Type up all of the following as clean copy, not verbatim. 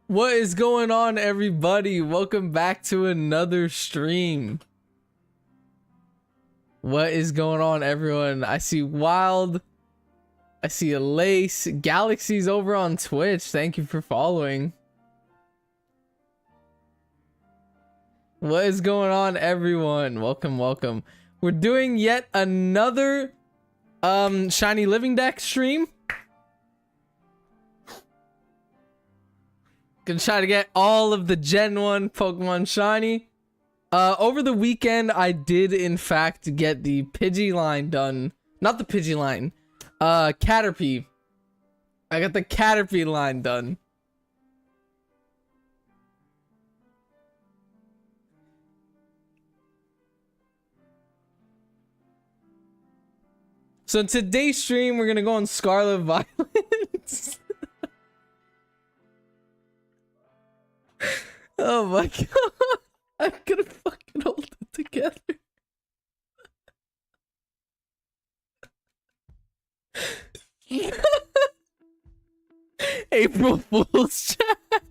What is going on, everybody? Welcome back to another stream. What is going on, everyone? I see Wild. I see a Lace. Galaxy's over on Twitch. Thank you for following. What is going on, everyone? Welcome. We're doing yet another Shiny Living Deck stream. Gonna try to get all of the Gen 1 Pokemon Shiny. Over the weekend, I did in fact get the Pidgey line done. Not the Pidgey line. Caterpie. I got the Caterpie line done. So today's stream, we're gonna go on Scarlet Violet. Oh my god. I'm gonna fucking hold it together. April Fool's chat.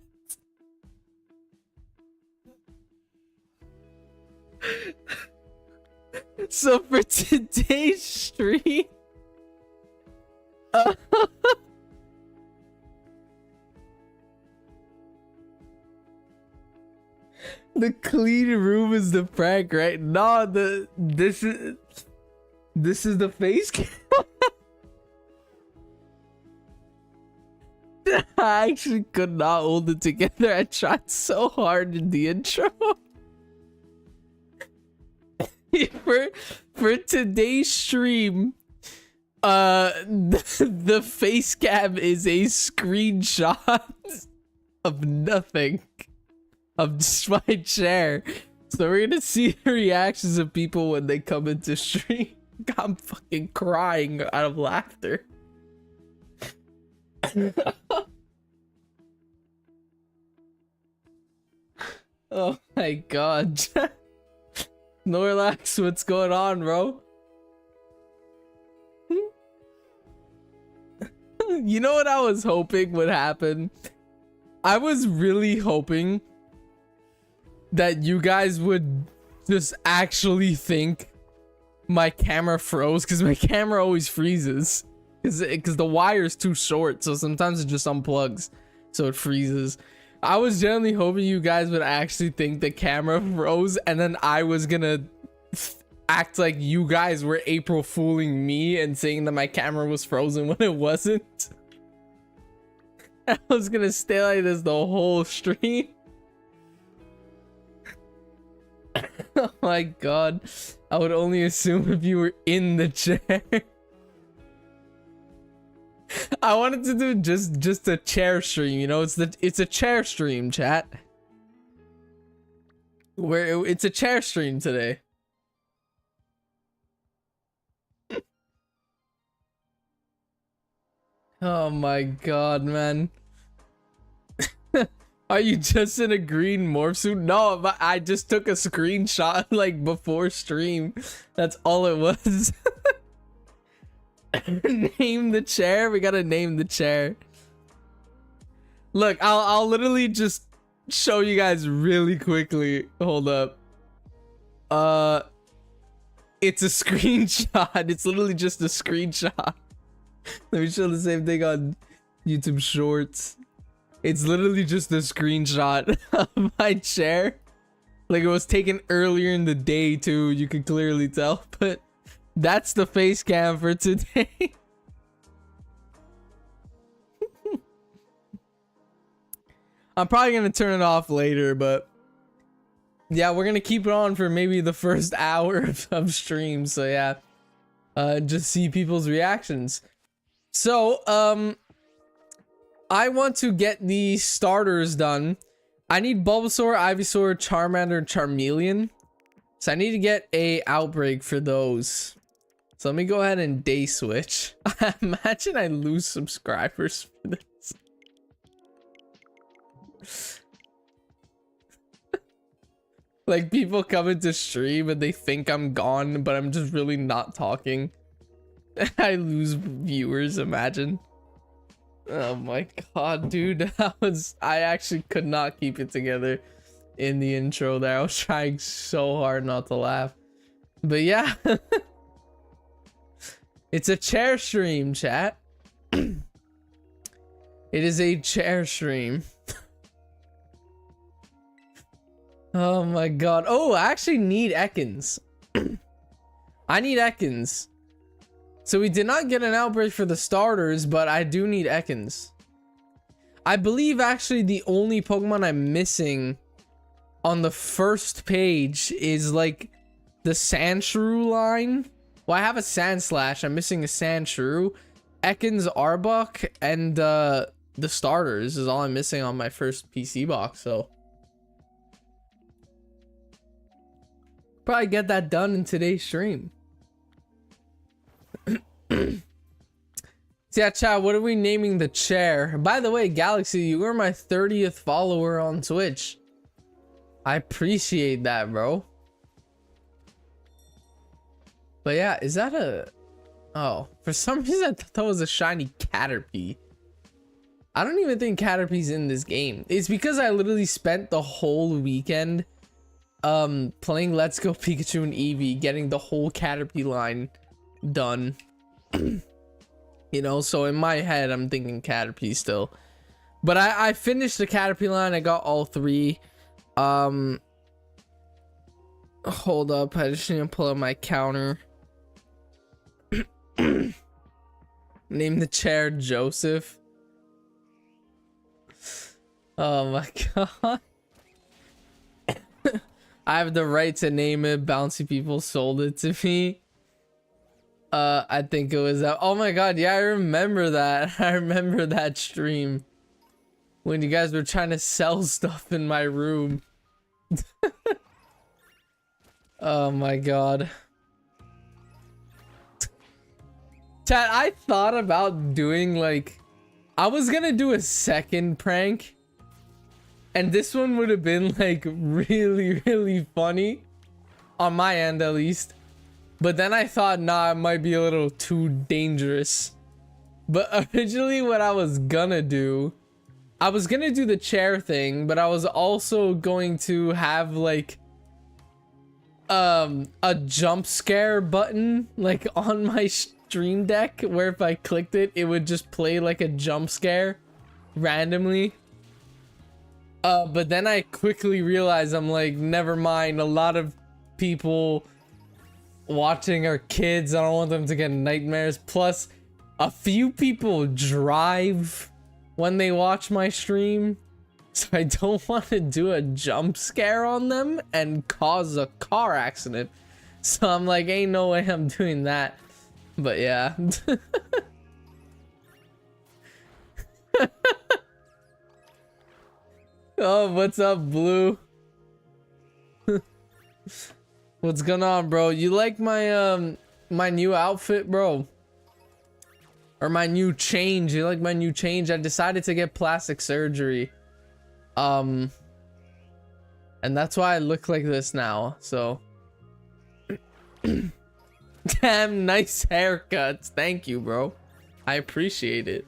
So for today's stream, the clean room is the prank, right? No, this is the face cam. I actually could not hold it together. I tried so hard in the intro. for today's stream, the face cam is a screenshot of nothing. Of just my chair. So we're gonna see the reactions of people when they come into stream. I'm fucking crying out of laughter. Oh my god. Snorlax, what's going on, bro? You know what I was hoping would happen? I was really hoping that you guys would just actually think my camera froze, because my camera always freezes because the wire is too short, so sometimes it just unplugs, so it freezes. I was generally hoping you guys would actually think the camera froze, and then I was gonna act like you guys were April fooling me and saying that my camera was frozen when it wasn't. I was gonna stay like this the whole stream. Oh my god. I would only assume if you were in the chair. I wanted to do just a chair stream, you know? It's a chair stream, chat. It's a chair stream today. Oh my god, man. Are you just in a green morph suit? No, but I just took a screenshot like before stream. That's all it was. Name the chair. We gotta name the chair. Look, I'll literally just show you guys really quickly. Hold up. It's a screenshot. It's literally just a screenshot. Let me show the same thing on YouTube Shorts. It's literally just a screenshot of my chair. Like, it was taken earlier in the day too, you can clearly tell, but that's the face cam for today. I'm probably gonna turn it off later, but yeah, we're gonna keep it on for maybe the first hour of stream, so yeah. Just see people's reactions. So, I want to get the starters done. I need Bulbasaur, Ivysaur, Charmander, and Charmeleon. So I need to get a outbreak for those. So let me go ahead and day switch. Imagine I lose subscribers for this. Like, people come into stream and they think I'm gone, but I'm just really not talking. I lose viewers, imagine. Oh my god, dude. That was, I actually could not keep it together in the intro there. I was trying so hard not to laugh. But yeah. It's a chair stream, chat. It is a chair stream. Oh my god. Oh, I actually need Ekans. I need Ekans. So we did not get an outbreak for the starters, but I do need Ekans. I believe actually the only Pokemon I'm missing on the first page is like the Sandshrew line. Well, I have a Sandslash. I'm missing a Sandshrew. Ekans, Arbok, and the starters is all I'm missing on my first PC box, so probably get that done in today's stream. So yeah, chat, what are we naming the chair? By the way, Galaxy, you were my 30th follower on Twitch. I appreciate that, bro. But yeah, is that a... Oh, for some reason I thought that was a shiny Caterpie. I don't even think Caterpie's in this game. It's because I literally spent the whole weekend playing Let's Go Pikachu and Eevee, getting the whole Caterpie line done. You know, so in my head I'm thinking Caterpie still. But I finished the Caterpie line. I got all three. Hold up, I just need to pull up my counter. Name the chair Joseph. Oh my god. I have the right to name it. Bouncy people sold it to me. I think it was that. Oh my god, yeah, I remember that. I remember that stream when you guys were trying to sell stuff in my room. Oh my god. Chat, I thought about doing like, I was gonna do a second prank, and this one would have been like really funny on my end at least. But then I thought, nah, it might be a little too dangerous. But originally what I was gonna do, I was gonna do the chair thing, but I was also going to have like a jump scare button like on my stream deck, where if I clicked it, it would just play like a jump scare randomly. But then I quickly realized, I'm like, never mind, a lot of people watching are kids. I don't want them to get nightmares. Plus, a few people drive when they watch my stream, so I don't want to do a jump scare on them and cause a car accident. So I'm like, ain't no way I'm doing that. But yeah. Oh, what's up, Blue? What's going on, bro? You like my my new outfit, bro? Or my new change? You like my new change? I decided to get plastic surgery. And that's why I look like this now. So damn, nice haircuts. Thank you, bro. I appreciate it.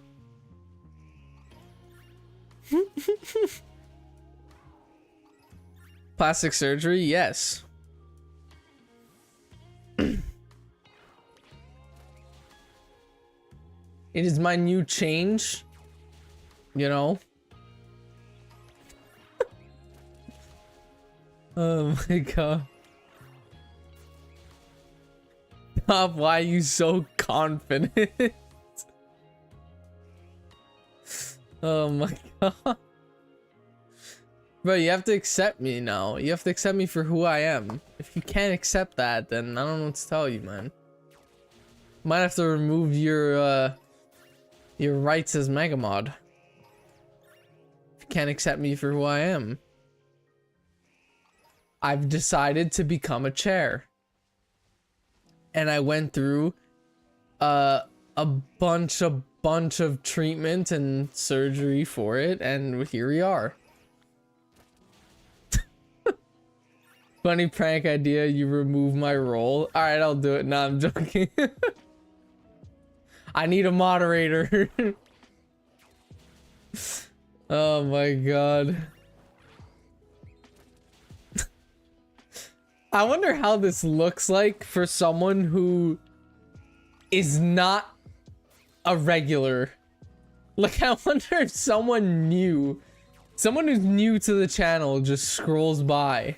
Plastic surgery? Yes. It is my new change, you know. Oh my god. Stop, why are you so confident? Oh my god. Bro, you have to accept me now. You have to accept me for who I am. If you can't accept that, then I don't know what to tell you, man. Might have to remove your rights as Megamod. If you can't accept me for who I am. I've decided to become a chair. And I went through a bunch of treatment and surgery for it, and here we are. Funny prank idea, you remove my role. Alright, I'll do it. Nah, I'm joking. I need a moderator. Oh my god. I wonder how this looks like for someone who is not a regular. Like, I wonder if someone new, someone who's new to the channel just scrolls by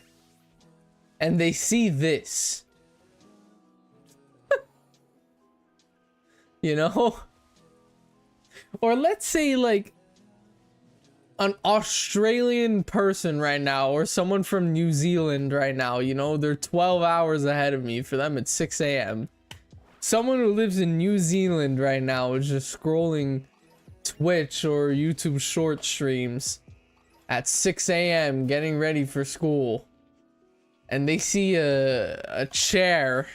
and they see this. You know? Or let's say like an Australian person right now, or someone from New Zealand right now, you know, they're 12 hours ahead of me. For them, it's 6 a.m. Someone who lives in New Zealand right now is just scrolling Twitch or YouTube short streams at 6 a.m. getting ready for school. And they see a chair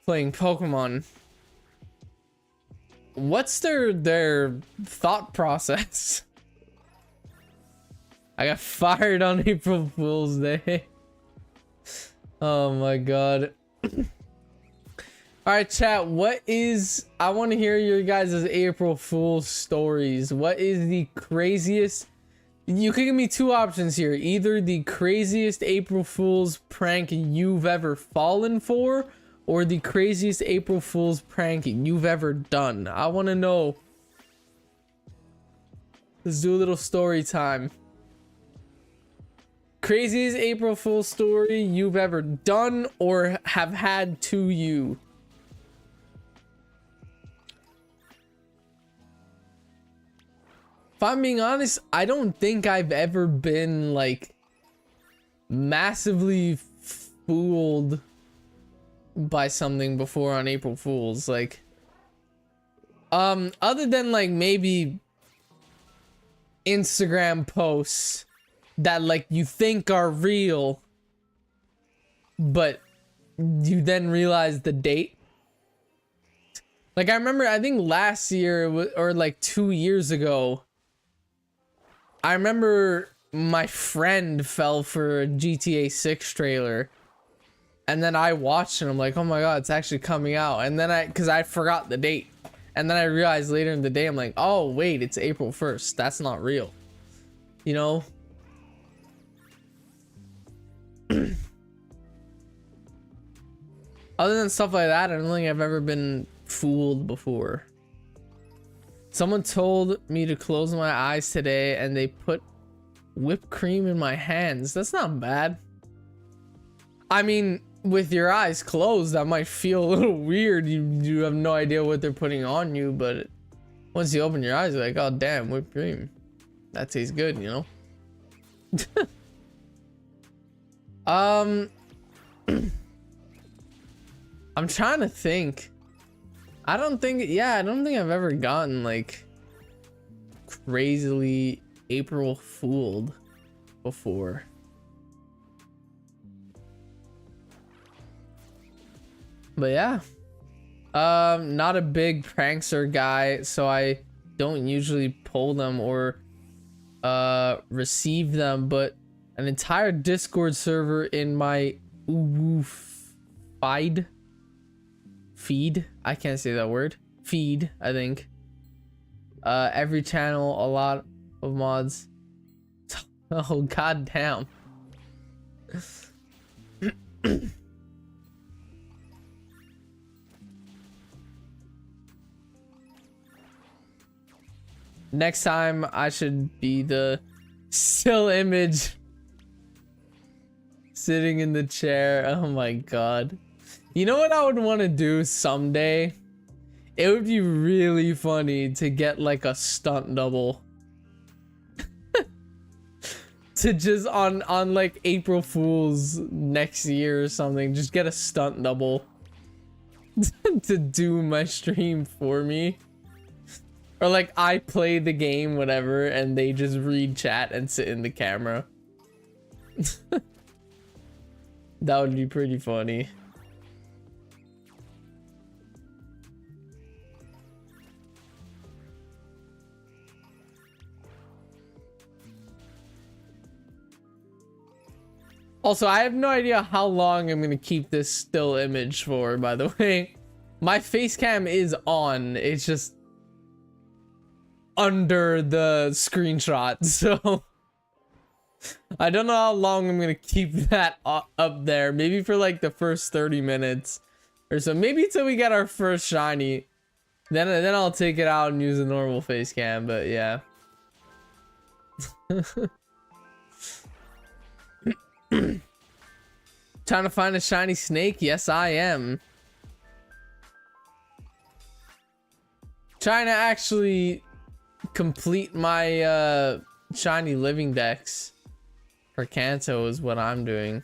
playing Pokemon. What's their thought process? I got fired on April Fool's Day. Oh my god. Alright, chat, what is... I want to hear your guys' April Fool's stories. What is the craziest... You can give me two options here. Either the craziest April Fool's prank you've ever fallen for, or the craziest April Fool's prank you've ever done. I want to know. Let's do a little story time. Craziest April Fool's story you've ever done or have had to you. If I'm being honest, I don't think I've ever been like massively fooled by something before on April Fools. Like other than like maybe Instagram posts that like you think are real but you then realize the date. Like I remember, I think last year or like 2 years ago, I remember my friend fell for a GTA 6 trailer. And then I watched and I'm like, oh my god, it's actually coming out. And then because I forgot the date. And then I realized later in the day, I'm like, oh wait, it's April 1st. That's not real. You know? Other than stuff like that, I don't think I've ever been fooled before. Someone told me to close my eyes today and they put whipped cream in my hands. That's not bad. I mean, with your eyes closed, that might feel a little weird. You have no idea what they're putting on you, but once you open your eyes, you're like, oh damn, whipped cream. That tastes good, you know? I'm trying to think. I don't think I've ever gotten like crazily April fooled before. But yeah, not a big prankster guy, so I don't usually pull them or receive them, but an entire Discord server in my feed, I can't say that word, feed, I think, every channel, a lot of mods. Oh god damn. Next time I should be the still image sitting in the chair. Oh my god. You know what I would want to do someday? It would be really funny to get like a stunt double. To just on like April Fools next year or something, just get a stunt double to do my stream for me. Or like I play the game, whatever, and they just read chat and sit in the camera. That would be pretty funny. Also, I have no idea how long I'm gonna keep this still image for, by the way. My face cam is on, it's just under the screenshot. So I don't know how long I'm gonna keep that up there. Maybe for like the first 30 minutes or so. Maybe till we get our first shiny. Then I'll take it out and use a normal face cam. But yeah. Trying to find a shiny snake? Yes, I am. Trying to actually complete my shiny living dex for Kanto is what I'm doing.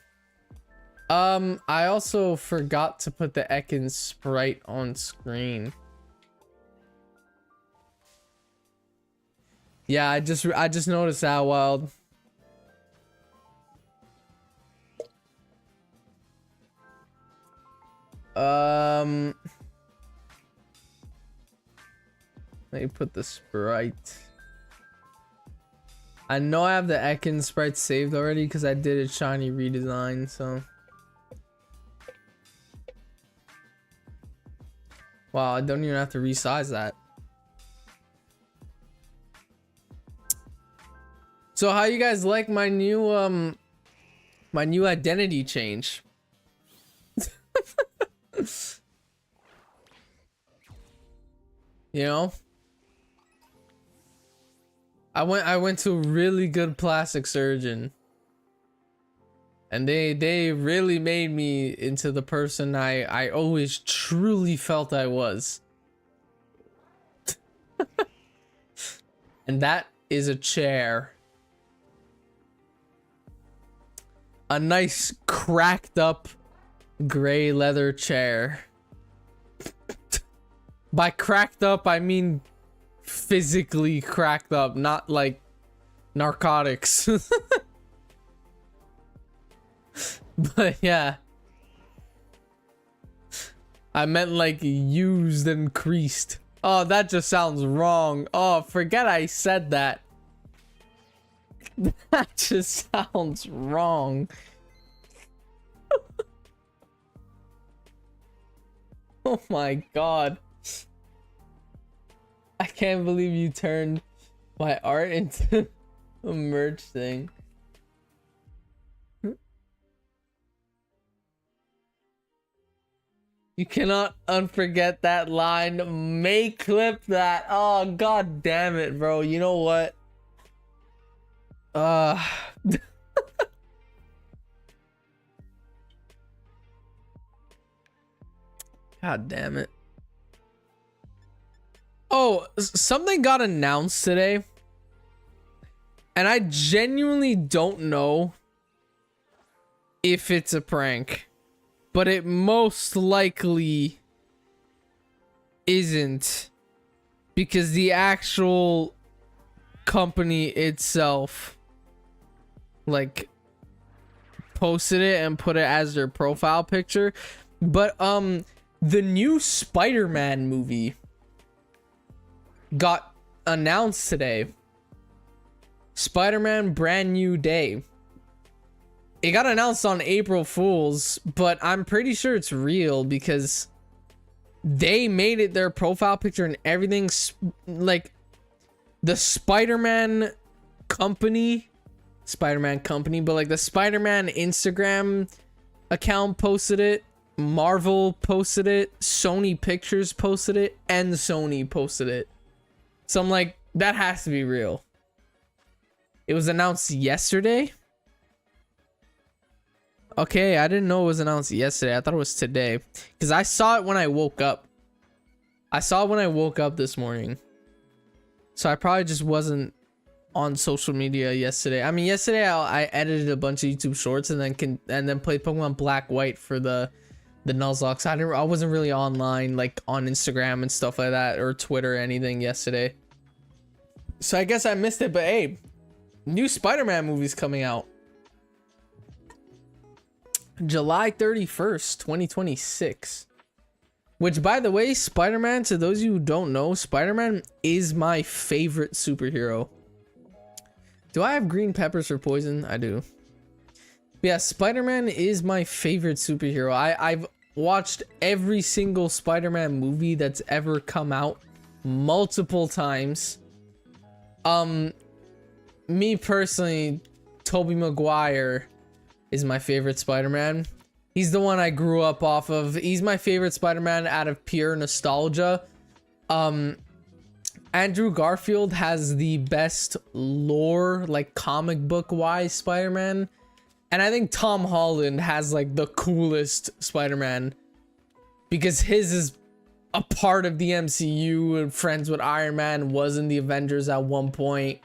I also forgot to put the Ekans sprite on screen. Yeah, I just noticed that, Wild. Let me put the sprite. I know I have the Ekans sprite saved already because I did a shiny redesign, so. Wow, I don't even have to resize that. So how you guys like my new identity change? You know? I went to a really good plastic surgeon. And they really made me into the person I always truly felt I was. And that is a chair. A nice cracked up gray leather chair. By cracked up, I mean physically cracked up, not like narcotics. But yeah, I meant like used and creased. Oh, that just sounds wrong. Oh, forget I said that. That just sounds wrong. Oh my god. I can't believe you turned my art into a merch thing. You cannot unforget that line. May clip that. Oh, god damn it, bro. You know what? God damn it. Oh, something got announced today. And I genuinely don't know if it's a prank. But it most likely isn't. Because the actual company itself like posted it and put it as their profile picture. But the new Spider-Man movie got announced today. Spider-Man Brand New Day. It got announced on April Fool's, but I'm pretty sure it's real because they made it their profile picture and everything. Like the Spider-Man company, but like the Spider-Man Instagram account posted it, Marvel posted it, Sony Pictures posted it, and Sony posted it. So I'm like, that has to be real. It was announced yesterday. Okay, I didn't know it was announced yesterday. I thought it was today. Because I saw it when I woke up. I saw it when I woke up this morning. So I probably just wasn't on social media yesterday. I mean, yesterday I edited a bunch of YouTube shorts and then played Pokemon Black White for the Nuzlocke. So I wasn't really online, like on Instagram and stuff like that, or Twitter or anything yesterday. So I guess I missed it, but hey, new Spider-Man movie's coming out. July 31st, 2026. Which, by the way, Spider-Man, to those of you who don't know, Spider-Man is my favorite superhero. Do I have green peppers for poison? I do. Yeah, Spider-Man is my favorite superhero. I've watched every single Spider-Man movie that's ever come out multiple times. Me personally, Tobey Maguire is my favorite Spider-Man. He's the one I grew up off of. He's my favorite Spider-Man out of pure nostalgia. Andrew Garfield has the best lore, like comic book wise Spider-Man. And I think Tom Holland has like the coolest Spider-Man because his is a part of the MCU and friends with Iron Man, was in the Avengers at one point.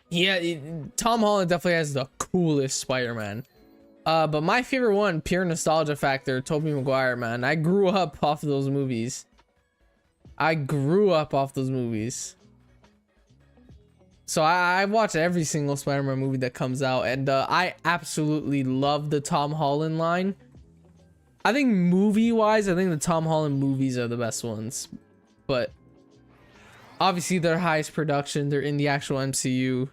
Yeah, Tom Holland definitely has the coolest Spider-Man. But my favorite one, pure nostalgia factor, Tobey Maguire, man. I grew up off of those movies. So I watch every single Spider-Man movie that comes out, and I absolutely love the Tom Holland line. I think movie-wise, I think the Tom Holland movies are the best ones. But obviously their highest production, they're in the actual MCU.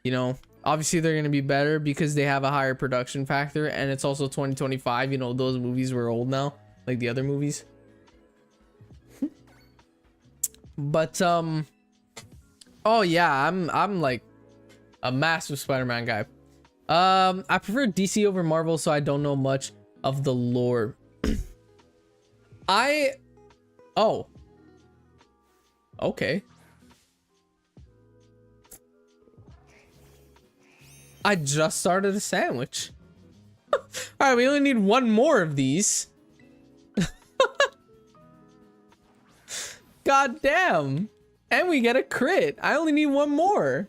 You know, obviously they're going to be better because they have a higher production factor, and it's also 2025. You know, those movies were old now, like the other movies. But oh yeah, I'm like a massive Spider-Man guy. I prefer DC over Marvel, so I don't know much of the lore. Oh, okay. I just started a sandwich. All right, we only need one more of these. God damn. And we get a crit. I only need one more.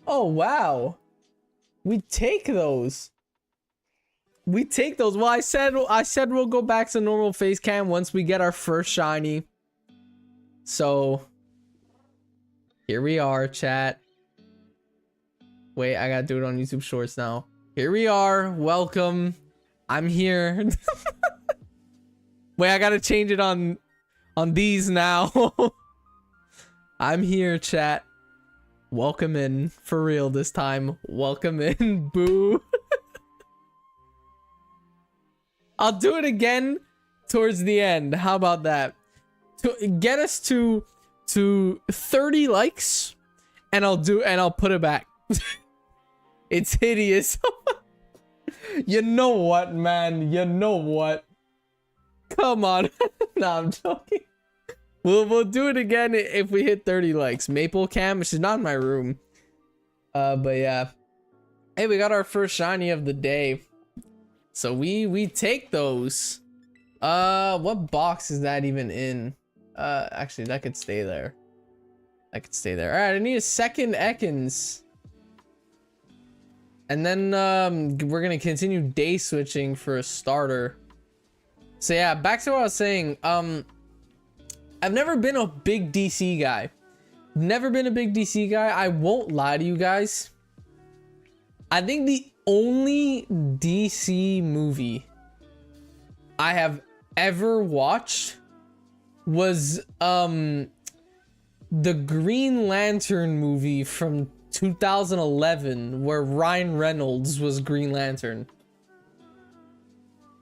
Oh, wow. We take those. Well, I said we'll go back to normal face cam once we get our first shiny. So here we are, chat. Wait, I gotta do it on YouTube Shorts now. Here we are. Welcome. I'm here. Wait, I gotta change it on these now. I'm here, chat. Welcome in. For real this time. Welcome in. Boo. I'll do it again towards the end. How about that? To get us to 30 likes, and I'll put it back. It's hideous. You know what, man? You know what? Come on. Nah, I'm joking. We'll do it again if we hit 30 likes. Maple Cam, which is not in my room. But yeah. Hey, we got our first shiny of the day. So we take those. What box is that even in? Actually, that could stay there. That could stay there. All right, I need a second Ekans. And then we're gonna continue day switching for a starter. So yeah, back to what I was saying. I've never been a big DC guy. I won't lie to you guys. I think the only DC movie I have ever watched was the Green Lantern movie from 2011, where Ryan Reynolds was Green Lantern.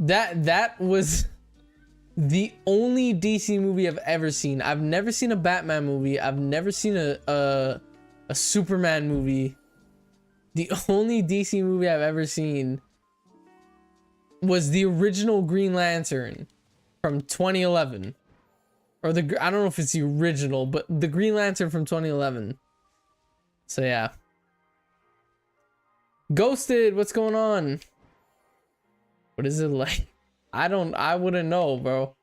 That was the only DC movie I've ever seen. I've never seen a Batman movie. I've never seen a Superman movie. The only DC movie I've ever seen was the original Green Lantern from 2011. Or I don't know if it's the original, but the Green Lantern from 2011. So yeah. Ghosted, what's going on? What is it like? I wouldn't know, bro.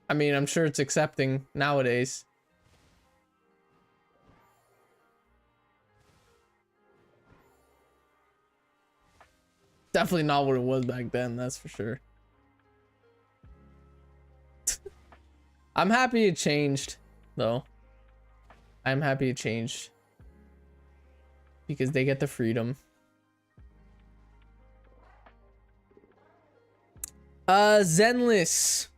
I mean, I'm sure it's accepting nowadays. Definitely not what it was back then, that's for sure. I'm happy it changed, though. I'm happy it changed. Because they get the freedom. Zenless.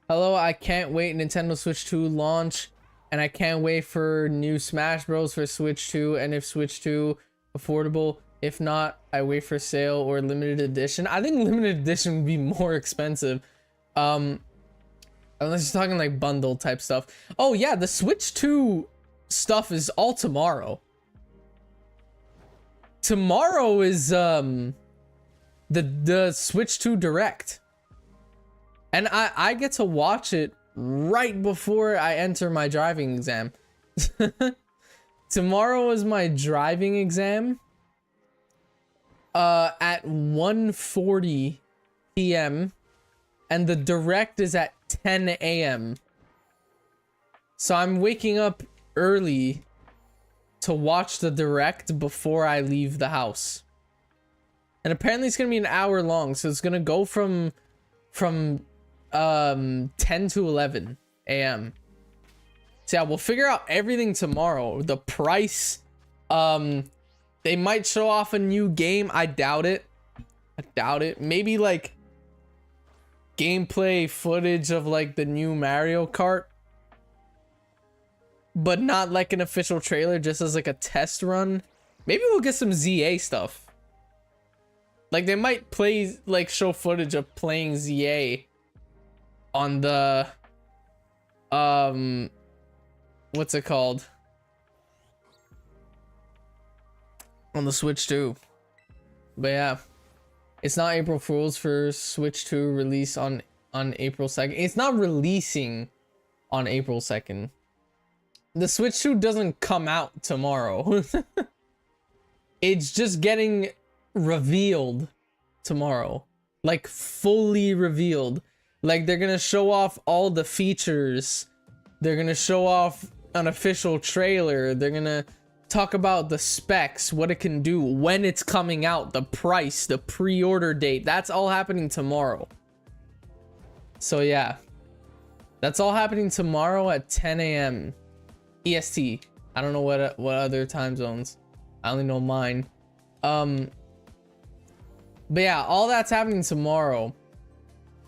Hello, I can't wait. Nintendo Switch 2 launch. And I can't wait for new Smash Bros. For Switch 2. And if Switch 2 affordable, If not, I wait for sale or limited edition. I think limited edition would be more expensive. Unless you're talking like bundle type stuff. Oh yeah, the Switch 2 stuff is all tomorrow. Tomorrow is the Switch 2 Direct. And I get to watch it right before I enter my driving exam. Tomorrow is my driving exam. At 1:40 p.m. and the Direct is at 10 a.m. So I'm waking up early to watch the Direct before I leave the house. And apparently it's gonna be an hour long, so it's gonna go from 10 to 11 a.m. So yeah, we'll figure out everything tomorrow. The price, they might show off a new game. I doubt it. Maybe like gameplay footage of like the new Mario Kart, but not like an official trailer, just as like a test run. Maybe we'll get some ZA stuff. Like they might play, like show footage of playing ZA on the what's it called? On the Switch 2. But yeah, it's not April Fool's for Switch 2 release on April 2nd. It's not releasing on April 2nd. The Switch 2 doesn't come out tomorrow. It's just getting revealed tomorrow. Like fully revealed. Like they're gonna show off all the features. They're gonna show off an official trailer. They're gonna talk about the specs, what it can do, when it's coming out, the price, the pre-order date. That's all happening tomorrow. So yeah, that's all happening tomorrow at 10 a.m. EST. I don't know what other time zones. I only know mine. But yeah, all that's happening tomorrow.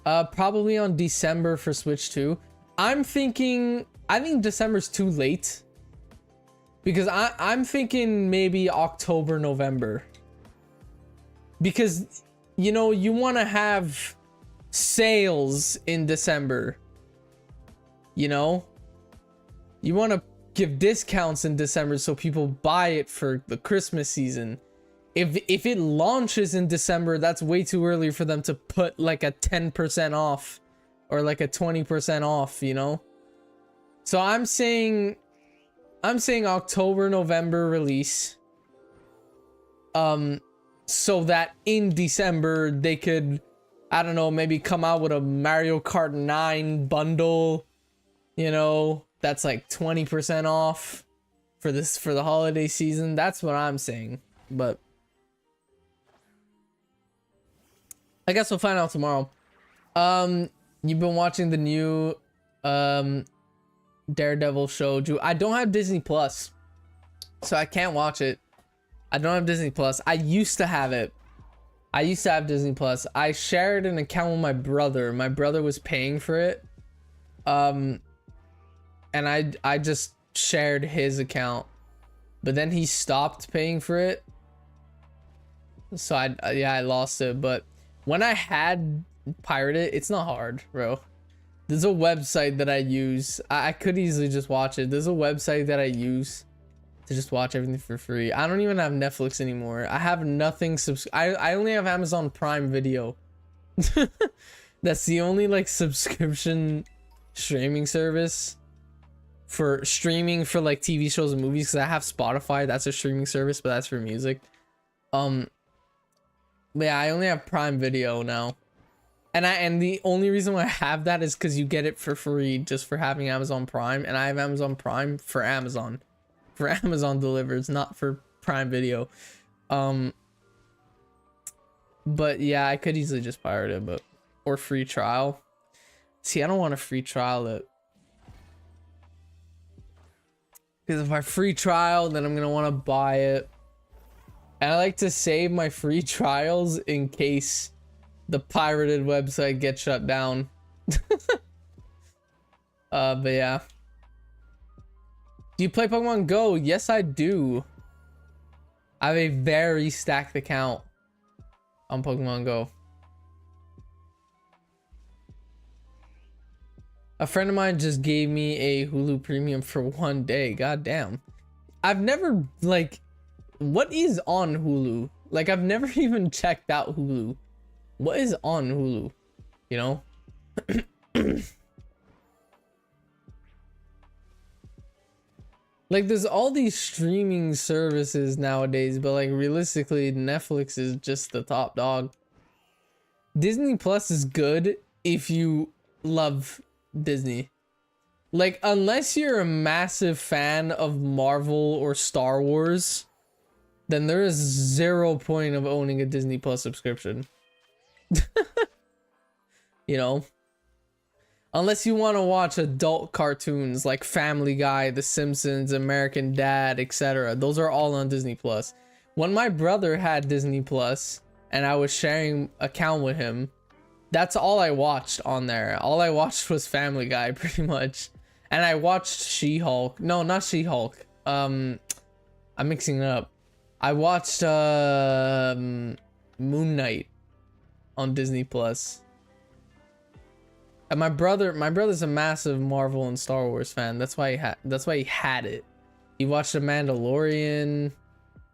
Probably on December for Switch 2. I think December's too late. Because I'm thinking maybe October, November. Because, you know, you want to have sales in December. You know? You want to give discounts in December so people buy it for the Christmas season. If it launches in December, that's way too early for them to put like a 10% off. Or like a 20% off, you know? So I'm saying October, November release. So that in December they could, I don't know, maybe come out with a Mario Kart 9 bundle, you know, that's like 20% off for the holiday season. That's what I'm saying. But I guess we'll find out tomorrow. You've been watching the new Daredevil show. I don't have Disney Plus, so I can't watch it. I don't have Disney Plus. I used to have it. I used to have Disney Plus. I shared an account with my brother. My brother was paying for it. And I just shared his account. But then he stopped paying for it. So I lost it. But when I had pirated, it's not hard, bro. There's a website that I use. I could easily just watch it. There's a website that I use to just watch everything for free. I don't even have Netflix anymore. I have nothing. I only have Amazon Prime Video. That's the only like subscription streaming service for streaming for like TV shows and movies. Because I have Spotify. That's a streaming service, but that's for music. But yeah, I only have Prime Video now. And the only reason why I have that is because you get it for free just for having Amazon Prime, and I have Amazon Prime for Amazon delivers, not for Prime Video. But yeah, I could easily just pirate it, or free trial. See, I don't want to free trial it, because if I free trial, then I'm gonna want to buy it, and I like to save my free trials in case the pirated website gets shut down. But yeah. Do you play Pokemon Go? Yes, I do. I have a very stacked account on Pokemon Go. A friend of mine just gave me a Hulu Premium for 1 day. God damn. I've never, like, what is on Hulu? Like, I've never even checked out Hulu. What is on Hulu? You know? Like, there's all these streaming services nowadays, but like realistically, Netflix is just the top dog. Disney Plus is good if you love Disney. Like, unless you're a massive fan of Marvel or Star Wars, then there is 0 point of owning a Disney Plus subscription. You know? Unless you want to watch adult cartoons like Family Guy, The Simpsons, American Dad, etc. Those are all on Disney Plus. When my brother had Disney Plus and I was sharing account with him, that's all I watched on there. All I watched was Family Guy, pretty much. And I watched She-Hulk. No, not She-Hulk. I'm mixing it up. I watched Moon Knight on Disney Plus. And my brother's a massive Marvel and Star Wars fan. That's why he had it. He watched The Mandalorian.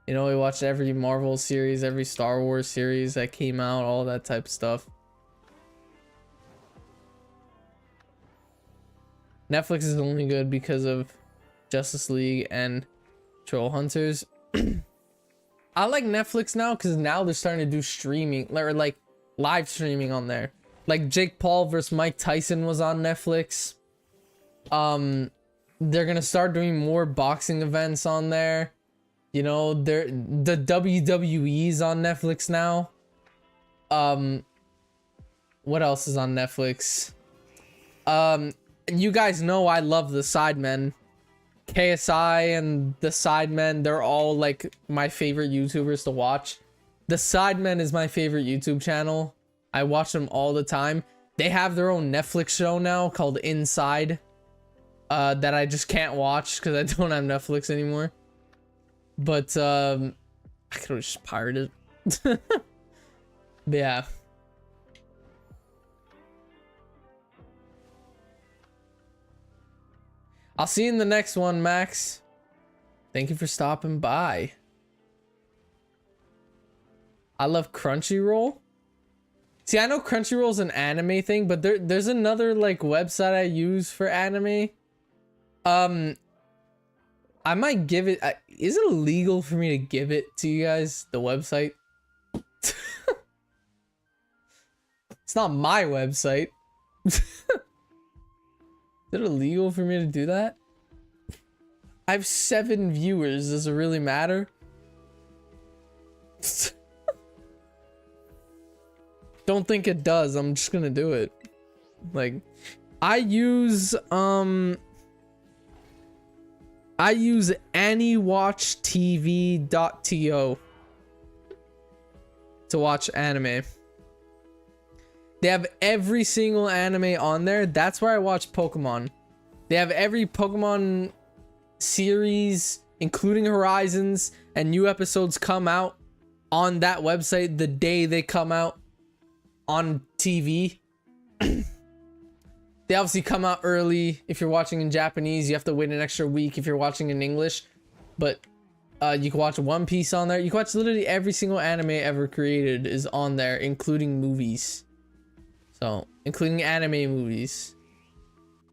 You know, he watched every Marvel series, every Star Wars series that came out, all that type of stuff. Netflix is only good because of Justice League and Troll Hunters. I like Netflix now because now they're starting to do streaming, or like live streaming on there. Like Jake Paul versus Mike Tyson was on Netflix. They're gonna start doing more boxing events on there. You know, the WWE's on Netflix now. What else is on Netflix? You guys know I love the Sidemen. KSI and the Sidemen, they're all like my favorite YouTubers to watch. The Sidemen is my favorite YouTube channel. I watch them all the time. They have their own Netflix show now called Inside. That I just can't watch because I don't have Netflix anymore. But I could have just pirated it. But yeah. I'll see you in the next one, Max. Thank you for stopping by. I love Crunchyroll. See, I know Crunchyroll's an anime thing, but there's another like website I use for anime. I might give it. Is it illegal for me to give it to you guys? The website. It's not my website. Is it illegal for me to do that? I have 7 viewers. Does it really matter? Don't think it does. I'm just gonna do it. Like, I use anywatchtv.to to watch anime. They have every single anime on there. That's where I watch Pokemon. They have every Pokemon series, including Horizons, and new episodes come out on that website the day they come out on TV. They obviously come out early. If you're watching in Japanese, you have to wait an extra week if you're watching in English. But you can watch One Piece on there. You can watch literally every single anime ever created is on there, including movies. So, including anime movies.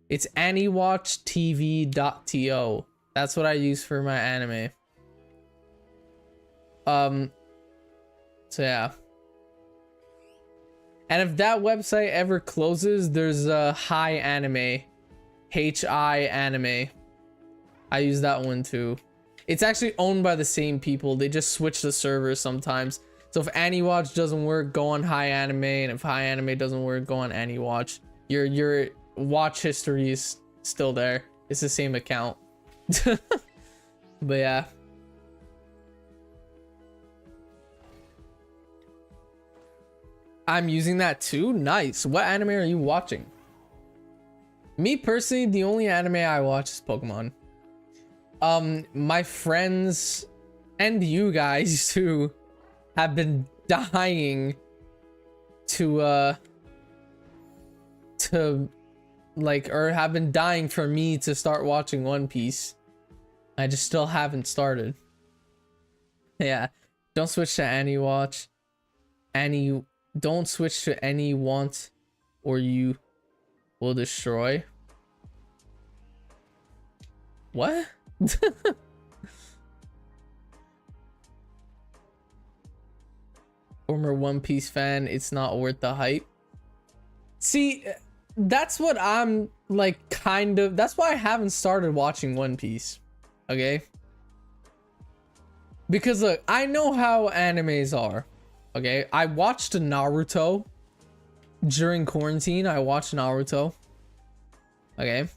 It's anywatchtv.to. That's what I use for my anime. So yeah. And if that website ever closes, there's a Hi Anime. Hi Anime. I use that one too. It's actually owned by the same people. They just switch the servers sometimes. So if AniWatch doesn't work, go on Hi Anime, and if Hi Anime doesn't work, go on AniWatch. Your watch history is still there. It's the same account. But yeah. I'm using that too? Nice. What anime are you watching? Me personally, the only anime I watch is Pokemon. My friends and you guys who have been dying to like, or have been dying for me to start watching One Piece. I just still haven't started. Yeah, don't switch to any watch. Don't switch to any want, or you will destroy. What? Former One Piece fan, it's not worth the hype. See, that's what I'm like, kind of. That's why I haven't started watching One Piece. Okay? Because look, I know how animes are. Okay? I watched Naruto during quarantine. I watched Naruto. Okay?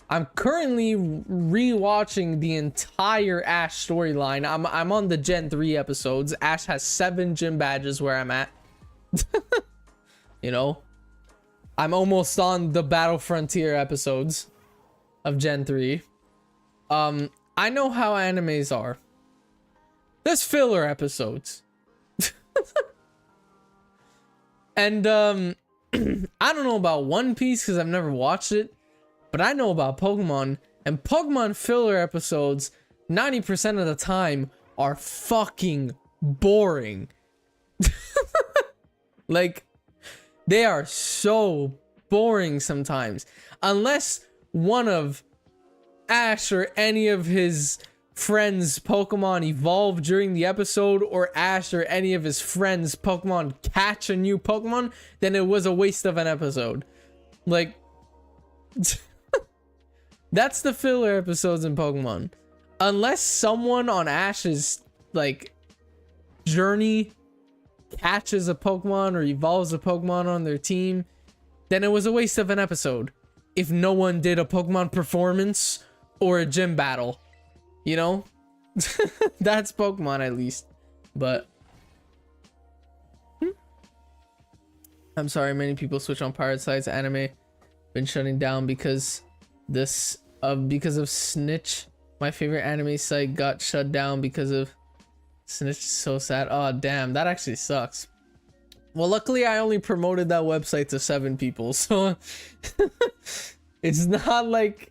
I'm currently rewatching the entire Ash storyline. I'm on the Gen 3 episodes. Ash has 7 gym badges where I'm at. You know? I'm almost on the Battle Frontier episodes of Gen 3. I know how animes are. There's filler episodes. And I don't know about One Piece because I've never watched it, but I know about Pokemon, and Pokemon filler episodes 90% of the time are fucking boring. Like, they are so boring sometimes. Unless one of Ash or any of his friends' Pokemon evolve during the episode, or Ash or any of his friends' Pokemon catch a new Pokemon, then it was a waste of an episode. Like, that's the filler episodes in Pokemon. Unless someone on Ash's, like, journey catches a Pokemon or evolves a Pokemon on their team, then it was a waste of an episode. If no one did a Pokemon performance or a gym battle, you know? That's Pokemon at least. But I'm sorry, many people switch on pirate sites. Anime been shutting down because of Snitch. My favorite anime site got shut down because of Snitch. So sad. Oh damn, that actually sucks. Well, luckily I only promoted that website to 7 people, so it's not like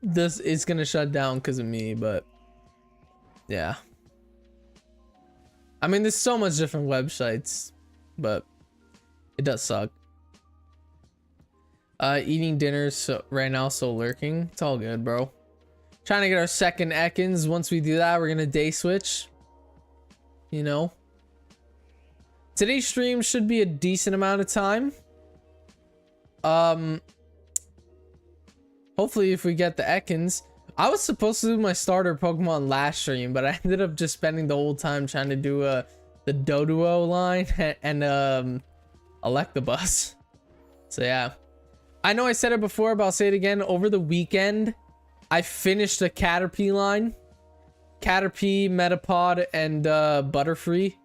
this is gonna shut down because of me. But yeah, I mean, there's so much different websites, but it does suck. Eating dinner right now, so lurking. It's all good, bro. Trying to get our second Ekans. Once we do that, we're gonna day switch, you know. Today's stream should be a decent amount of time. Hopefully if we get the Ekans. I was supposed to do my starter Pokemon last stream, but I ended up just spending the whole time trying to do the Doduo line and Electabuzz. So yeah. I know I said it before, but I'll say it again. Over the weekend, I finished the Caterpie line. Caterpie, Metapod, and Butterfree.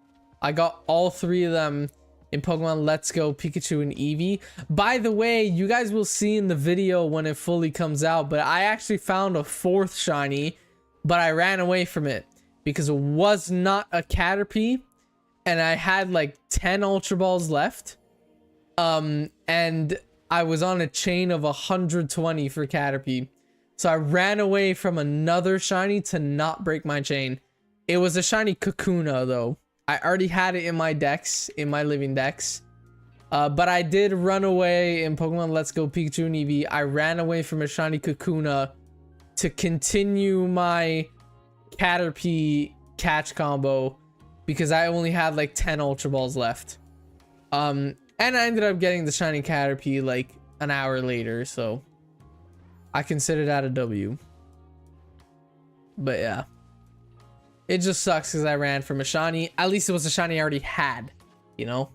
I got all 3 of them in Pokemon Let's Go Pikachu and Eevee. By the way, you guys will see in the video when it fully comes out, but I actually found a 4th shiny, but I ran away from it because it was not a Caterpie, and I had like 10 Ultra Balls left. And I was on a chain of 120 for Caterpie. So I ran away from another shiny to not break my chain. It was a shiny Kakuna though. I already had it in my decks, in my living decks. But I did run away in Pokemon Let's Go Pikachu and Eevee. I ran away from a shiny Kakuna to continue my Caterpie catch combo because I only had like 10 Ultra Balls left. And I ended up getting the shiny Caterpie like an hour later, so I consider that a W. But yeah. It just sucks because I ran from a shiny. At least it was a shiny I already had, you know?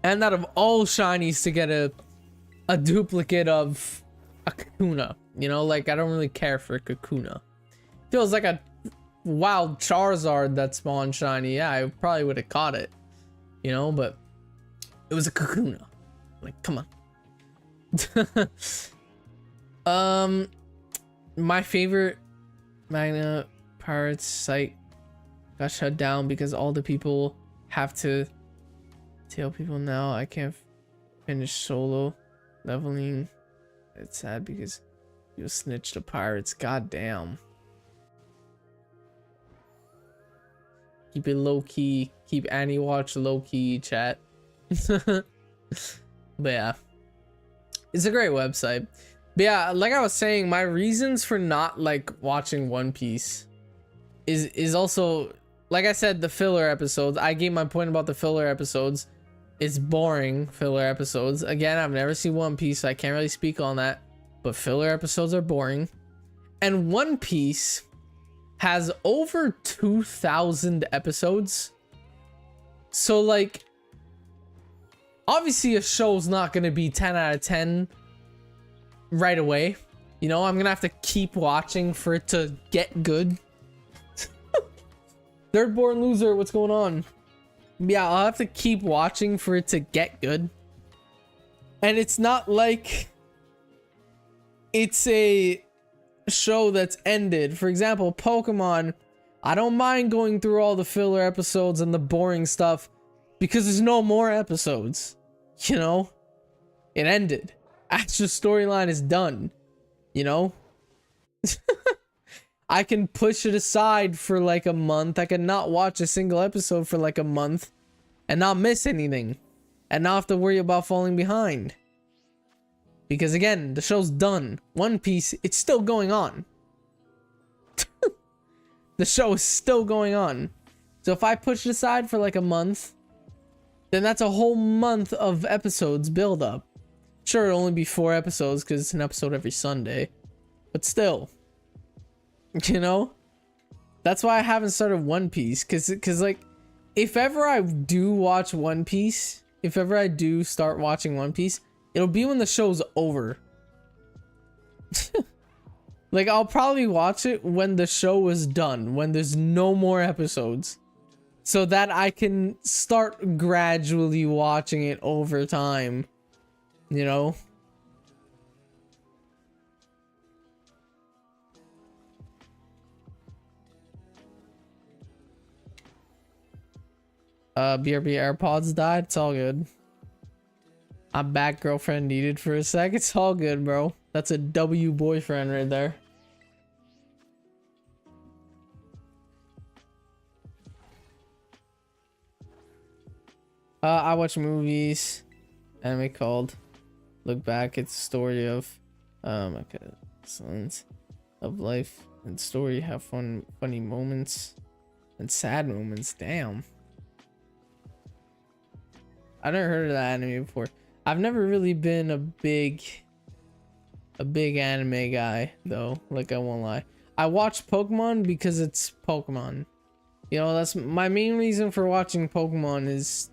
And out of all shinies to get a duplicate of a Kakuna, you know? Like, I don't really care for Kakuna. Feels like a wild Charizard that spawned shiny. Yeah, I probably would have caught it, you know? But it was a Kakuna. Like, come on. my favorite manga pirates site got shut down because all the people have to tell people now I can't finish solo leveling. It's sad because you snitched to pirates. God damn. Keep it low key. Keep Annie Watch low key, chat. But yeah, it's a great website. But yeah, like I was saying, my reasons for not like watching One Piece is also, like I said, the filler episodes. I gave my point about the filler episodes. It's boring filler episodes. Again, I've never seen One Piece, so I can't really speak on that. But filler episodes are boring. And One Piece has over 2,000 episodes. So like, obviously a show's not gonna be 10 out of 10 right away. You know, I'm gonna have to keep watching for it to get good. Third born loser, what's going on? Yeah, I'll have to keep watching for it to get good. And it's not like it's a show that's ended. For example, Pokemon, I don't mind going through all the filler episodes and the boring stuff because there's no more episodes. You know, it ended. Ash's storyline is done. You know, I can push it aside for like a month. I can not watch a single episode for like a month and not miss anything and not have to worry about falling behind. Because again, the show's done. One Piece, it's still going on. The show is still going on. So if I push it aside for like a month, then that's a whole month of episodes build up. Sure, it'll only be 4 episodes because it's an episode every Sunday. But still. You know? That's why I haven't started One Piece. Because like, if ever I do watch One Piece, if ever I do start watching One Piece, it'll be when the show's over. Like, I'll probably watch it when the show is done, when there's no more episodes, so that I can start gradually watching it over time, you know? BRB AirPods died. It's all good. I'm back, girlfriend needed for a sec. It's all good, bro. That's a W boyfriend right there. I watch movies. Anime called Look Back. It's a story of okay, sons of life and story. Have funny moments and sad moments. Damn. I never heard of that anime before. I've never really been a big anime guy though, like I won't lie. I watch Pokemon because it's Pokemon. You know, that's my main reason for watching Pokemon, is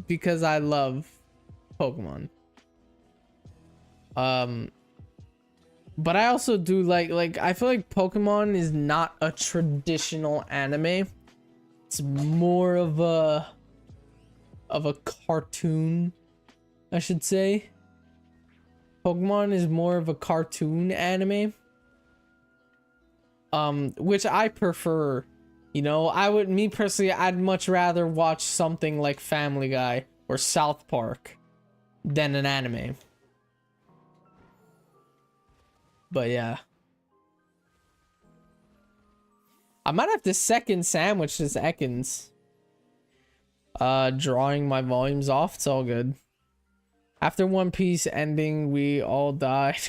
because I love Pokemon. But I also do like I feel like Pokemon is not a traditional anime. It's more of a cartoon, I should say. Pokemon is more of a cartoon anime, which I prefer. You know, me personally, I'd much rather watch something like Family Guy or South Park than an anime. But yeah, I might have to second sandwich this Ekans. Drawing my volumes off. It's all good. After One Piece ending, we all died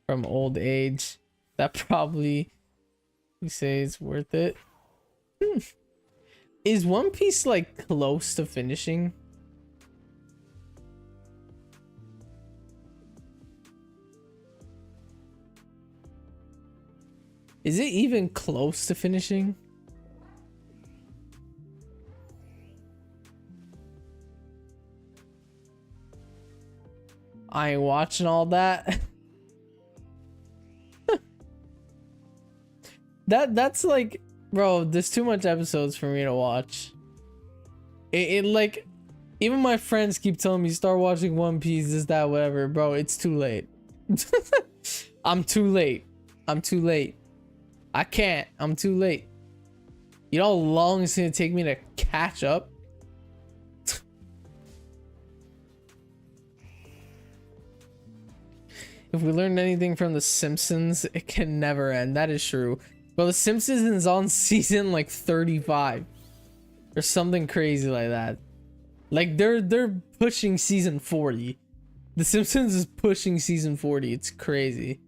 from old age. That probably, we say, it's worth it. Is One Piece like close to finishing? Is it even close to finishing? I ain't watching all that. That's like, bro, there's too much episodes for me to watch. It like, even my friends keep telling me start watching One Piece, this, that, whatever. Bro, it's too late. I'm too late. I'm too late. I can't. I'm too late. You know how long it's gonna take me to catch up? If we learned anything from The Simpsons, it can never end. That is true. Well, The Simpsons is on season like 35 or something crazy like that. Like they're pushing season 40. The Simpsons is pushing season 40. It's crazy.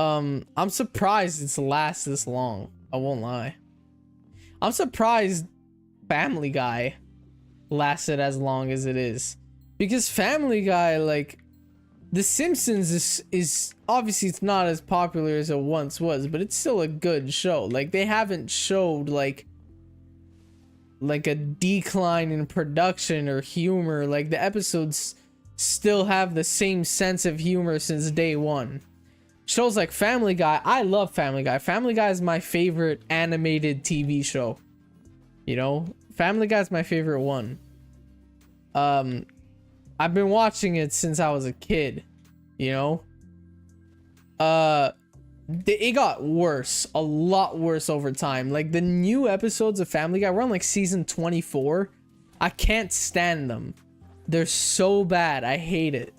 I'm surprised it's last this long. I won't lie. I'm surprised Family Guy lasted as long as it is, because Family Guy, like, The Simpsons is obviously, it's not as popular as it once was, but it's still a good show. Like, they haven't showed like a decline in production or humor. Like, the episodes still have the same sense of humor since day one. Shows like Family Guy, I love Family Guy. Family Guy is my favorite animated TV show. You know, Family Guy is my favorite one. I've been watching it since I was a kid, you know. It got worse, a lot worse over time. Like, the new episodes of Family Guy, we're on like season 24. I can't stand them. They're so bad. I hate it.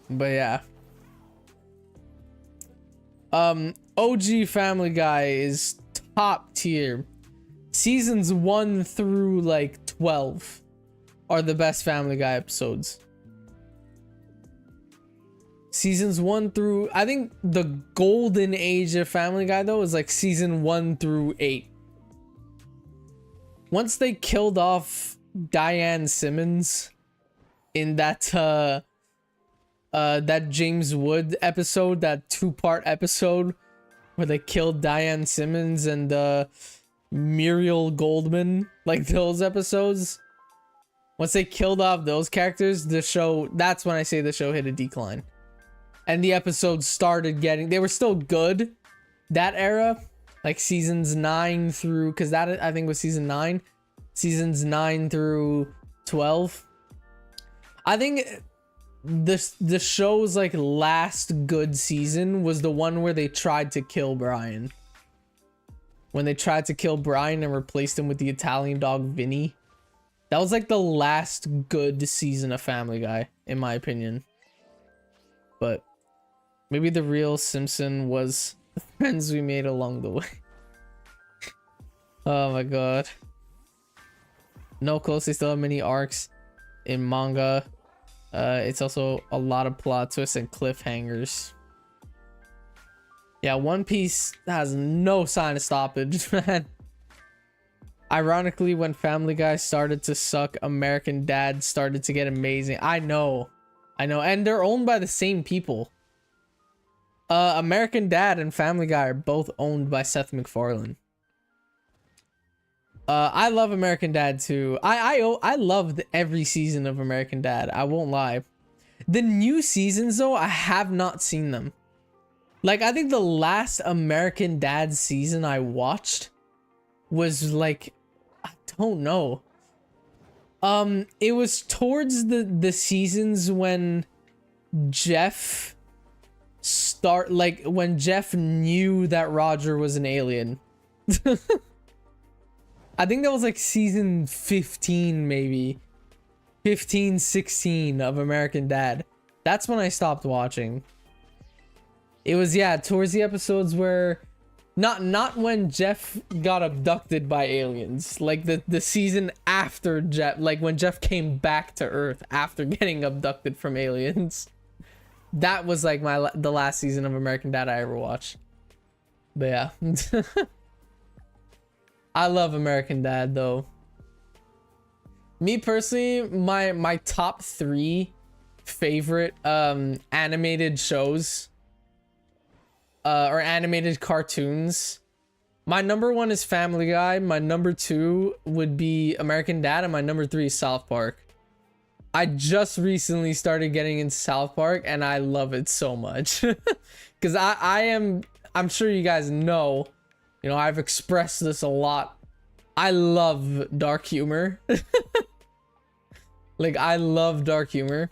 But yeah. OG Family Guy is top tier. Seasons 1 through like 12 are the best Family Guy episodes. Seasons 1 through, I think the golden age of Family Guy though is like season 1 through 8. Once they killed off Diane Simmons in that James Wood episode, that 2-part episode where they killed Diane Simmons and Muriel Goldman, like those episodes. Once they killed off those characters, the show, that's when I say the show hit a decline. And the episodes started getting, they were still good that era, like seasons 9 through, because that I think was season 9, seasons 9 through 12. I think the show's like last good season was the one where they tried to kill Brian. When they tried to kill Brian and replaced him with the Italian dog Vinny. That was like the last good season of Family Guy, in my opinion. But maybe the real Simpson was the friends we made along the way. Oh my god. No, close, they still have many arcs in manga. It's also a lot of plot twists and cliffhangers. Yeah, One Piece has no sign of stoppage, man. Ironically, when Family Guy started to suck, American Dad started to get amazing. I know, and they're owned by the same people. American Dad and Family Guy are both owned by Seth MacFarlane. I love American Dad too. I loved every season of American Dad. I won't lie. The new seasons though, I have not seen them. Like, I think the last American Dad season I watched was like, I don't know. It was towards the seasons when Jeff when Jeff knew that Roger was an alien. I think that was like season 15, maybe 15, 16 of American Dad. That's when I stopped watching. It was, yeah, towards the episodes where not when Jeff got abducted by aliens, like the season after Jeff, like when Jeff came back to Earth after getting abducted from aliens. That was like the last season of American Dad I ever watched. But yeah. I love American Dad though. Me personally, my top 3 favorite animated shows or animated cartoons. My number 1 is Family Guy, my number 2 would be American Dad, and my number 3 is South Park. I just recently started getting into South Park and I love it so much. Because I'm sure you guys know, you know, I've expressed this a lot. I love dark humor. Like, I love dark humor.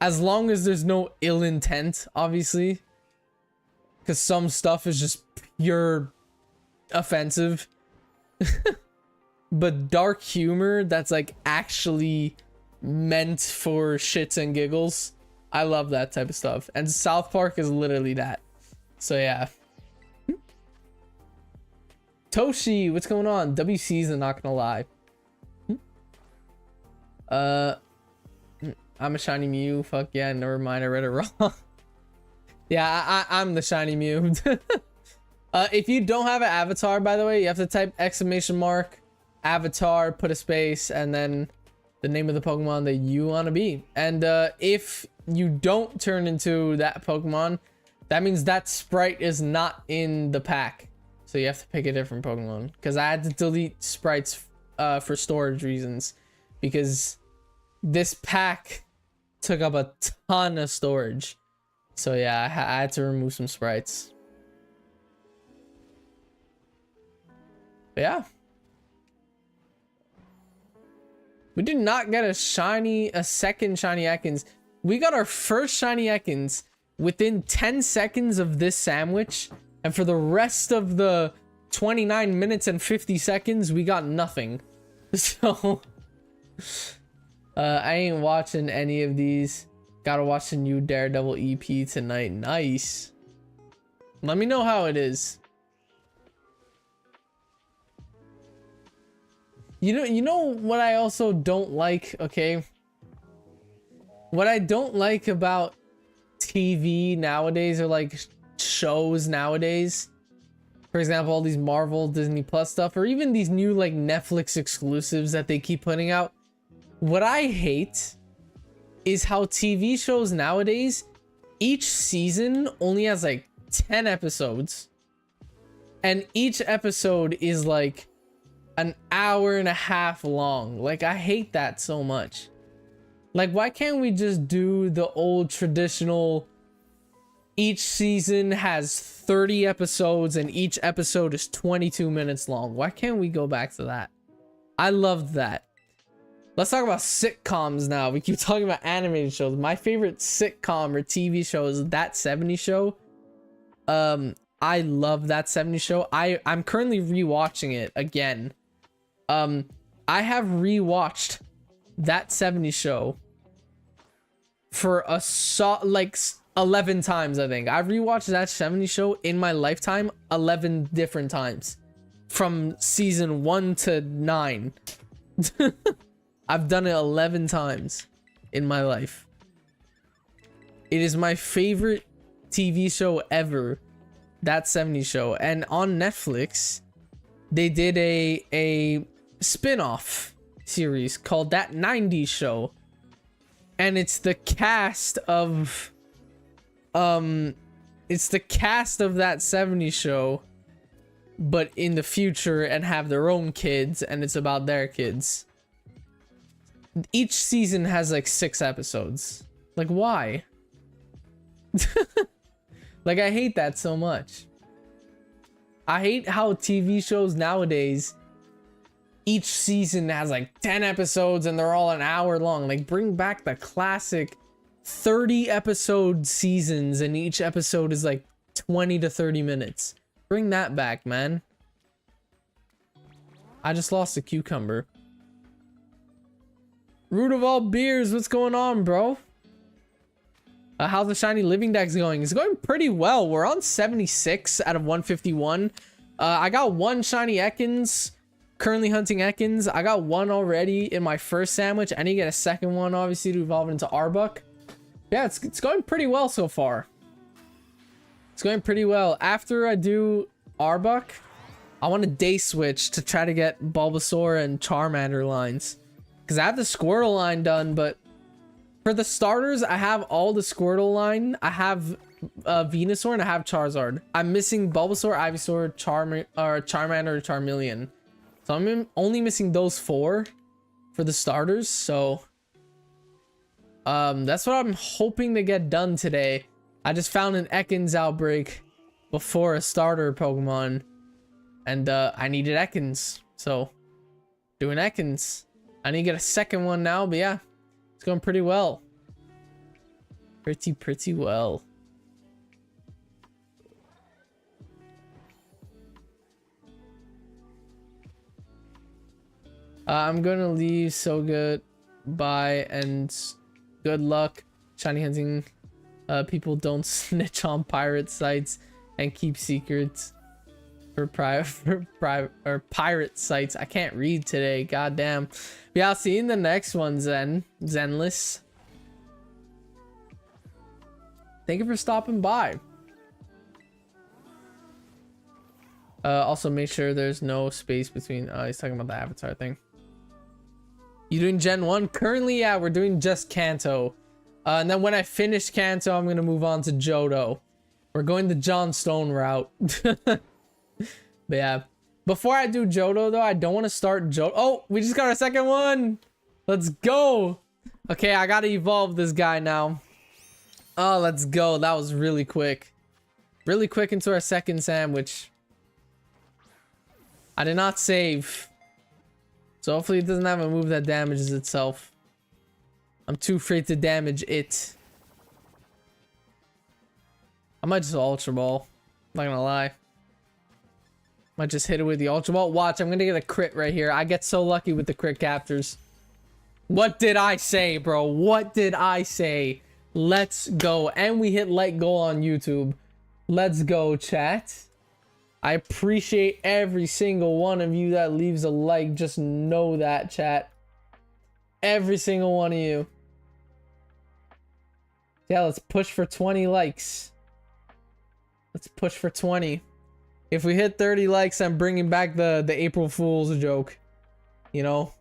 As long as there's no ill intent, obviously. Because some stuff is just pure offensive. But dark humor that's like actually meant for shits and giggles. I love that type of stuff. And South Park is literally that. So yeah. Toshi, what's going on? WC's not gonna lie. I'm a shiny Mew. Fuck yeah, never mind. I read it wrong. Yeah, I'm the shiny Mew. If you don't have an avatar, by the way, you have to type exclamation mark avatar, put a space, and then the name of the Pokemon that you want to be. And if you don't turn into that Pokemon, that means that sprite is not in the pack. So you have to pick a different Pokemon. Because I had to delete sprites for storage reasons. Because this pack took up a ton of storage. So yeah, I had to remove some sprites. But yeah. We did not get a second shiny Ekans. We got our first shiny Ekans within 10 seconds of this sandwich. And for the rest of the 29 minutes and 50 seconds, we got nothing. So, I ain't watching any of these. Gotta watch the new Daredevil EP tonight. Nice. Let me know how it is. You know what I also don't like, okay? What I don't like about TV nowadays, or like shows nowadays, for example, all these Marvel, Disney Plus stuff, or even these new like Netflix exclusives that they keep putting out. What I hate is how TV shows nowadays, each season only has like 10 episodes, and each episode is like an hour and a half long. Like, I hate that so much. Like, why can't we just do the old traditional, each season has 30 episodes and each episode is 22 minutes long? Why can't we go back to that? I loved that. Let's talk about sitcoms now. We keep talking about animated shows. My favorite sitcom or TV show is That 70s Show. I love That 70s Show. I'm currently rewatching it again. I have rewatched That 70s Show for like 11 times, I think. I've rewatched That 70s Show in my lifetime 11 different times. From season 1 to 9. I've done it 11 times in my life. It is my favorite TV show ever, That 70s Show. And on Netflix, they did a spin-off series called That 90s Show. And it's the cast of That 70s Show, but in the future, and have their own kids, and it's about their kids. Each season has like 6 episodes. Like, why? Like, I hate that so much. I hate how TV shows nowadays, each season has like 10 episodes and they're all an hour long. Like, bring back the classic 30 episode seasons and each episode is like 20 to 30 minutes. Bring that back, man. I just lost a cucumber. Root of all beers, what's going on, bro? How's the shiny living dex going? It's going pretty well. We're on 76 out of 151. I got 1 shiny Ekans. Currently hunting Ekans. I got 1 already in my first sandwich. I need to get a second one, obviously, to evolve into Arbok. Yeah, it's going pretty well so far. It's going pretty well. After I do Arbok, I want to day switch to try to get Bulbasaur and Charmander lines. Because I have the Squirtle line done, but for the starters, I have all the Squirtle line. I have Venusaur and I have Charizard. I'm missing Bulbasaur, Ivysaur, Charmander, or Charmeleon. So I'm only missing those 4 for the starters. So that's what I'm hoping to get done today. I just found an Ekans outbreak before a starter Pokemon, and I needed Ekans, so doing Ekans. I need to get a second one now, but yeah, it's going pretty well. Pretty well. I'm gonna leave. So good. Bye and good luck. Shiny hunting. People don't snitch on pirate sites and keep secrets for pirate sites. I can't read today. Goddamn. Yeah, I'll see you in the next one, Zenless. Thank you for stopping by. Also make sure there's no space between. He's talking about the avatar thing. You doing Gen 1? Currently, yeah, we're doing just Kanto. And then when I finish Kanto, I'm gonna move on to Johto. We're going the John Stone route. But yeah. Before I do Johto, though, I don't want to start Johto. Oh, we just got our second one. Let's go. Okay, I gotta evolve this guy now. Oh, let's go. That was really quick. Really quick into our second sandwich. I did not save. So hopefully it doesn't have a move that damages itself. I'm too afraid to damage it. I might just Ultra Ball. Not gonna lie. Might just hit it with the Ultra Ball. Watch, I'm gonna get a crit right here. I get so lucky with the crit captures. What did I say, bro? What did I say? Let's go. And we hit like goal on YouTube. Let's go, chat. I appreciate every single one of you that leaves a like. Just know that, chat. Every single one of you. Yeah, let's push for 20 likes. Let's push for 20. If we hit 30 likes, I'm bringing back the April Fool's joke. You know?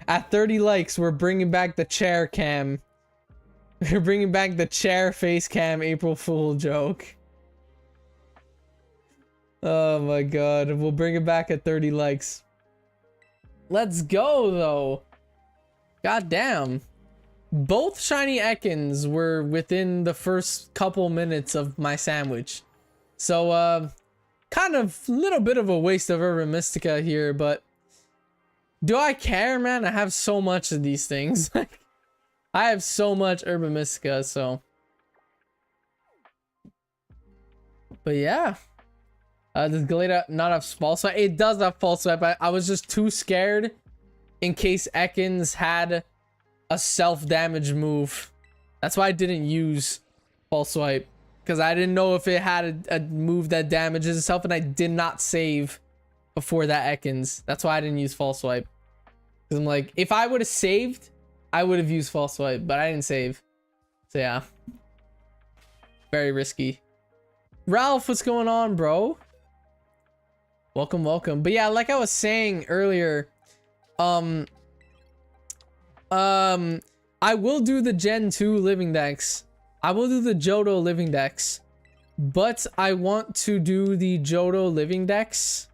At 30 likes, we're bringing back the chair cam. We're bringing back the chair face cam April Fool joke. Oh my god. We'll bring it back at 30 likes. Let's go, though. God damn. Both shiny Ekans were within the first couple minutes of my sandwich. So, kind of little bit of a waste of Urban Mystica here, but do I care, man? I have so much of these things. I have so much Urban Mystica, so. But yeah. Does Galeta not have false swipe? It does have false swipe. I was just too scared in case Ekans had a self-damage move. That's why I didn't use false swipe. Because I didn't know if it had a move that damages itself, and I did not save before that Ekans. That's why I didn't use false swipe. Because I'm like, if I would have saved, I would have used false swipe, but I didn't save. So yeah. Very risky. Ralph, what's going on, bro? Welcome, welcome. But yeah, like I was saying earlier, I will do the Gen 2 living dex. I will do the Johto living dex, but I want to do the Johto living dex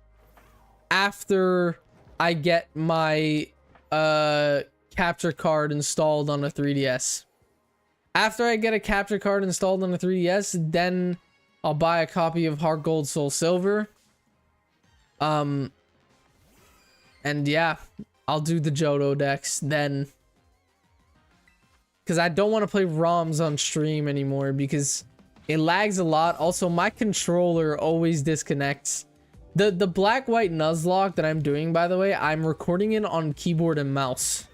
after I get my capture card installed on a 3DS. After I get a capture card installed on a 3DS, then I'll buy a copy of Heart Gold Soul Silver. And yeah, I'll do the Johto dex then. Because I don't want to play ROMs on stream anymore because it lags a lot. Also, my controller always disconnects. The black-white Nuzlocke that I'm doing, by the way, I'm recording it on keyboard and mouse.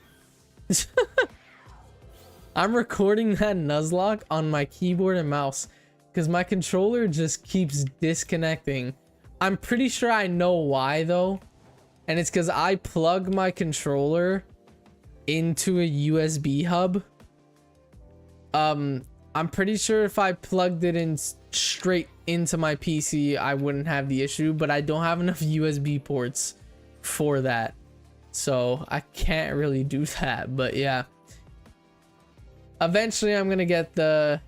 I'm recording that Nuzlocke on my keyboard and mouse because my controller just keeps disconnecting. I'm pretty sure I know why, though. And it's because I plug my controller into a USB hub. I'm pretty sure if I plugged it in straight into my PC, I wouldn't have the issue, but I don't have enough USB ports for that. So I can't really do that, but yeah. Eventually I'm gonna get the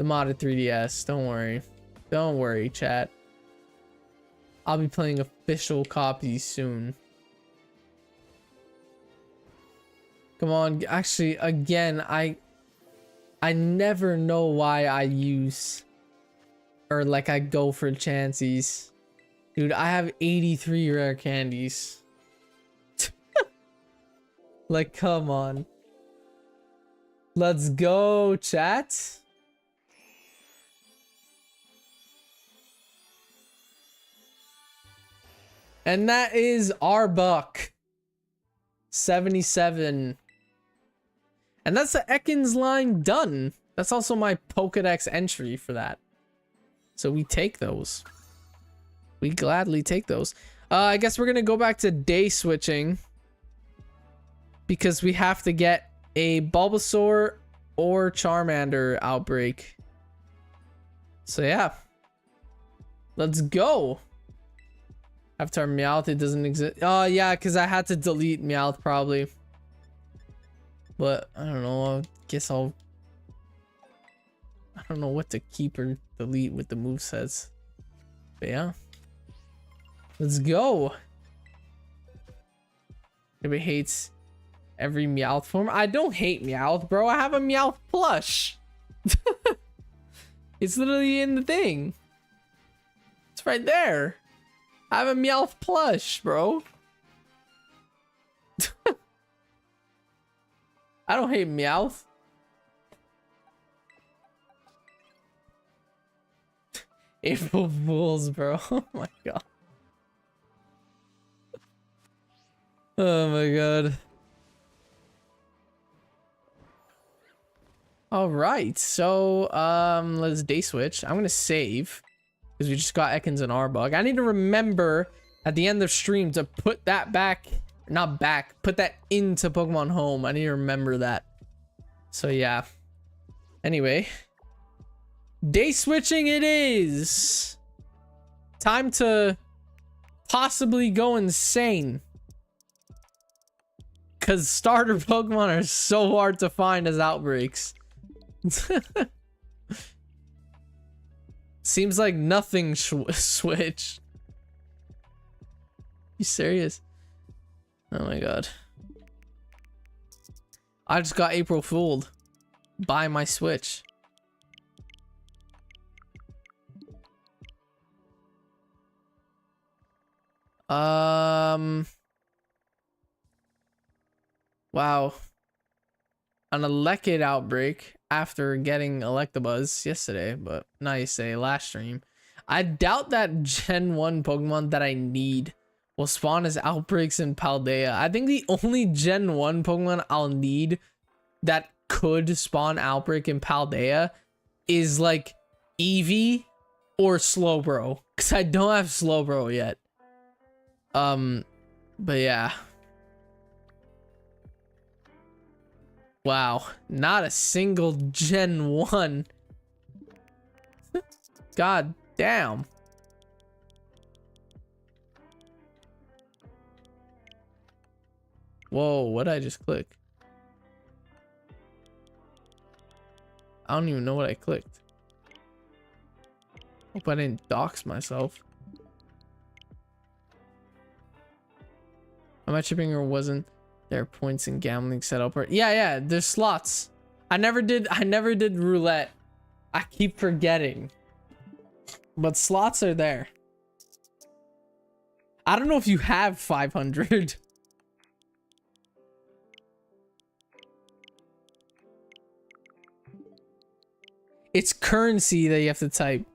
modded 3DS. Don't worry. Don't worry, chat. I'll be playing official copies soon. Come on, actually, again, I never know why I use or like I go for chances. Dude, I have 83 rare candies. Like, come on. Let's go, chat. And that is Arbok 77. And that's the Ekans line done. That's also my Pokedex entry for that. So we take those. We gladly take those. I guess we're gonna go back to day switching, because we have to get a Bulbasaur or Charmander outbreak. So yeah. Let's go. After Meowth, it doesn't exist. Oh yeah, because I had to delete Meowth probably. But I don't know. I guess I don't know what to keep or delete with the movesets. But yeah. Let's go. Everybody hates every Meowth form. I don't hate Meowth, bro. I have a Meowth plush. It's literally in the thing. It's right there. I have a Meowth plush, bro. I don't hate Meowth. April Fools, bro. Oh my god. Oh my god. All right, so let's day switch. I'm gonna save because we just got Ekans and Arbok. I need to remember at the end of stream to put that back, not back, put that into Pokemon Home. I need to remember that. So yeah. Anyway, day switching it is. Time to possibly go insane. Because starter Pokemon are so hard to find as outbreaks. Seems like nothing switched. You serious? Oh my god. I just got April Fooled by my Switch. Wow. An Elekid outbreak after getting Electabuzz yesterday, but not yesterday, last stream. I doubt that Gen 1 Pokemon that I need will spawn as outbreaks in Paldea. I think the only Gen 1 Pokemon I'll need that could spawn outbreak in Paldea is like Eevee or Slowbro, because I don't have Slowbro yet. But yeah. Wow, not a single Gen 1. God damn. Whoa, what did I just click? I don't even know what I clicked. Hope I didn't dox myself. Am I chipping or wasn't there points in gambling set up? Or yeah, there's slots. I never did roulette. I keep forgetting. But slots are there. I don't know if you have 500. It's currency that you have to type.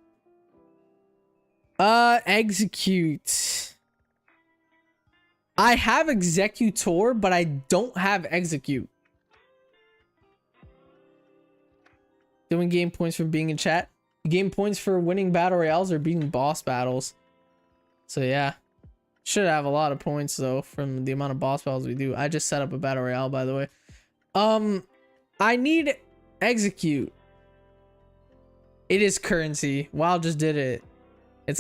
Execute. I have Exeggutor, but I don't have Execute. Doing game points for being in chat. Game points for winning battle royales or beating boss battles. So yeah. Should have a lot of points though from the amount of boss battles we do. I just set up a battle royale, by the way. I need Execute. It is currency. WoW just did it. It's !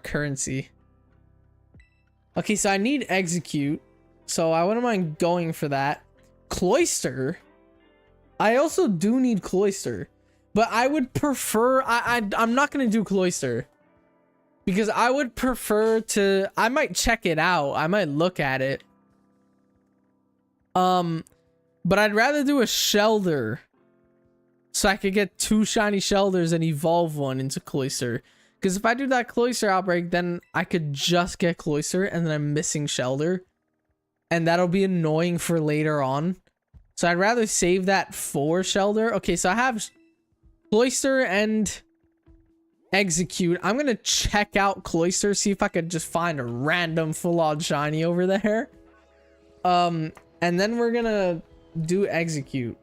currency. Okay, so I need Execute. So I wouldn't mind going for that. Cloyster. I also do need Cloyster. But I would prefer... I'm not going to do Cloyster. Because I would prefer to... I might check it out. I might look at it. But I'd rather do a Shelder. So I could get 2 shiny Shelders and evolve one into Cloyster. Because if I do that Cloyster outbreak, then I could just get Cloyster and then I'm missing Shelder. And that'll be annoying for later on. So I'd rather save that for Shelter. Okay, so I have Cloister and Execute. I'm gonna check out Cloister, see if I could just find a random full-on shiny over there. And then we're gonna do Execute.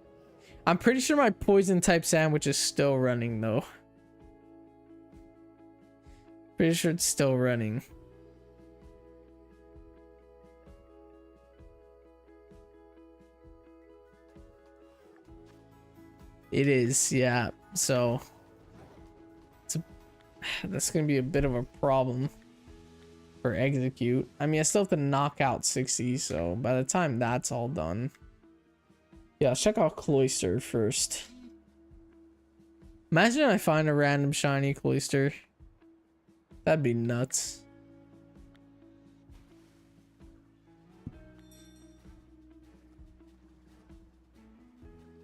I'm pretty sure my poison type sandwich is still running though. Pretty sure it's still running. It is, yeah. So that's gonna be a bit of a problem for Execute. I mean, I still have to knock out 60, so by the time that's all done. Yeah, let's check out Cloister first. Imagine I find a random shiny Cloister. That'd be nuts.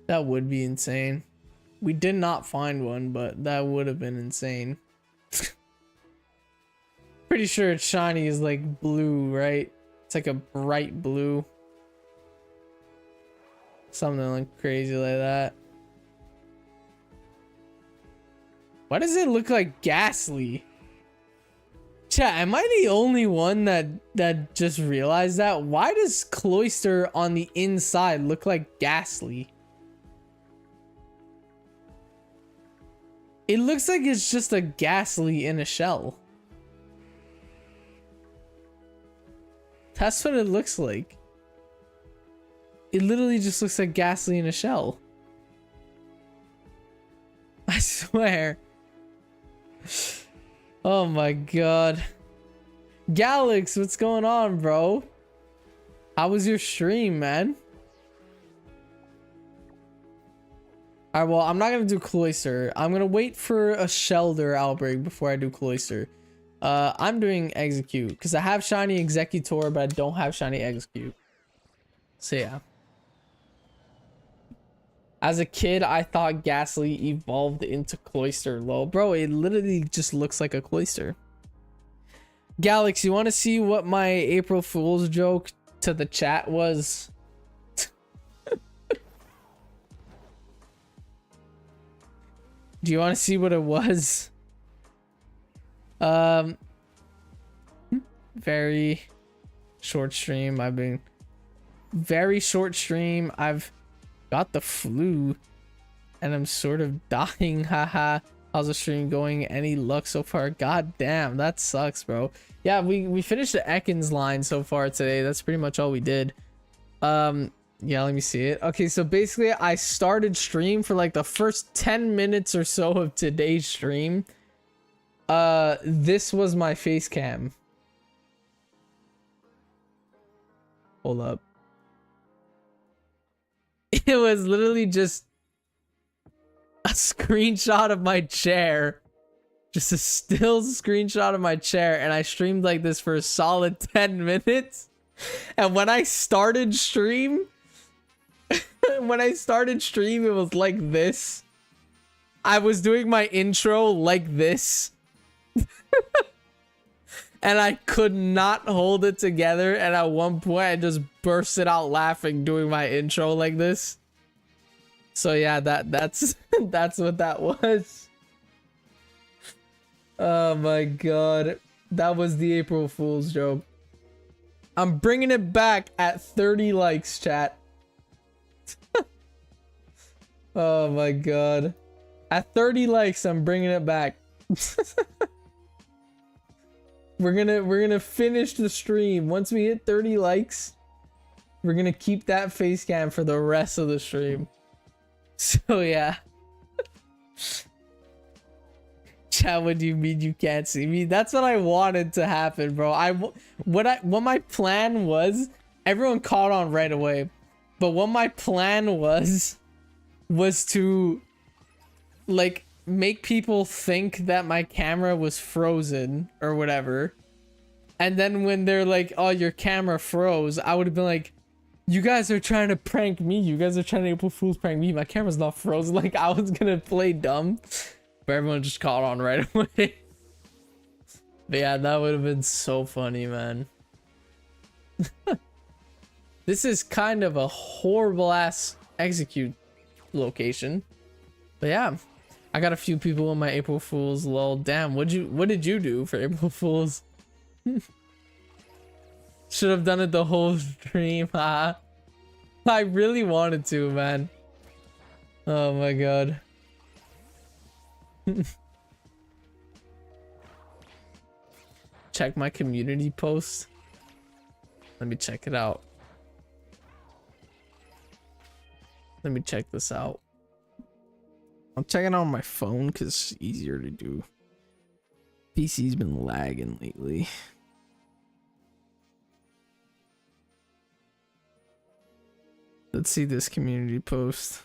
That would be insane. We did not find one, but that would have been insane. Pretty sure its shiny is like blue, right? It's like a bright blue. Something like crazy like that. Why does it look like Ghastly? Chat, am I the only one that just realized that? Why does Cloister on the inside look like Ghastly? It looks like it's just a Ghastly in a shell. That's what it looks like. It literally just looks like Ghastly in a shell. I swear. Oh my god. Galax, what's going on, bro? How was your stream, man? Alright, well, I'm not gonna do Cloister. I'm gonna wait for a Shelter outbreak before I do Cloister. I'm doing Execute because I have shiny Exeggutor, but I don't have shiny Execute. So yeah. As a kid, I thought Ghastly evolved into Cloister. Lol, bro, it literally just looks like a Cloister. Galax, you want to see what my April Fool's joke to the chat was? Do you want to see what it was? Very short stream. Very short stream. I've got the flu and I'm sort of dying. Haha. How's the stream going? Any luck so far? God damn, that sucks, bro. Yeah, we finished the Ekans line so far today. That's pretty much all we did. Yeah, let me see it. Okay, so basically I started stream for like the first 10 minutes or so of today's stream. This was my face cam. Hold up. It was literally just a screenshot of my chair. Just a still screenshot of my chair, and I streamed like this for a solid 10 minutes. And when I started stream, it was like this. I was doing my intro like this. And I could not hold it together, and at one point I just bursted out laughing doing my intro like this. So yeah, that's that's what that was. Oh my god, that was the April Fool's joke. I'm bringing it back at 30 likes, chat. Oh my god, at 30 likes I'm bringing it back. We're gonna finish the stream. Once we hit 30 likes, we're gonna keep that face cam for the rest of the stream. So yeah. Chat, what do you mean you can't see me? That's what I wanted to happen, bro. What my plan was, everyone caught on right away. But what my plan was to like make people think that my camera was frozen or whatever. And then when they're like, oh, your camera froze, I would have been like, you guys are trying to prank me. You guys are trying to April Fool's prank me. My camera's not frozen. Like, I was gonna play dumb. But everyone just caught on right away. But yeah, that would have been so funny, man. This is kind of a horrible ass execute location. But yeah, I got a few people in my April Fools. Lol. Damn, what did you do for April Fools? Should have done it the whole stream. I really wanted to, man. Oh my god. Check my community post. Let me check it out. Let me check this out. I'm checking it on my phone because it's easier to do. PC's been lagging lately. Let's see this community post.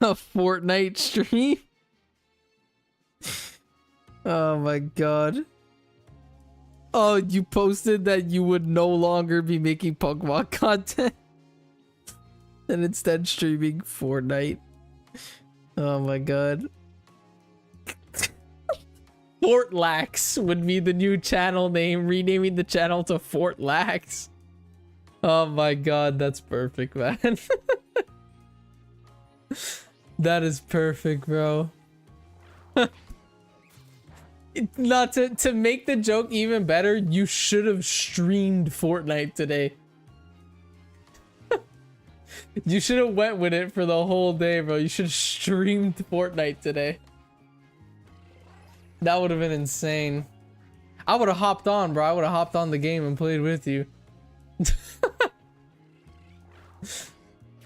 A Fortnite stream? Oh my god. Oh, you posted that you would no longer be making Pokemon content and instead streaming Fortnite. Oh my god. Fortlax would be the new channel name, renaming the channel to Fortlax. Oh my god, that's perfect, man. That is perfect, bro. Not to make the joke even better, you should have streamed Fortnite today. You should have went with it for the whole day, bro. You should have streamed Fortnite today. That would have been insane. I would have hopped on, bro. I would have hopped on the game and played with you.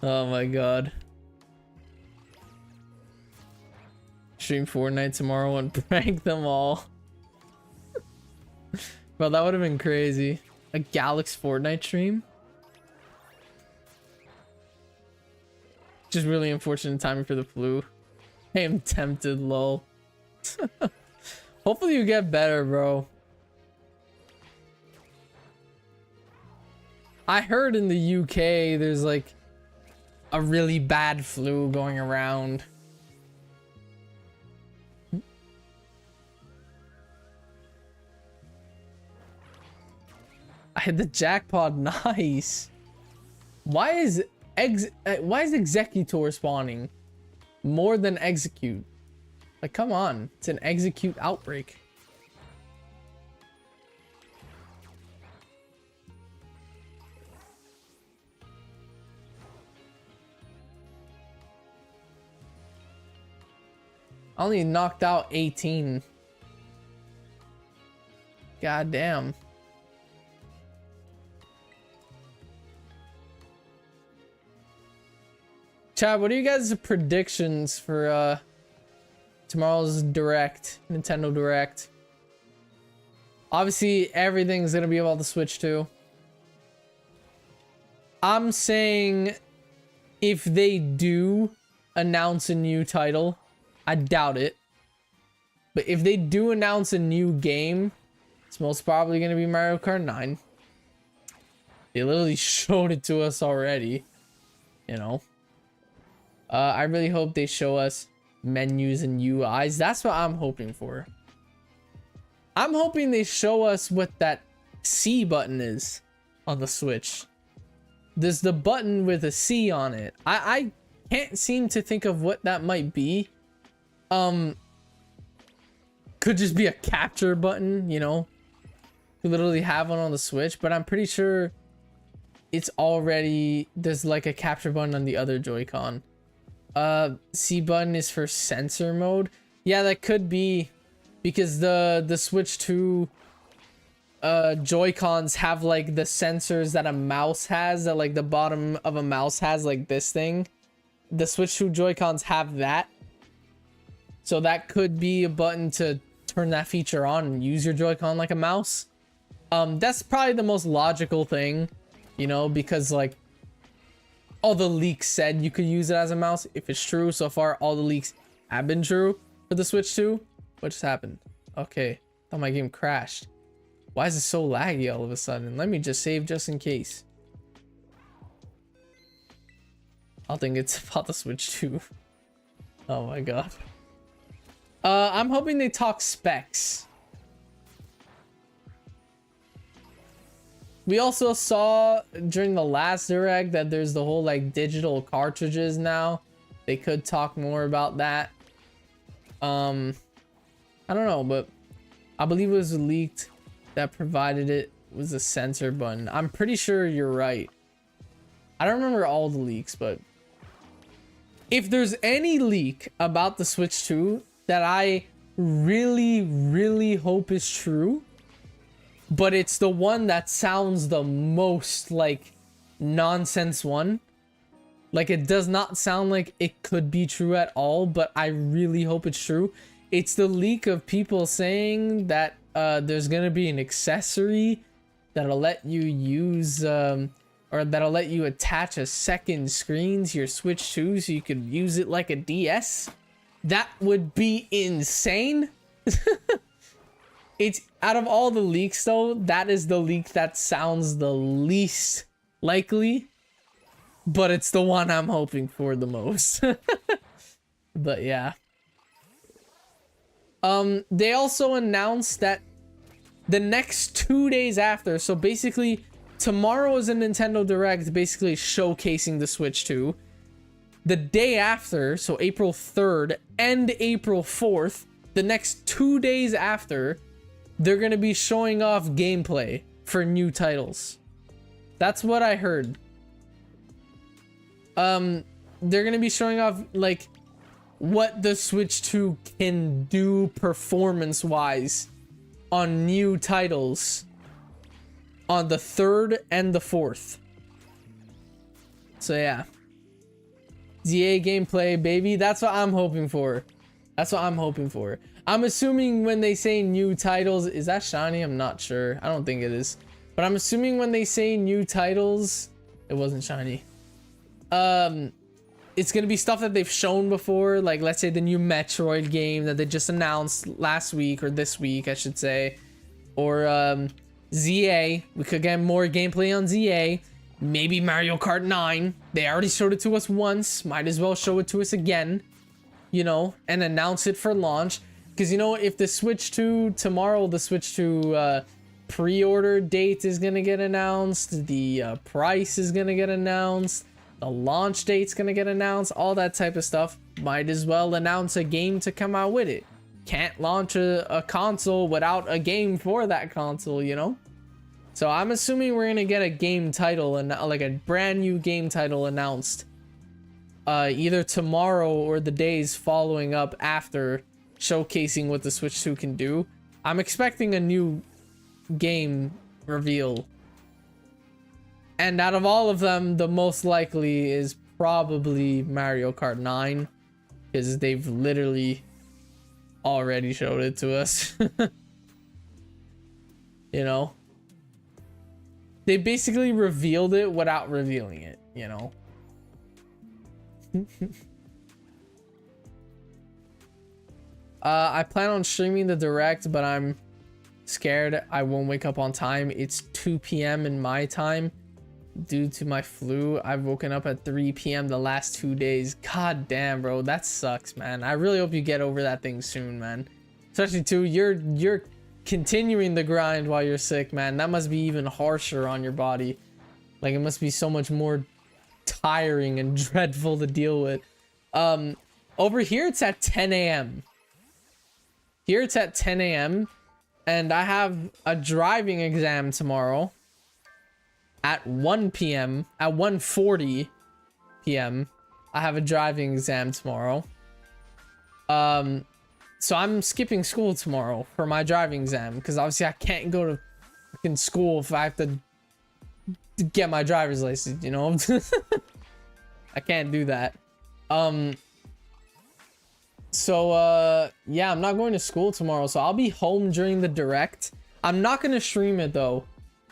Oh my god. Stream Fortnite tomorrow and prank them all. Bro, that would have been crazy. A Galax Fortnite stream? Just really unfortunate timing for the flu. I am tempted, lol. Hopefully you get better, bro. I heard in the UK there's like a really bad flu going around. I hit the jackpot. Nice. Why is Exeggutor spawning more than Execute? Like, come on, it's an Execute outbreak. I only knocked out 18. God damn. Chad, what are you guys' predictions for tomorrow's Direct, Nintendo Direct? Obviously, everything's gonna be about the Switch 2. I'm saying if they do announce a new title, I doubt it. But if they do announce a new game, it's most probably gonna be Mario Kart 9. They literally showed it to us already, you know. I really hope they show us menus and UIs. That's what I'm hoping for. I'm hoping they show us what that C button is on the Switch. There's the button with a C on it. I can't seem to think of what that might be. Could just be a capture button, you know. We literally have one on the Switch, but I'm pretty sure it's already, there's like a capture button on the other Joy-Con. C button is for sensor mode. Yeah, that could be because the Switch 2 Joy-Cons have like the sensors that a mouse has, that like the bottom of a mouse has, like this thing. The Switch 2 Joy-Cons have that. So that could be a button to turn that feature on and use your Joy-Con like a mouse. That's probably the most logical thing, you know, because like all the leaks said you could use it as a mouse. If it's true, so far all the leaks have been true for the Switch 2. What just happened? Okay, thought my game crashed. Why is it so laggy all of a sudden? Let me just save just in case. I think it's about the Switch 2. Oh my god. I'm hoping they talk specs. We also saw during the last direct that there's the whole like digital cartridges now. They could talk more about that. I don't know, but I believe it was leaked that provided it was a censor button. I'm pretty sure you're right. I don't remember all the leaks, but if there's any leak about the Switch 2 that I really hope is true, but it's the one that sounds the most like nonsense one. Like, it does not sound like it could be true at all, but I really hope it's true. It's the leak of people saying that there's gonna be an accessory that'll let you use or that'll let you attach a second screen to your Switch 2 so you could use it like a DS. That would be insane. It's out of all the leaks though, that is the leak that sounds the least likely, but it's the one I'm hoping for the most. But yeah. They also announced that the next 2 days after, so basically tomorrow is a Nintendo Direct basically showcasing the Switch 2. The day after, so April 3rd and April 4th, the next 2 days after, they're going to be showing off gameplay for new titles. That's what I heard. They're going to be showing off like what the Switch 2 can do performance-wise on new titles on the 3rd and the 4th. So yeah. ZA gameplay, baby. That's what I'm hoping for. That's what I'm hoping for. I'm assuming when they say new titles, is that shiny? I'm not sure. I don't think it is. But I'm assuming when they say new titles, it wasn't shiny. It's gonna be stuff that they've shown before, like let's say the new Metroid game that they just announced last week, or this week I should say, or ZA. We could get more gameplay on ZA. Maybe Mario Kart 9. They already showed it to us once, might as well show it to us again, you know, and announce it for launch. Because you know, if the Switch 2 tomorrow, the Switch 2 pre-order date is gonna get announced, the price is gonna get announced, the launch date's gonna get announced, all that type of stuff. Might as well announce a game to come out with it. Can't launch a console without a game for that console, you know? So I'm assuming we're gonna get a game title, and like a brand new game title announced either tomorrow or the days following up after showcasing what the Switch 2 can do. I'm expecting a new game reveal. And out of all of them, the most likely is probably Mario Kart 9, because they've literally already showed it to us. You know? They basically revealed it without revealing it, you know? I plan on streaming the Direct, but I'm scared I won't wake up on time. It's 2 p.m. in my time. Due to my flu, I've woken up at 3 p.m. the last 2 days. God damn, bro. That sucks, man. I really hope you get over that thing soon, man. Especially too, you're continuing the grind while you're sick, man. That must be even harsher on your body. Like, it must be so much more tiring and dreadful to deal with. Over here it's at 10 a.m. Here it's at 10 a.m. and I have a driving exam tomorrow at 1 p.m. at 1:40 p.m. I have a driving exam tomorrow. So I'm skipping school tomorrow for my driving exam, because obviously I can't go to fucking school if I have to get my driver's license, you know? I can't do that. So yeah, I'm not going to school tomorrow, so I'll be home during the Direct. I'm not gonna stream it though.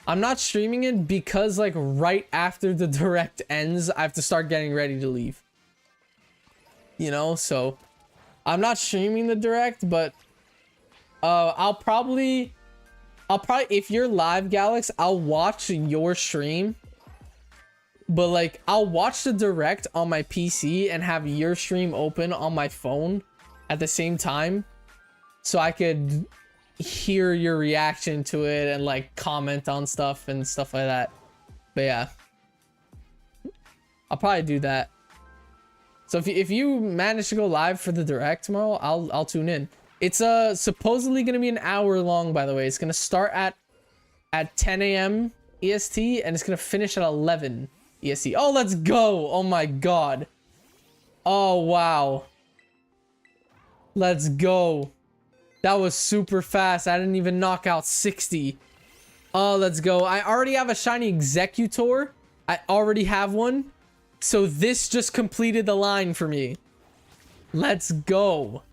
I'm not streaming it because like right after the Direct ends, I have to start getting ready to leave. You know, so I'm not streaming the Direct, but I'll probably if you're live, Galax, I'll watch your stream. But like, I'll watch the Direct on my PC and have your stream open on my phone at the same time, so I could hear your reaction to it and like comment on stuff and stuff like that. But yeah, I'll probably do that. So if you manage to go live for the direct tomorrow, I'll tune in. It's supposedly gonna be an hour long, by the way. It's gonna start at 10 a.m. EST and it's gonna finish at 11 EST. Oh, let's go! Oh my god! Oh wow! Let's go! That was super fast. I didn't even knock out 60. Oh, let's go. I already have a shiny Exeggutor. I already have one. So this just completed the line for me. Let's go.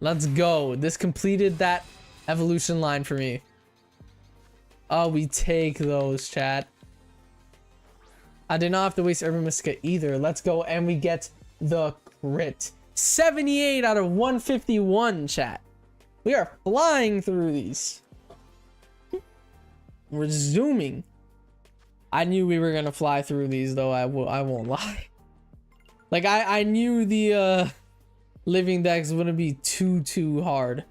Let's go. This completed that evolution line for me. Oh, we take those, chat. I did not have to waste Urban Mystica either. Let's go. And we get the crit. 78 out of 151, chat. We are flying through these. We're zooming. I knew we were gonna fly through these, though. I won't lie. Like I knew the living decks wouldn't be too hard.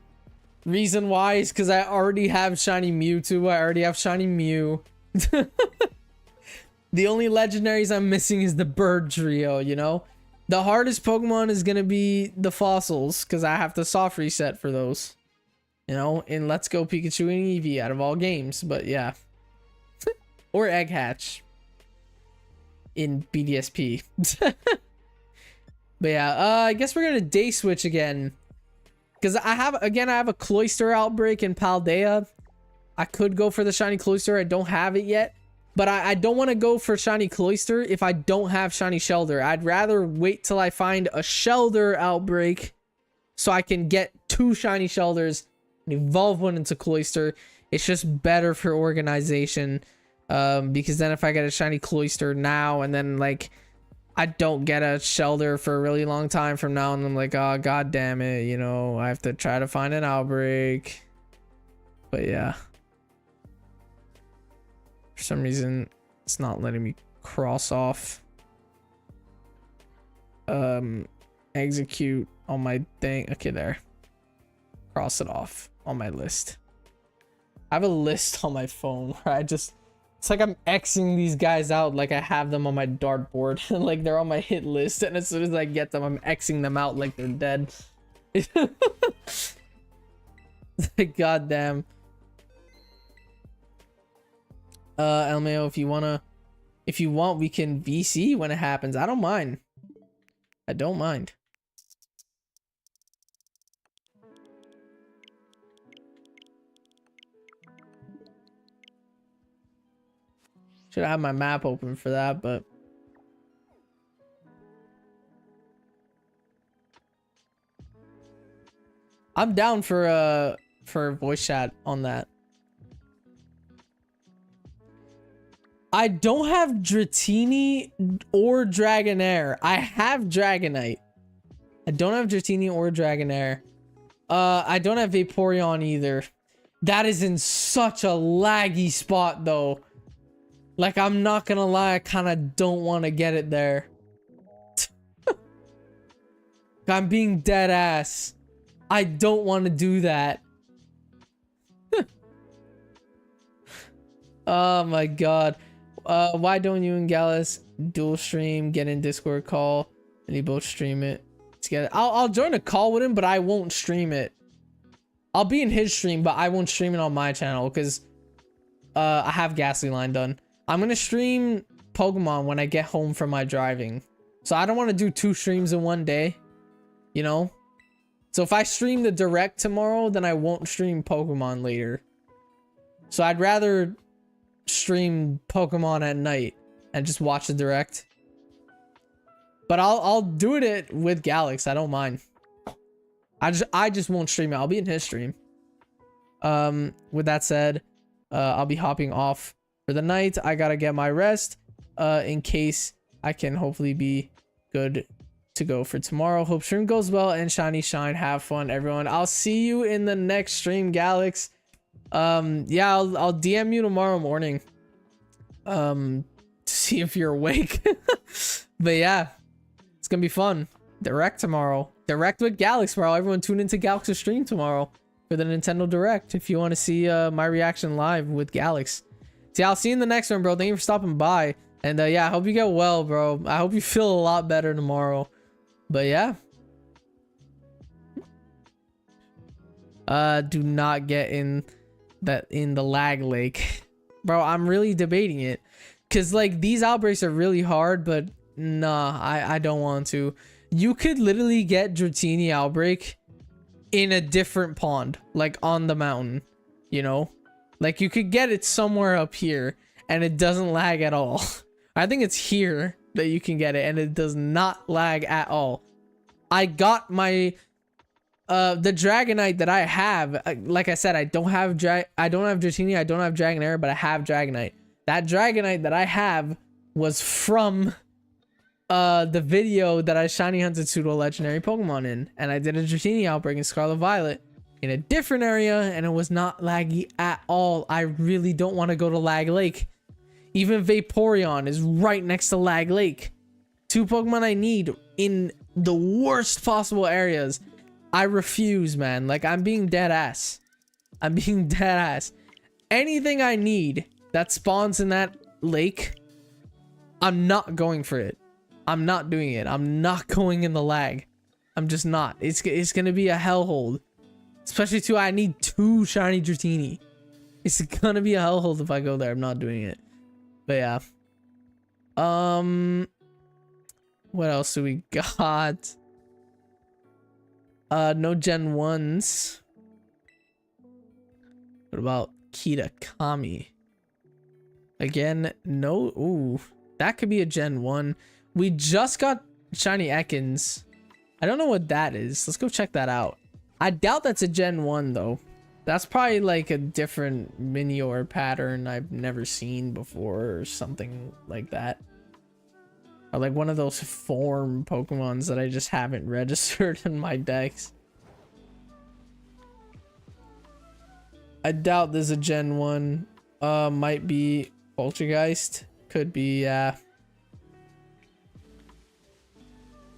Reason why is because I already have shiny Mewtwo. I already have shiny Mew. The only legendaries I'm missing is the bird trio. You know, the hardest Pokemon is gonna be the fossils because I have to soft reset for those. You know, in Let's Go Pikachu and Eevee out of all games, but yeah. Or Egg Hatch in BDSP. But yeah, I guess we're gonna day switch again. Because I have a Cloyster outbreak in Paldea. I could go for the shiny Cloyster. I don't have it yet. But I don't want to go for shiny Cloyster if I don't have shiny Shelder. I'd rather wait till I find a Shelder outbreak so I can get 2 shiny Shelders and evolve one into Cloyster. It's just better for organization. Because then if I get a shiny Cloyster now and then like I don't get a Shelder for a really long time from now and I'm like, oh god damn it, you know, I have to try to find an outbreak. But yeah, for some reason it's not letting me cross off execute on my thing. Okay, there, cross it off on my list. I have a list on my phone where it's like I'm Xing these guys out like I have them on my dartboard. Like they're on my hit list, and as soon as I get them, I'm Xing them out like they're dead. Like goddamn. LMAO, if you want, we can VC when it happens. I don't mind. I don't mind. Should have my map open for that, but I'm down for voice chat on that. I don't have Dratini or Dragonair. I have Dragonite. I don't have Dratini or Dragonair. I don't have Vaporeon either. That is in such a laggy spot though. Like, I'm not gonna lie, I kind of don't want to get it there. I'm being dead ass. I don't want to do that. Oh my god. Why don't you and Gallus dual stream, get in Discord call, and you both stream it together? I'll join a call with him, but I won't stream it. I'll be in his stream, but I won't stream it on my channel because I have Ghastly Line done. I'm gonna stream Pokemon when I get home from my driving. So I don't want to do 2 streams in one day, you know? So if I stream the direct tomorrow, then I won't stream Pokemon later. So I'd rather stream Pokemon at night and just watch the direct. But I'll do it with Galax. I don't mind. I just won't stream it. I'll be in his stream. With that said, I'll be hopping off for the night. I gotta get my rest in case I can hopefully be good to go for tomorrow. Hope stream goes well and shiny shine. Have fun, everyone. I'll see you in the next stream, Galax. Yeah, I'll DM you tomorrow morning to see if you're awake. But yeah, it's gonna be fun. Direct tomorrow. Direct with Galax tomorrow. Everyone tune into Galax's stream tomorrow. for the Nintendo Direct if you want to see my reaction live with Galax. See, I'll see you in the next one, bro. Thank you for stopping by. And yeah, I hope you get well, bro. I hope you feel a lot better tomorrow. But yeah. Do not get in the lag lake. Bro, I'm really debating it. Cause like these outbreaks are really hard, but nah, I don't want to. You could literally get Dratini outbreak in a different pond, like on the mountain, you know? Like you could get it somewhere up here and it doesn't lag at all. I think it's here that you can get it and it does not lag at all. I got my the Dragonite that I have, like I said, I don't have Dratini, I don't have Dragonair, but I have Dragonite. That Dragonite that I have was from the video that I shiny hunted pseudo legendary Pokemon in, and I did a Dratini outbreak in Scarlet Violet in a different area, and it was not laggy at all. I really don't want to go to Lag Lake. Even Vaporeon is right next to Lag Lake. 2 Pokemon I need in the worst possible areas. I refuse, man. Like, I'm being dead ass. I'm being dead ass. Anything I need that spawns in that lake, I'm not going for it. I'm not doing it. I'm not going in the lag. I'm just not. It's gonna be a hellhole. Especially too, I need 2 shiny Dratini. It's gonna be a hellhole if I go there. I'm not doing it. But yeah. What else do we got? No Gen 1s. What about Kitakami? Again, no. Ooh, that could be a Gen 1. We just got shiny Ekans. I don't know what that is. Let's go check that out. I doubt that's a Gen 1 though. That's probably like a different Minior pattern I've never seen before or something like that. Or like one of those form Pokemons that I just haven't registered in my decks. I doubt there's a Gen 1. Might be Poltergeist. Could be, yeah.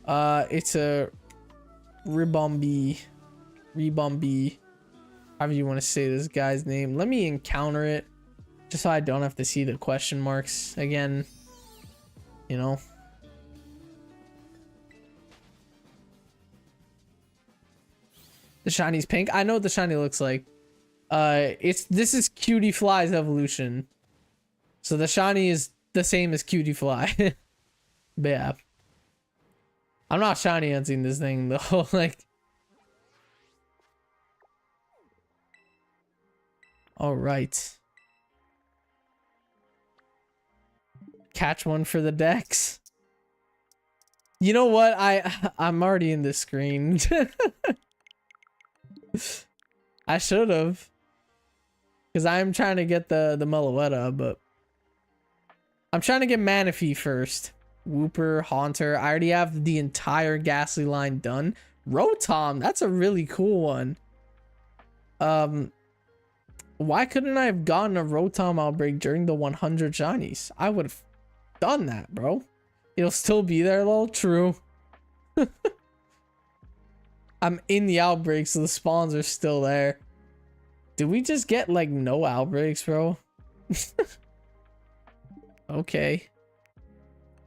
It's a Ribombee. However you want to say this guy's name. Let me encounter it. Just so I don't have to see the question marks again. You know? The shiny's pink. I know what the shiny looks like. This is Cutie Fly's evolution. So the shiny is the same as Cutie Fly. But yeah. I'm not shiny hunting this thing though. Like. All right. Catch one for the decks. You know what? I'm already in this screen. I should have. Because I'm trying to get the Meloetta, but I'm trying to get Manaphy first. Wooper, Haunter. I already have the entire Ghastly line done. Rotom, that's a really cool one. Why couldn't I have gotten a Rotom outbreak during the 100 shinies? I would have done that, bro. It'll still be there, lol. True. I'm in the outbreak, so the spawns are still there. Did we just get like no outbreaks, bro? Okay.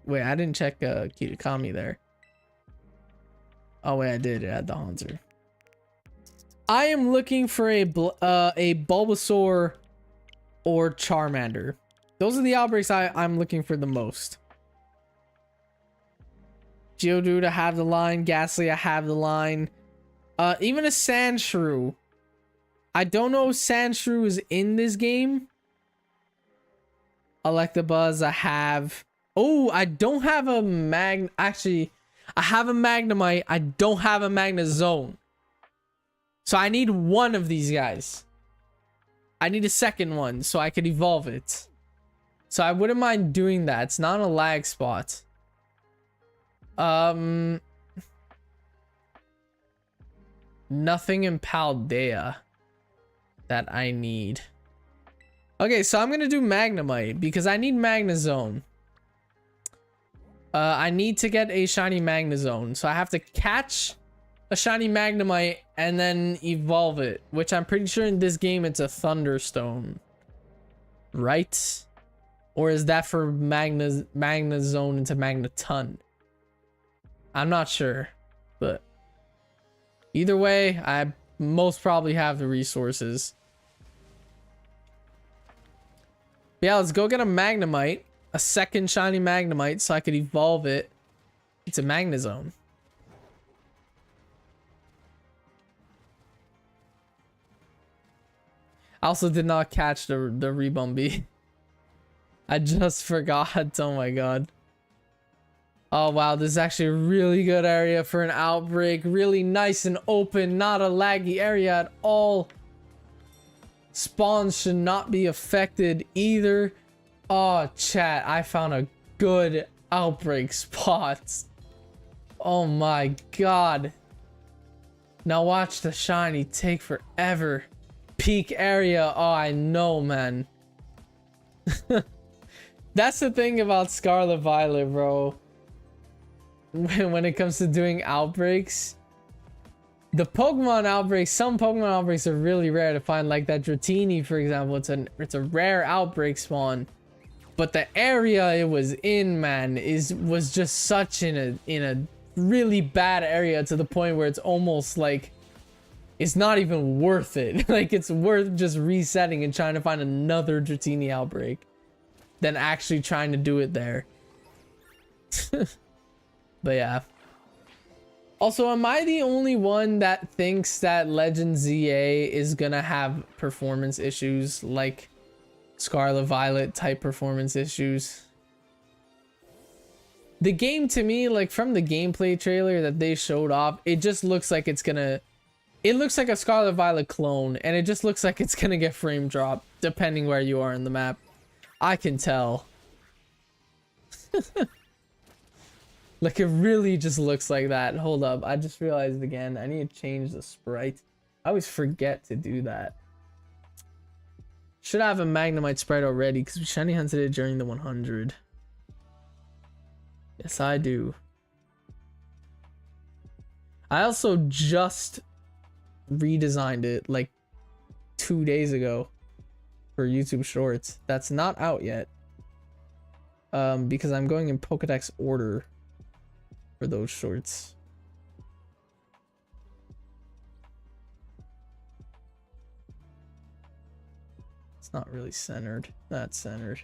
Wait, I didn't check Kitakami there. Oh wait, I did. It had the Haunter. I am looking for a Bulbasaur or Charmander. Those are the outbreaks I'm looking for the most. Geodude, I have the line. Ghastly, I have the line. Even a Sandshrew. I don't know if Sandshrew is in this game. Electabuzz, I have. Oh, I don't have a Actually, I have a Magnemite. I don't have a Magnezone. So I need one of these guys. I need a second one so I could evolve it. So I wouldn't mind doing that. It's not a lag spot. Nothing in Paldea that I need. Okay, so I'm gonna do Magnemite because I need Magnezone. I need to get a shiny Magnezone, so I have to catch a shiny Magnemite and then evolve it, which I'm pretty sure in this game it's a Thunderstone, right? Or is that for Magnezone into Magneton? I'm not sure, but either way, I most probably have the resources. But yeah, let's go get a Magnemite, a second shiny Magnemite, so I could evolve it into Magnezone. I also did not catch the Rebumby. I just forgot. Oh my god. Oh wow, this is actually a really good area for an outbreak. Really nice and open, not a laggy area at all. Spawns should not be affected either. Oh chat, I found a good outbreak spot. Oh my god. Now watch the shiny take forever. Peak area. Oh, I know, man. That's the thing about Scarlet Violet, bro. When it comes to doing outbreaks, the Pokemon outbreaks, some Pokemon outbreaks are really rare to find. Like that Dratini, for example, it's a rare outbreak spawn. But the area it was in, man, was just such in a really bad area, to the point where it's almost like it's not even worth it. Like it's worth just resetting and trying to find another Dratini outbreak than actually trying to do it there. But yeah. Also, am I the only one that thinks that Legend ZA is gonna have performance issues like Scarlet Violet type performance issues? The game, to me, like from the gameplay trailer that they showed off, it just looks like it's gonna, it looks like a Scarlet Violet clone, and it just looks like it's gonna get frame drop depending where you are in the map. I can tell. Like, it really just looks like that. Hold up, I just realized again, I need to change the sprite. I always forget to do that. Should have a Magnemite sprite already, because we shiny hunted it during the 100. Yes, I do. I also just redesigned it like 2 days ago for YouTube Shorts. That's not out yet. Because I'm going in Pokédex order for those shorts. It's not really centered. Not centered.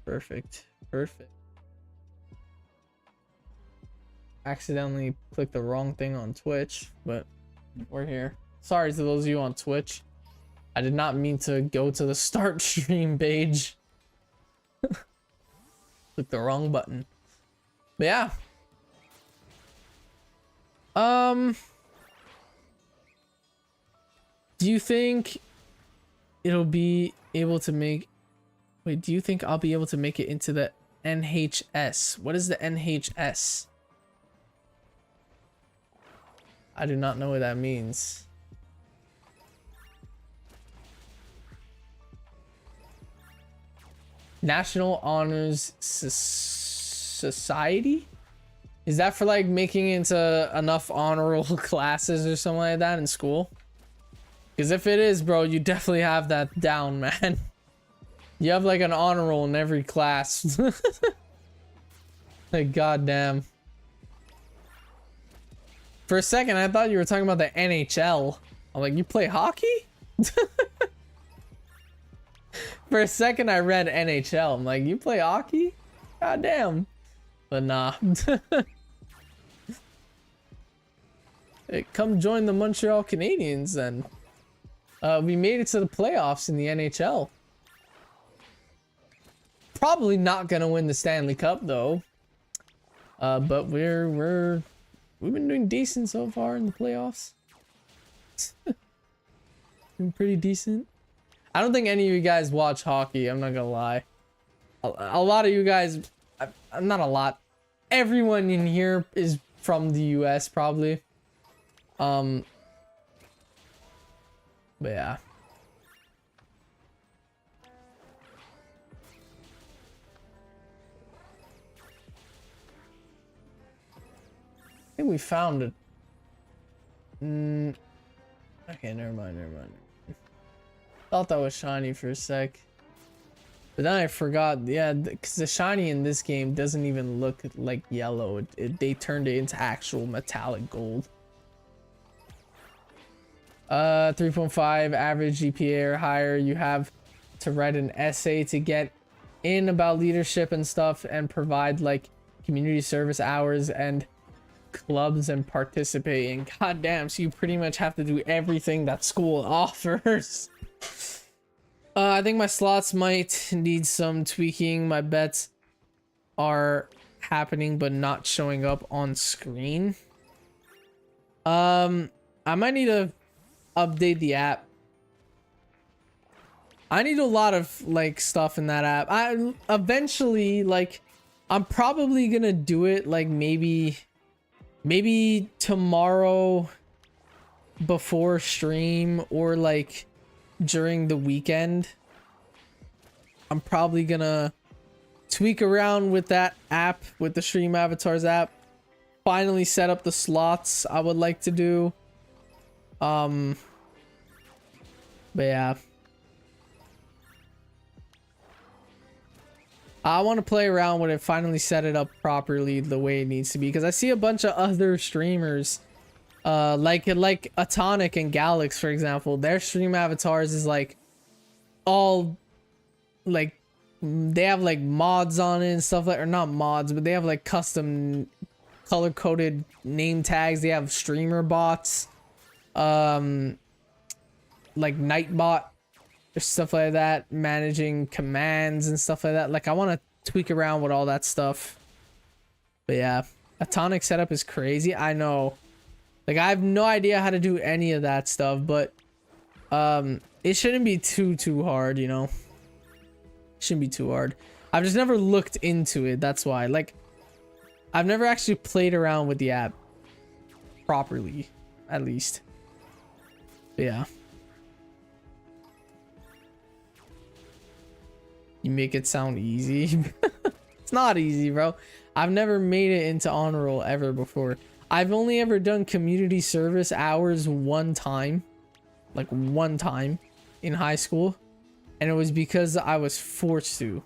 Perfect. Perfect. Accidentally clicked the wrong thing on Twitch, but we're here. Sorry to those of you on Twitch. I did not mean to go to the start stream page. Click the wrong button. But yeah. Do you think it'll be able to make... Wait, do you think I'll be able to make it into the NHS? What is the NHS? I do not know what that means. National Honors Society? Is that for like making it into enough honorable classes or something like that in school? Because if it is, bro, you definitely have that down, man. You have like an honor roll in every class. Like, goddamn. For a second, I thought you were talking about the NHL. I'm like, you play hockey? For a second, I read NHL. I'm like, you play hockey? God damn. But nah. Hey, come join the Montreal Canadiens then. We made it to the playoffs in the NHL. Probably not gonna win the Stanley Cup though. But we've been doing decent so far in the playoffs. Been pretty decent. I don't think any of you guys watch hockey, I'm not gonna lie. A lot of you guys, not a lot. Everyone in here is from the US probably. But yeah. I think we found it. Okay, never mind, never mind. Thought that was shiny for a sec. But then I forgot, yeah, because the shiny in this game doesn't even look like yellow. They turned it into actual metallic gold. 3.5 average GPA or higher. You have to write an essay to get in about leadership and stuff, and provide like community service hours and clubs and participate in. God damn, so you pretty much have to do everything that school offers. I think my slots might need some tweaking. My bets are happening but not showing up on screen. I might need to update the app. I need a lot of like stuff in that app. I eventually, like, I'm probably gonna do it like maybe tomorrow before stream, or like during the weekend. I'm probably gonna tweak around with that app, with the Stream Avatars app. Finally set up the slots I would like to do. But yeah. I want to play around with it, finally set it up properly the way it needs to be, because I see a bunch of other streamers like Atonic and Galax, for example. Their stream avatars is like all like, they have like mods on it and stuff, like, or not mods, but they have like custom color coded name tags. They have streamer bots, like Nightbot or stuff like that, managing commands and stuff like that. Like, I want to tweak around with all that stuff. But yeah, Atonic setup is crazy. I know. Like, I have no idea how to do any of that stuff, but it shouldn't be too hard, you know. Shouldn't be too hard. I've just never looked into it. That's why. Like, I've never actually played around with the app properly, at least. But yeah. You make it sound easy. It's not easy, bro. I've never made it into honor roll ever before. I've only ever done community service hours one time. Like, one time in high school. And it was because I was forced to.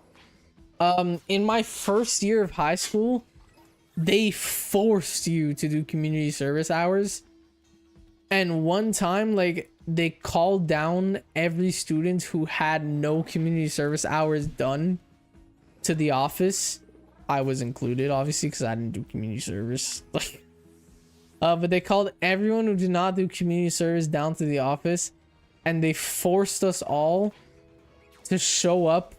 In my first year of high school, they forced you to do community service hours. And one time, like, they called down every student who had no community service hours done to the office. I was included, obviously, because I didn't do community service. Like, but they called everyone who did not do community service down to the office, and they forced us all to show up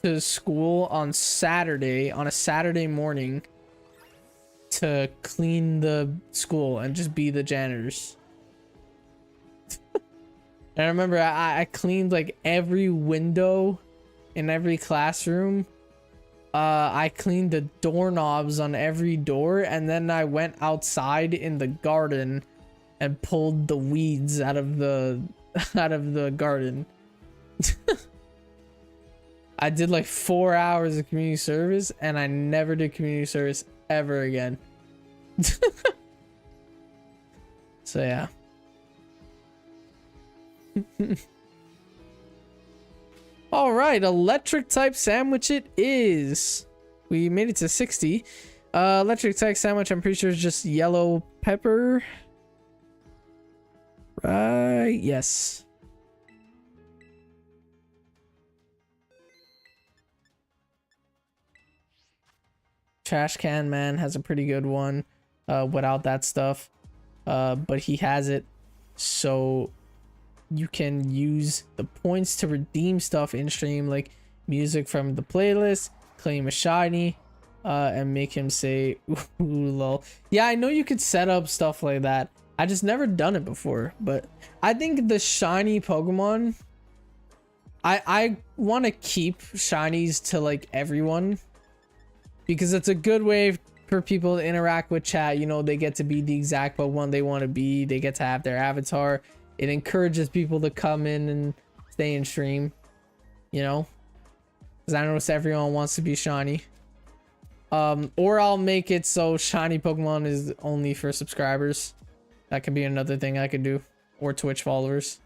to school on Saturday, on a Saturday morning, to clean the school and just be the janitors. And I remember I cleaned like every window in every classroom. I cleaned the doorknobs on every door, and then I went outside in the garden and pulled the weeds out of the garden. I did like 4 hours of community service, and I never did community service ever again. So yeah. All right, electric type sandwich it is. We made it to 60. Electric type sandwich, I'm pretty sure is just yellow pepper. Right, yes. Trash Can Man has a pretty good one without that stuff. But he has it so you can use the points to redeem stuff in stream, like music from the playlist, claim a shiny, and make him say ooh lol. Yeah, I know you could set up stuff like that. I just never done it before, but I think the shiny Pokemon, I want to keep shinies to like everyone, because it's a good way for people to interact with chat. You know, they get to be the exact Pokemon they want to be. They get to have their avatar. It encourages people to come in and stay in stream, you know, because I notice everyone wants to be shiny. Or I'll make it so shiny Pokemon is only for subscribers. That could be another thing I could do. Or Twitch followers.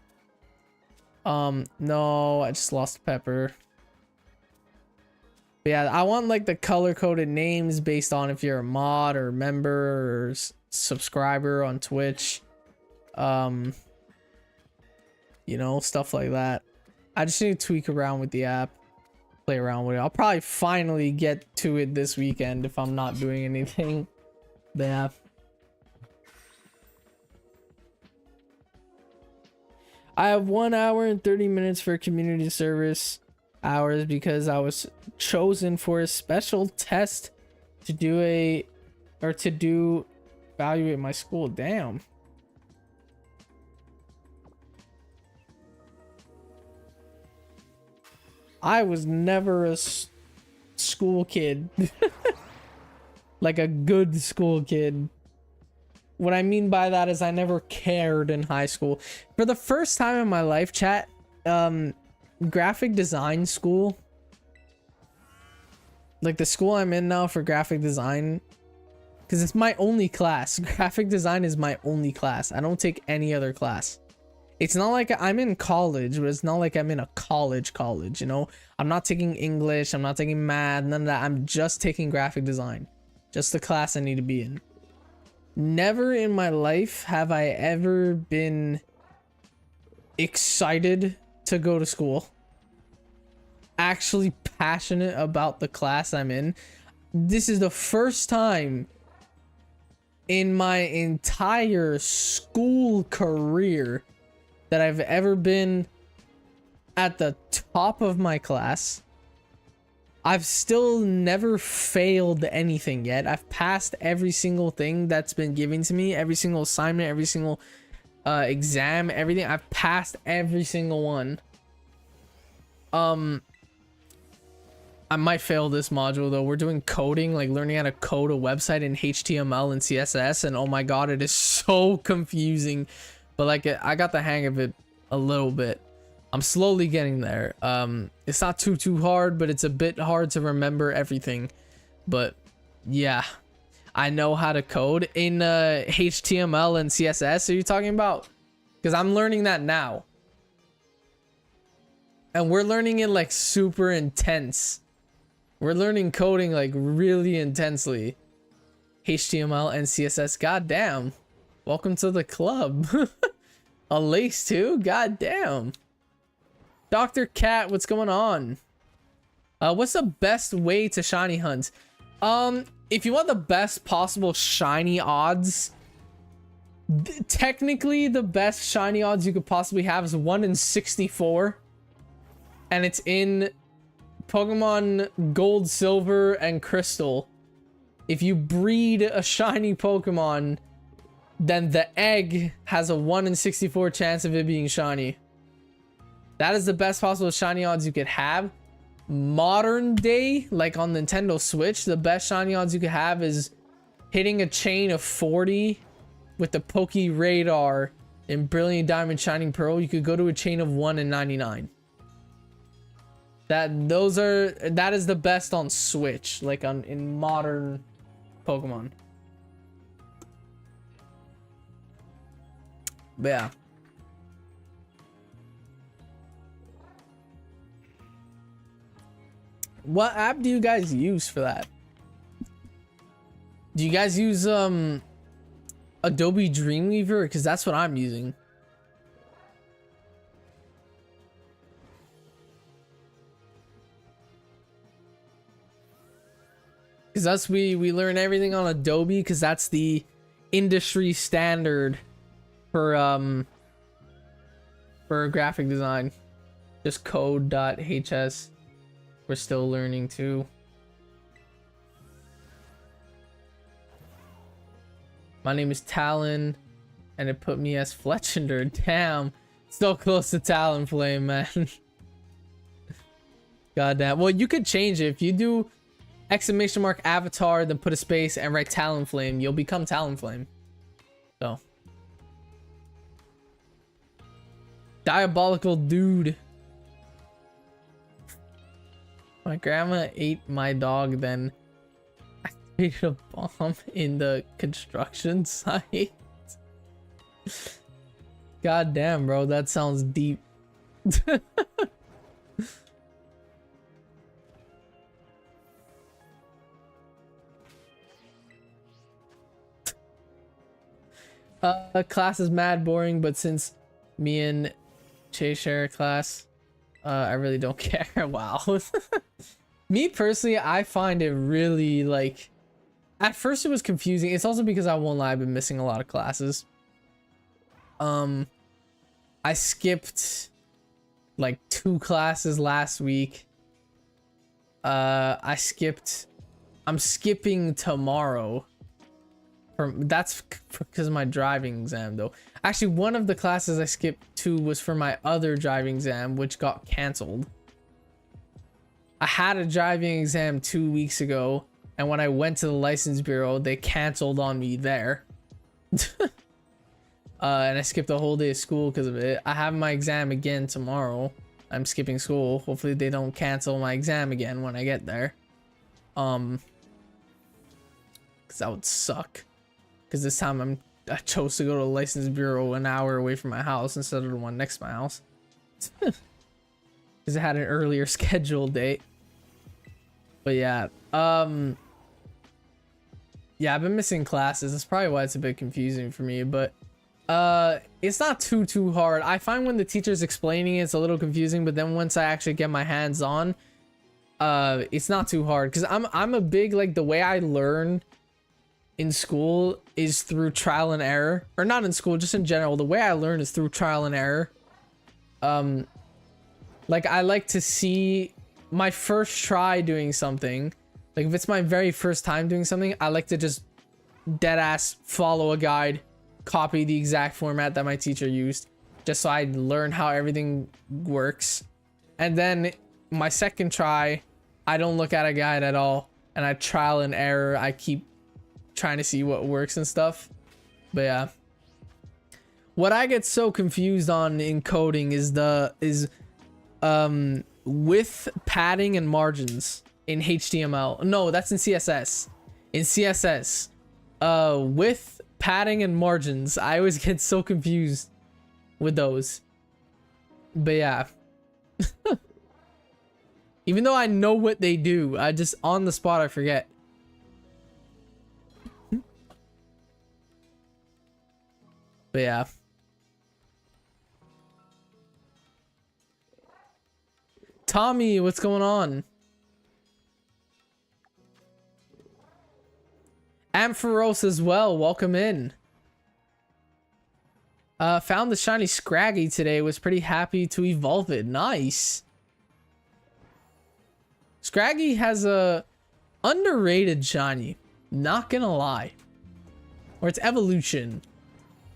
No, I just lost Pepper. But yeah, I want like the color-coded names based on if you're a mod or member or subscriber on Twitch. You know, stuff like that. I just need to tweak around with the app. Play around with it. I'll probably finally get to it this weekend if I'm not doing anything. But yeah. I have 1 hour and 30 minutes for community service hours because I was chosen for a special test to do evaluate my school. Damn. I was never a school kid. Like a good school kid. What I mean by that is I never cared in high school. For the first time in my life, chat, graphic design school, like the school I'm in now for graphic design, because it's my only class. Graphic design is my only class. I don't take any other class. It's not like I'm in college, but it's not like I'm in a college, you know? I'm not taking English, I'm not taking math, none of that. I'm just taking graphic design. Just the class I need to be in. Never in my life have I ever been excited to go to school. Actually passionate about the class I'm in. This is the first time in my entire school career that I've ever been at the top of my class. I've still never failed anything yet. I've passed every single thing that's been given to me, every single assignment, every single exam, everything. I've passed every single one. I might fail this module though. We're doing coding, like learning how to code a website in HTML and CSS, and oh my god, it is so confusing. But like I got the hang of it a little bit. I'm slowly getting there. It's not too hard, but it's a bit hard to remember everything. But yeah, I know how to code in HTML and CSS. Are you talking about? Because I'm learning that now. And we're learning it like super intense. We're learning coding like really intensely. HTML and CSS. God damn. Welcome to the club. A lace too? God damn. Dr. Cat, what's going on? What's the best way to shiny hunt? If you want the best possible shiny odds, technically the best shiny odds you could possibly have is 1 in 64. And it's in Pokemon Gold, Silver, and Crystal. If you breed a shiny Pokemon, then the egg has a 1 in 64 chance of it being shiny. That is the best possible shiny odds you could have. Modern day, like on Nintendo Switch, the best shiny odds you could have is hitting a chain of 40 with the Poke Radar in Brilliant Diamond Shining Pearl. You could go to a chain of 1 in 99. That is the best on Switch, like in modern Pokemon. But yeah. What app do you guys use for that? Do you guys use Adobe Dreamweaver? Because that's what I'm using. Because we learn everything on Adobe because that's the industry standard for graphic design. Just code.hs. We're still learning too. My name is Talon, and it put me as Fletchender. Damn, so close to Talonflame, man. God damn. Well, you could change it if you do ! Avatar, then put a space and write Talonflame. You'll become Talonflame. So, diabolical dude. My grandma ate my dog, then activated a bomb in the construction site. God damn, bro, that sounds deep. Class is mad boring, but since me and Chase share a class, I really don't care. Wow. Me personally, I find it really like, at first it was confusing. It's also because I won't lie, I've been missing a lot of classes. I skipped like 2 classes last week. I'm skipping tomorrow. That's because of my driving exam though. Actually, one of the classes I skipped 2 was for my other driving exam, which got canceled. I had a driving exam 2 weeks ago, and when I went to the license bureau, they canceled on me there. And I skipped a whole day of school because of it. I have my exam again tomorrow. I'm skipping school. Hopefully they don't cancel my exam again when I get there. Because that would suck. Because this time I chose to go to the license bureau an hour away from my house instead of the one next to my house. Because it had an earlier scheduled date. But yeah. Yeah, I've been missing classes. That's probably why it's a bit confusing for me. But it's not too hard. I find when the teacher's explaining it, it's a little confusing. But then once I actually get my hands on, it's not too hard. Because I'm a big, like, the way I learn in school is through trial and error. Or not in school, just in general. The way I learn is through trial and error. Like, I like to see my first try doing something. Like, if it's my very first time doing something, I like to just dead ass follow a guide, copy the exact format that my teacher used, just so I learn how everything works. And then my second try, I don't look at a guide at all, and I trial and error. I keep trying to see what works and stuff. But yeah, what I get so confused on in coding is with padding and margins in HTML. No, that's in CSS. In CSS, with padding and margins, I always get so confused with those. But yeah. Even though I know what they do, I just on the spot I forget. But yeah. Tommy, what's going on? Ampharos as well, welcome in. Found the shiny Scraggy today, was pretty happy to evolve it. Nice. Scraggy has a underrated shiny, not gonna lie. Or its evolution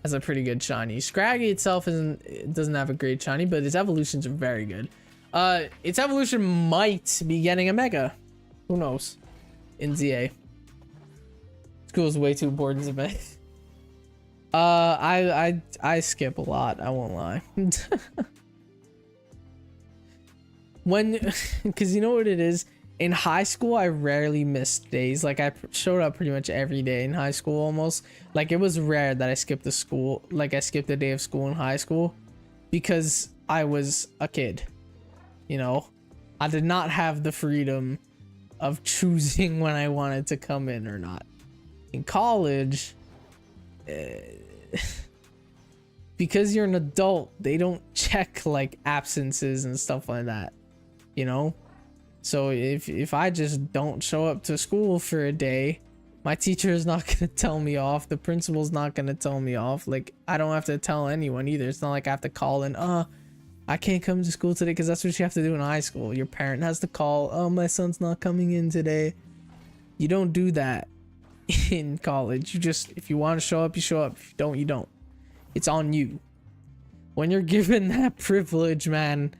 has a pretty good shiny. Scraggy itself doesn't have a great shiny, but its evolutions are very good. Its evolution might be getting a mega. Who knows? In ZA. School's way too boring to me. I skip a lot, I won't lie. Because you know what it is? In high school, I rarely missed days. Like, I showed up pretty much every day in high school almost. Like, it was rare that I skipped a school. Like, I skipped a day of school in high school. Because I was a kid. You know? I did not have the freedom of choosing when I wanted to come in or not. In college, because you're an adult, they don't check like absences and stuff like that, you know? So if I just don't show up to school for a day, my teacher is not gonna tell me off, the principal's not gonna tell me off. Like, I don't have to tell anyone either. It's not like I have to call in, I can't come to school today, because that's what you have to do in high school. Your parent has to call, oh, my son's not coming in today. You don't do that in college. You just, if you want to show up, you show up. If you don't, you don't. It's on you. When you're given that privilege, man,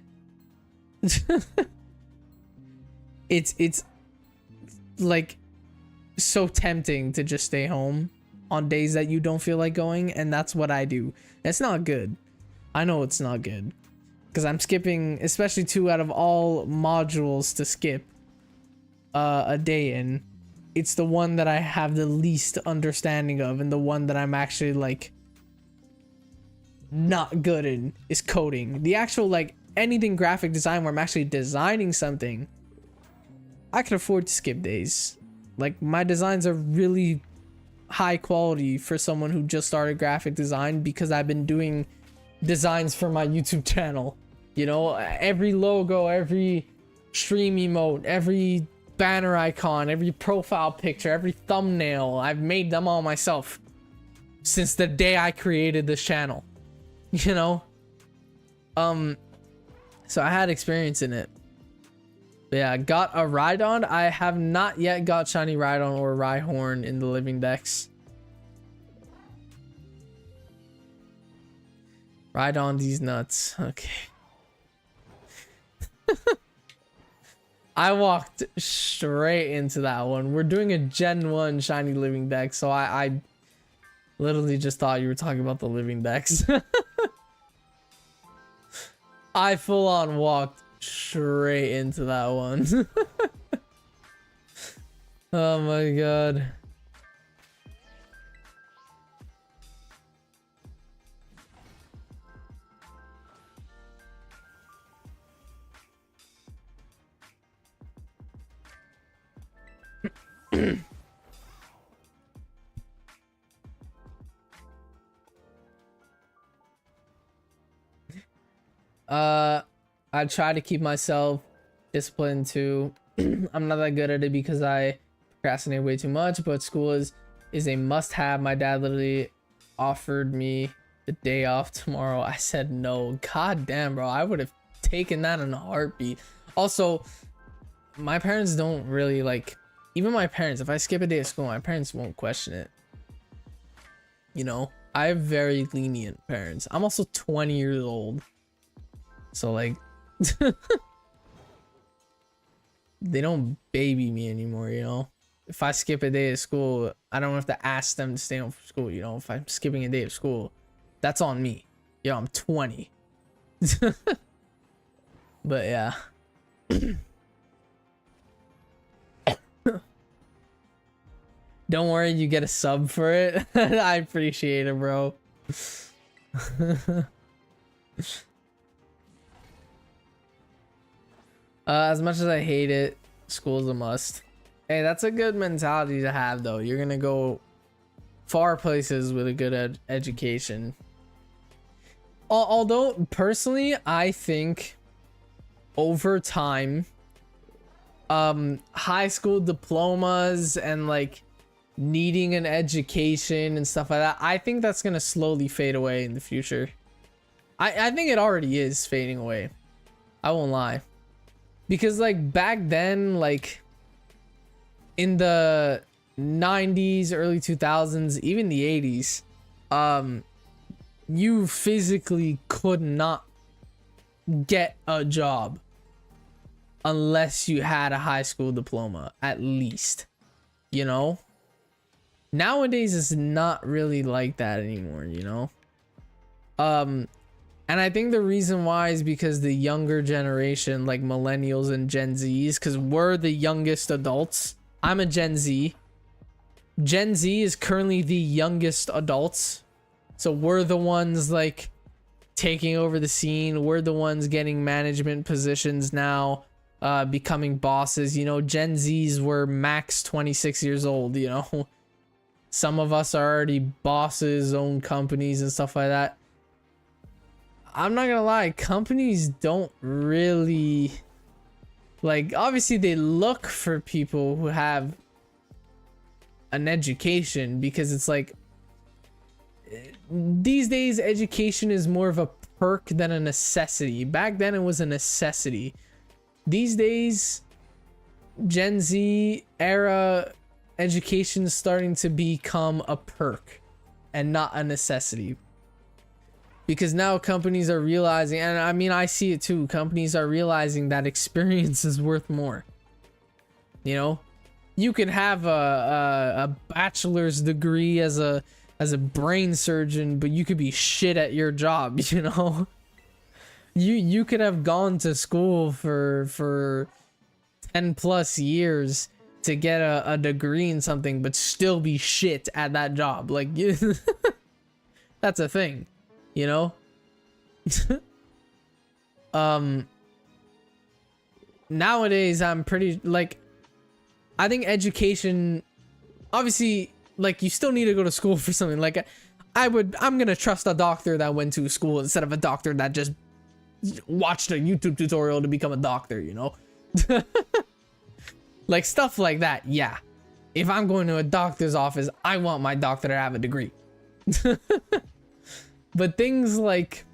it's like so tempting to just stay home on days that you don't feel like going, and that's what I do. It's not good. I know it's not good, because I'm skipping, especially 2 out of all modules to skip a day in. It's the one that I have the least understanding of, and the one that I'm actually like not good in is coding. The actual, like, anything graphic design where I'm actually designing something, I can afford to skip days. Like, my designs are really high quality for someone who just started graphic design because I've been doing designs for my YouTube channel. You know, every logo, every stream emote, every banner icon, every profile picture, every thumbnail, I've made them all myself since the day I created this channel. You know? So I had experience in it. But yeah, got a Rhydon. I have not yet got Shiny Rhydon or Rhyhorn in the living decks. Rhydon these nuts. Okay. I walked straight into that one. We're doing a Gen 1 Shiny Living deck, so I literally just thought you were talking about the living decks. I full on walked straight into that one. Oh my god. I try to keep myself disciplined too. I'm not that good at it because I procrastinate way too much, but school is a must-have. My dad literally offered me the day off tomorrow. I said no. God damn, bro. I would have taken that in a heartbeat. Also, my parents don't really like, even my parents, if I skip a day of school, my parents won't question it. You know, I have very lenient parents. I'm also 20 years old. So like, they don't baby me anymore, you know? If I skip a day of school, I don't have to ask them to stay home from school, you know? If I'm skipping a day of school, that's on me. Yo, I'm 20. But yeah. Don't worry, you get a sub for it. I appreciate it, bro. As much as I hate it, school's a must. Hey, that's a good mentality to have, though. You're gonna go far places with a good education. Although, personally, I think over time, high school diplomas and like needing an education and stuff like that, I think that's gonna slowly fade away in the future. I think it already is fading away. I won't lie. Because like back then, like in the 90s, early 2000s, even the 80s, you physically could not get a job unless you had a high school diploma, at least, you know? Nowadays it's not really like that anymore, you know? And I think the reason why is because the younger generation, like millennials and Gen Zs, because we're the youngest adults. I'm a Gen Z. Gen Z is currently the youngest adults. So we're the ones like taking over the scene. We're the ones getting management positions now, becoming bosses. You know, Gen Zs were max 26 years old, you know. Some of us are already bosses, own companies and stuff like that. I'm not gonna lie, companies don't really, like, obviously they look for people who have an education, because it's like, these days education is more of a perk than a necessity. Back then it was a necessity. These days, Gen Z era education is starting to become a perk and not a necessity. Because now companies are realizing, and I mean, I see it too, companies are realizing that experience is worth more. You know, you can have a bachelor's degree as a brain surgeon, but you could be shit at your job, you know? You could have gone to school for 10 plus years to get a degree in something, but still be shit at that job. Like, that's a thing. you know? Nowadays I'm pretty like, I think education, obviously, like, you still need to go to school for something. Like, I'm gonna trust a doctor that went to school instead of a doctor that just watched a YouTube tutorial to become a doctor, you know? Like, stuff like that, yeah. If I'm going to a doctor's office, I want my doctor to have a degree. But things like,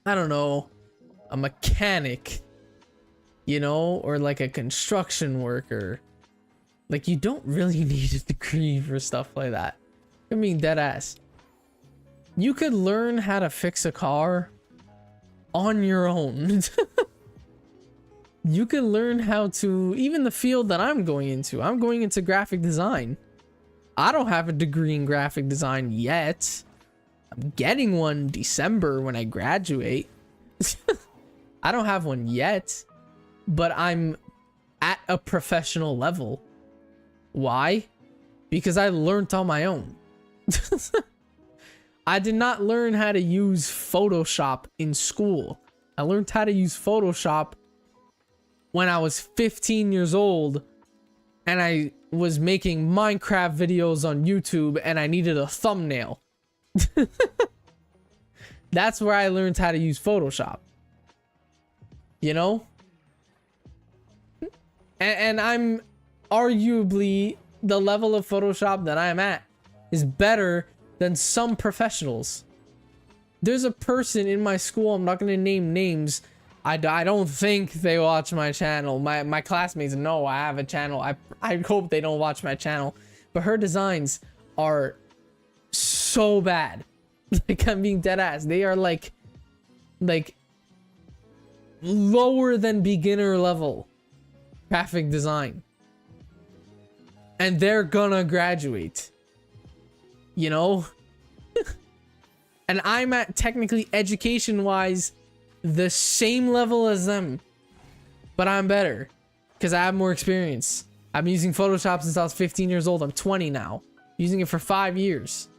I don't know, a mechanic, you know, or like a construction worker, like, you don't really need a degree for stuff like that. I mean, dead ass. You could learn how to fix a car on your own. You can learn how to, even the field that I'm going into graphic design. I don't have a degree in graphic design yet. I'm getting one December when I graduate. I don't have one yet, but I'm at a professional level. Why? Because I learned on my own. I did not learn how to use Photoshop in school. I learned how to use Photoshop when I was 15 years old and I was making Minecraft videos on YouTube and I needed a thumbnail. That's where I learned how to use Photoshop. You know? And I'm arguably, the level of Photoshop that I'm at is better than some professionals. There's a person in my school, I'm not going to name names. I don't think they watch my channel. My classmates know I have a channel. I hope they don't watch my channel. But her designs are so bad. Like, I'm being dead ass. They are like lower than beginner level graphic design. And they're gonna graduate. You know? And I'm at, technically, education-wise, the same level as them. But I'm better. Because I have more experience. I've been using Photoshop since I was 15 years old. I'm 20 now. Using it for 5 years.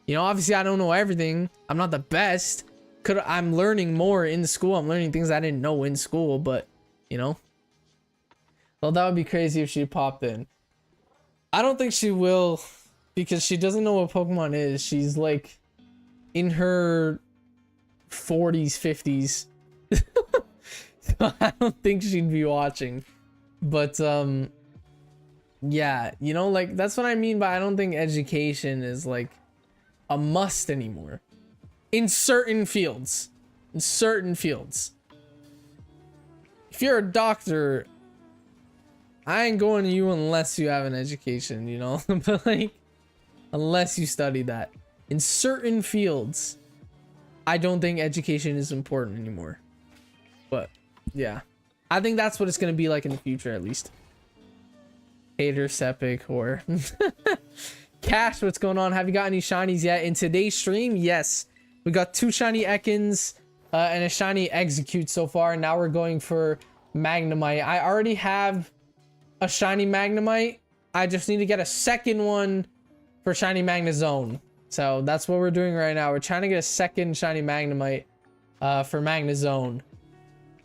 You know, obviously I don't know everything. I'm not the best. I'm learning more in school. I'm learning things I didn't know in school, but, you know. Well, that would be crazy if she popped in. I don't think she will, because she doesn't know what Pokemon is. She's like in her 40s, 50s. So I don't think she'd be watching. But yeah, you know, like, that's what I mean by I don't think education is like a must anymore. In certain fields. In certain fields. If you're a doctor, I ain't going to you unless you have an education, you know? But like, unless you study that. In certain fields, I don't think education is important anymore. But yeah, I think that's what it's going to be like in the future, at least. Hater, Sepik, or Cash, what's going on? Have you got any shinies yet? In today's stream, yes. We got 2 shiny Ekans and a shiny Exeggutor so far. Now we're going for Magnemite. I already have a shiny Magnemite. I just need to get a second one for shiny Magnezone. So that's what we're doing right now. We're trying to get a second shiny Magnemite for Magnezone.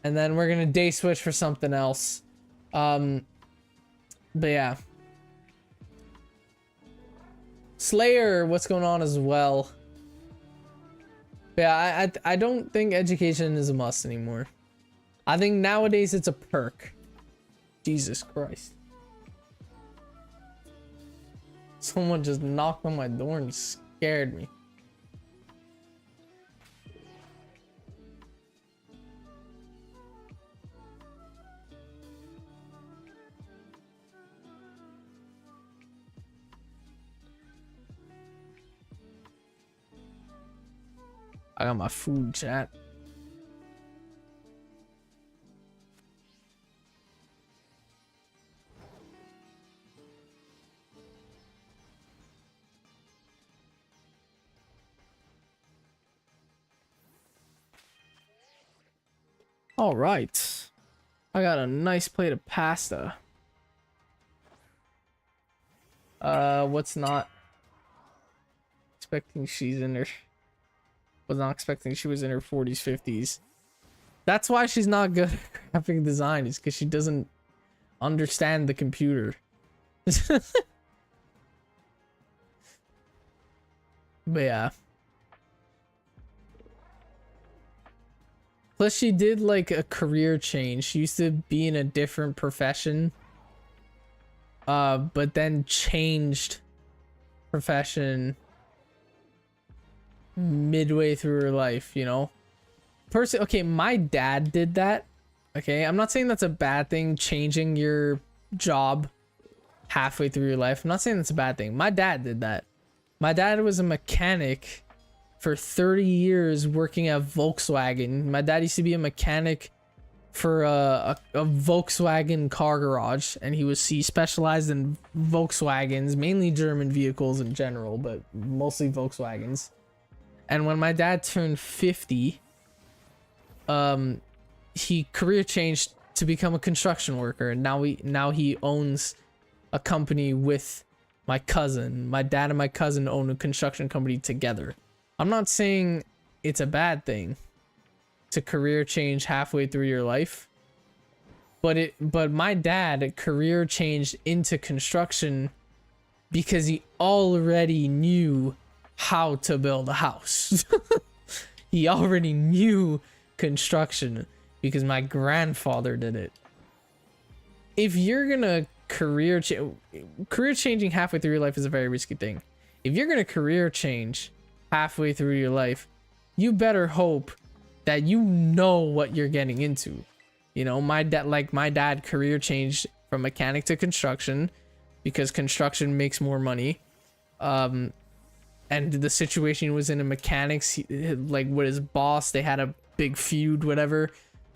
And then we're going to day switch for something else. But yeah. Slayer, what's going on as well? Yeah, I don't think education is a must anymore. I think nowadays it's a perk. Jesus Christ. Someone just knocked on my door and scared me. I got my food, chat. All right. I got a nice plate of pasta. What's not? Expecting she's in there. Was not expecting she was in her 40s, 50s. That's why she's not good at graphic design, is because she doesn't understand the computer. But yeah. Plus she did like a career change. She used to be in a different profession. But then changed profession midway through her life, you know? Okay, my dad did that. Okay, I'm not saying that's a bad thing, changing your job halfway through your life. I'm not saying that's a bad thing. My dad did that. My dad was a mechanic for 30 years working at Volkswagen. My dad used to be a mechanic for a Volkswagen car garage, and he specialized in Volkswagens, mainly German vehicles in general, but mostly Volkswagens. And when my dad turned 50, he career changed to become a construction worker, and now he owns a company with my cousin. My dad and my cousin own a construction company together. I'm not saying it's a bad thing to career change halfway through your life, but my dad career changed into construction because he already knew how to build a house. He already knew construction because my grandfather did it. If you're gonna career changing halfway through your life is a very risky thing. If you're gonna career change halfway through your life, you better hope that you know what you're getting into. You know, my dad career changed from mechanic to construction because construction makes more money. And the situation was in a mechanics, like with his boss, they had a big feud, whatever.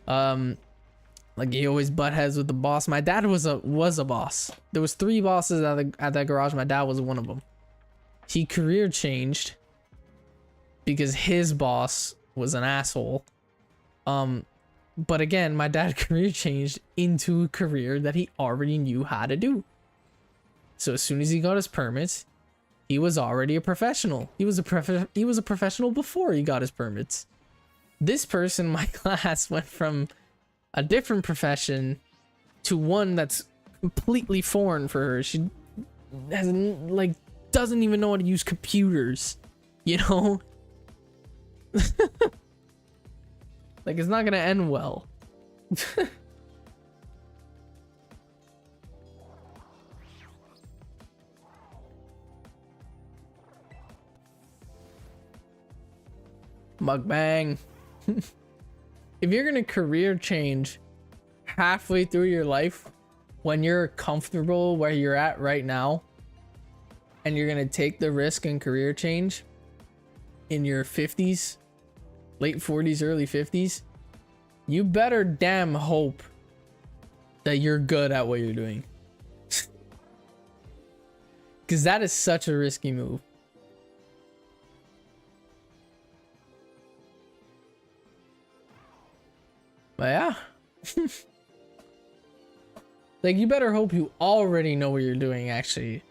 Like he always butt heads with the boss. My dad was a boss. There was 3 bosses at that garage. My dad was one of them. He career changed because his boss was an asshole. But again, my dad career changed into a career that he already knew how to do. So as soon as he got his permits, he was already a professional. He was a professional before he got his permits. This person in my class went from a different profession to one that's completely foreign for her. She doesn't even know how to use computers, you know? Like, it's not gonna end well. Mukbang. If you're gonna career change halfway through your life when you're comfortable where you're at right now, and you're gonna take the risk and career change in your 50s, late 40s, early 50s, you better damn hope that you're good at what you're doing. Because that is such a risky move. But yeah. Like, you better hope you already know what you're doing, actually.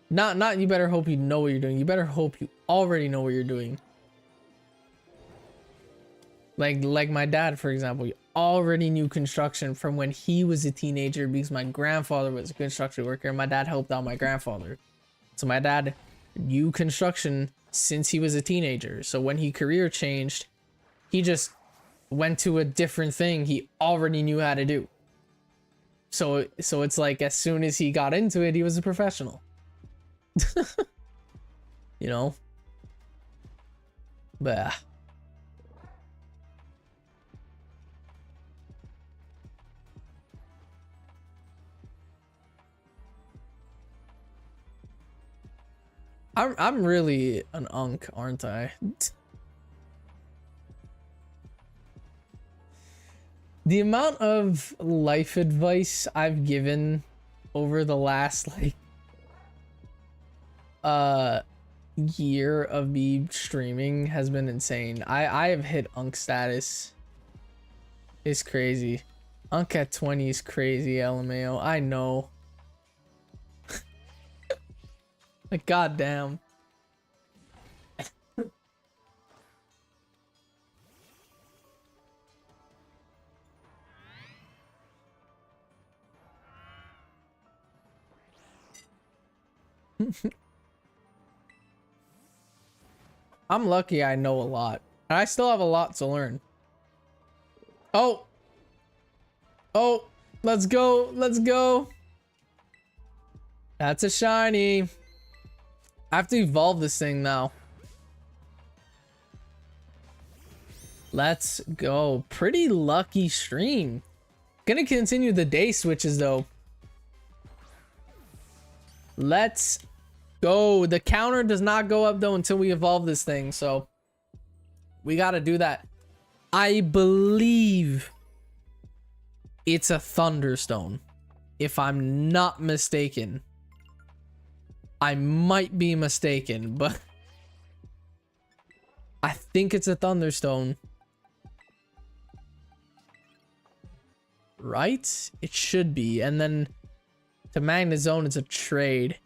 Not you better hope you know what you're doing. You better hope you already know what you're doing. Like my dad, for example, he already knew construction from when he was a teenager because my grandfather was a construction worker and my dad helped out my grandfather. So my dad knew construction since he was a teenager. So when he career changed, he just went to a different thing he already knew how to do. So it's like as soon as he got into it, he was a professional. You know? But I'm really an unk, aren't I? The amount of life advice I've given over the last year of me streaming has been insane. I have hit unk status. It's crazy. Unk at 20 is crazy, LMAO. I know. Like, goddamn. I'm lucky I know a lot. And I still have a lot to learn. Oh. Oh. Let's go. Let's go. That's a shiny. I have to evolve this thing now. Let's go. Pretty lucky stream. Gonna continue the day switches though. Let's go. The counter does not go up though until we evolve this thing, so we gotta do that. I believe it's a Thunderstone, if I'm not mistaken. I might be mistaken, but I think it's a Thunderstone. Right? It should be. And then to Magnezone, it's a trade.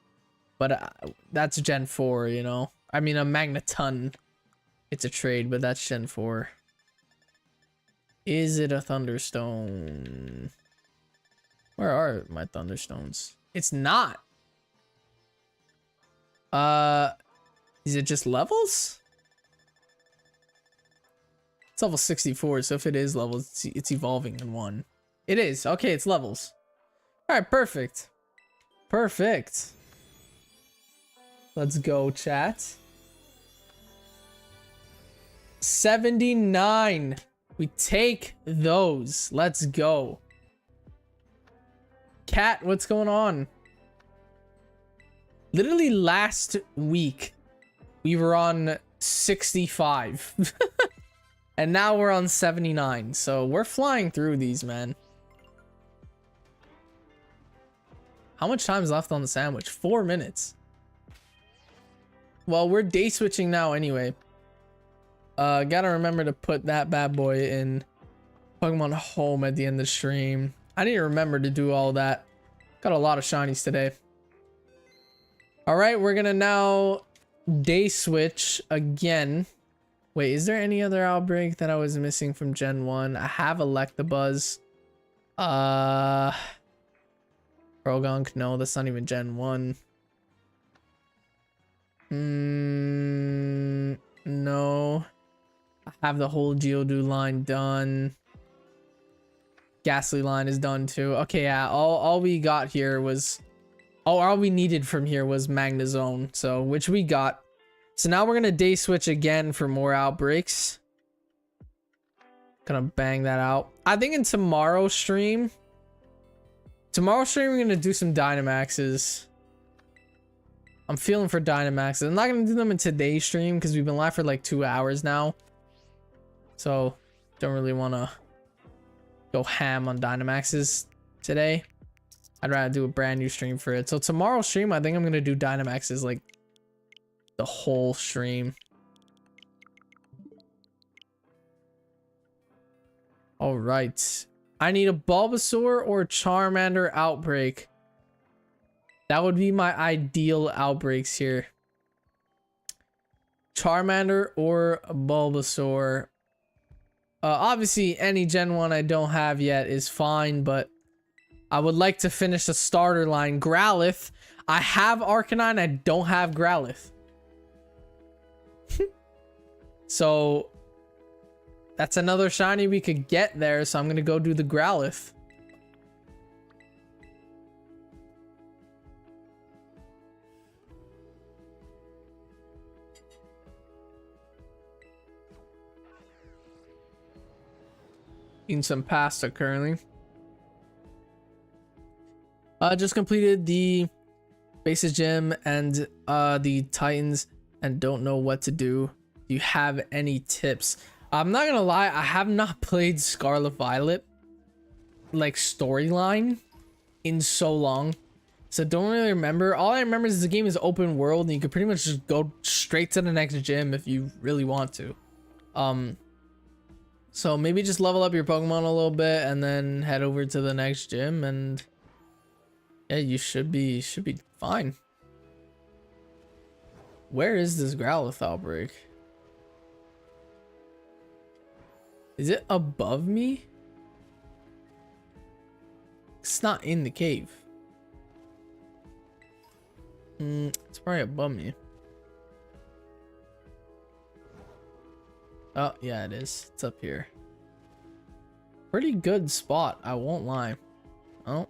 But that's Gen 4, you know? I mean, a Magneton. It's a trade, but that's Gen 4. Is it a Thunderstone? Where are my Thunderstones? It's not. Is it just levels? It's level 64, so if it is levels, it's evolving in one. It is. Okay, it's levels. Alright, perfect. Perfect. Let's go, chat. 79. We take those. Let's go. Cat, what's going on? Literally last week, we were on 65. And now we're on 79. So we're flying through these, man. How much time's left on the sandwich? 4 minutes. Well, we're day switching now anyway. Gotta remember to put that bad boy in Pokemon Home at the end of the stream. I need to remember to do all that. Got a lot of shinies today. Alright, we're gonna now day switch again. Wait, is there any other outbreak that I was missing from Gen 1? I have Electabuzz. Progunk, no, that's not even Gen 1. No. I have the whole Geodude line done. Ghastly line is done too. Okay, yeah, all we got here was... all we needed from here was Magnezone, so, which we got. So now we're gonna day switch again for more outbreaks. Gonna bang that out. I think in tomorrow's stream... we're gonna do some Dynamaxes. I'm feeling for Dynamaxes. I'm not gonna do them in today's stream because we've been live for like 2 hours now. So, don't really wanna go ham on Dynamaxes today. I'd rather do a brand new stream for it. So tomorrow's stream, I think I'm gonna do Dynamaxes like the whole stream. All right. I need a Bulbasaur or Charmander outbreak. That would be my ideal outbreaks here. Charmander or Bulbasaur. Obviously, any Gen 1 I don't have yet is fine, but I would like to finish the starter line. Growlithe. I have Arcanine. I don't have Growlithe. So... that's another shiny we could get there, so I'm gonna go do the Growlithe. Eating some pasta currently. Just completed the Bases Gym and the Titans and don't know what to do. Do you have any tips? I'm not gonna lie, I have not played Scarlet Violet like storyline in so long, so don't really remember. All I remember is the game is open world and you can pretty much just go straight to the next gym if you really want to. So maybe just level up your Pokemon a little bit and then head over to the next gym, and yeah, you should be fine. Where is this Growlithe outbreak? Is it above me? It's not in the cave. It's probably above me. Oh, yeah, it is. It's up here. Pretty good spot, I won't lie. Oh,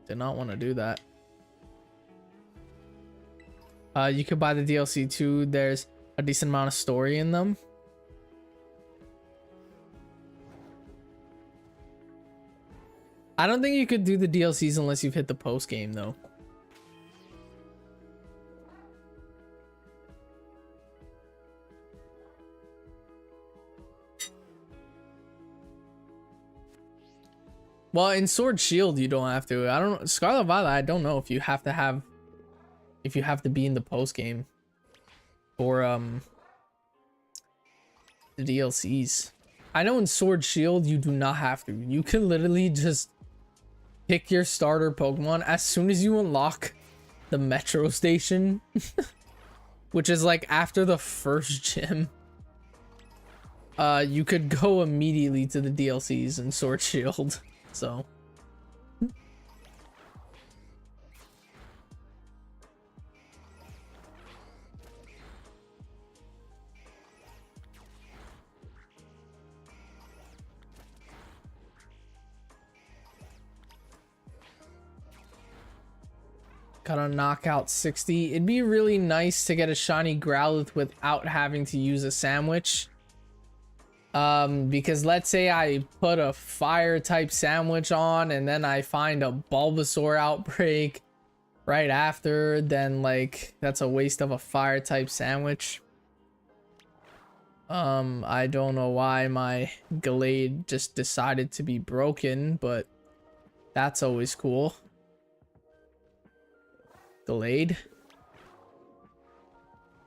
did not want to do that. You could buy the DLC too. There's a decent amount of story in them. I don't think you could do the DLCs unless you've hit the post game though. Well, in Sword Shield you don't have to. I don't know. Scarlet Violet, I don't know if you have to be in the post game for the DLCs. I know in Sword Shield you do not have to. You can literally just pick your starter Pokemon as soon as you unlock the Metro Station, which is like after the first gym. You could go immediately to the DLCs in Sword Shield. So gotta knock out 60. It'd be really nice to get a shiny Growlithe without having to use a sandwich. Because let's say I put a fire type sandwich on and then I find a Bulbasaur outbreak right after, then like that's a waste of a fire type sandwich. I don't know why my Gallade just decided to be broken, but that's always cool. Gallade?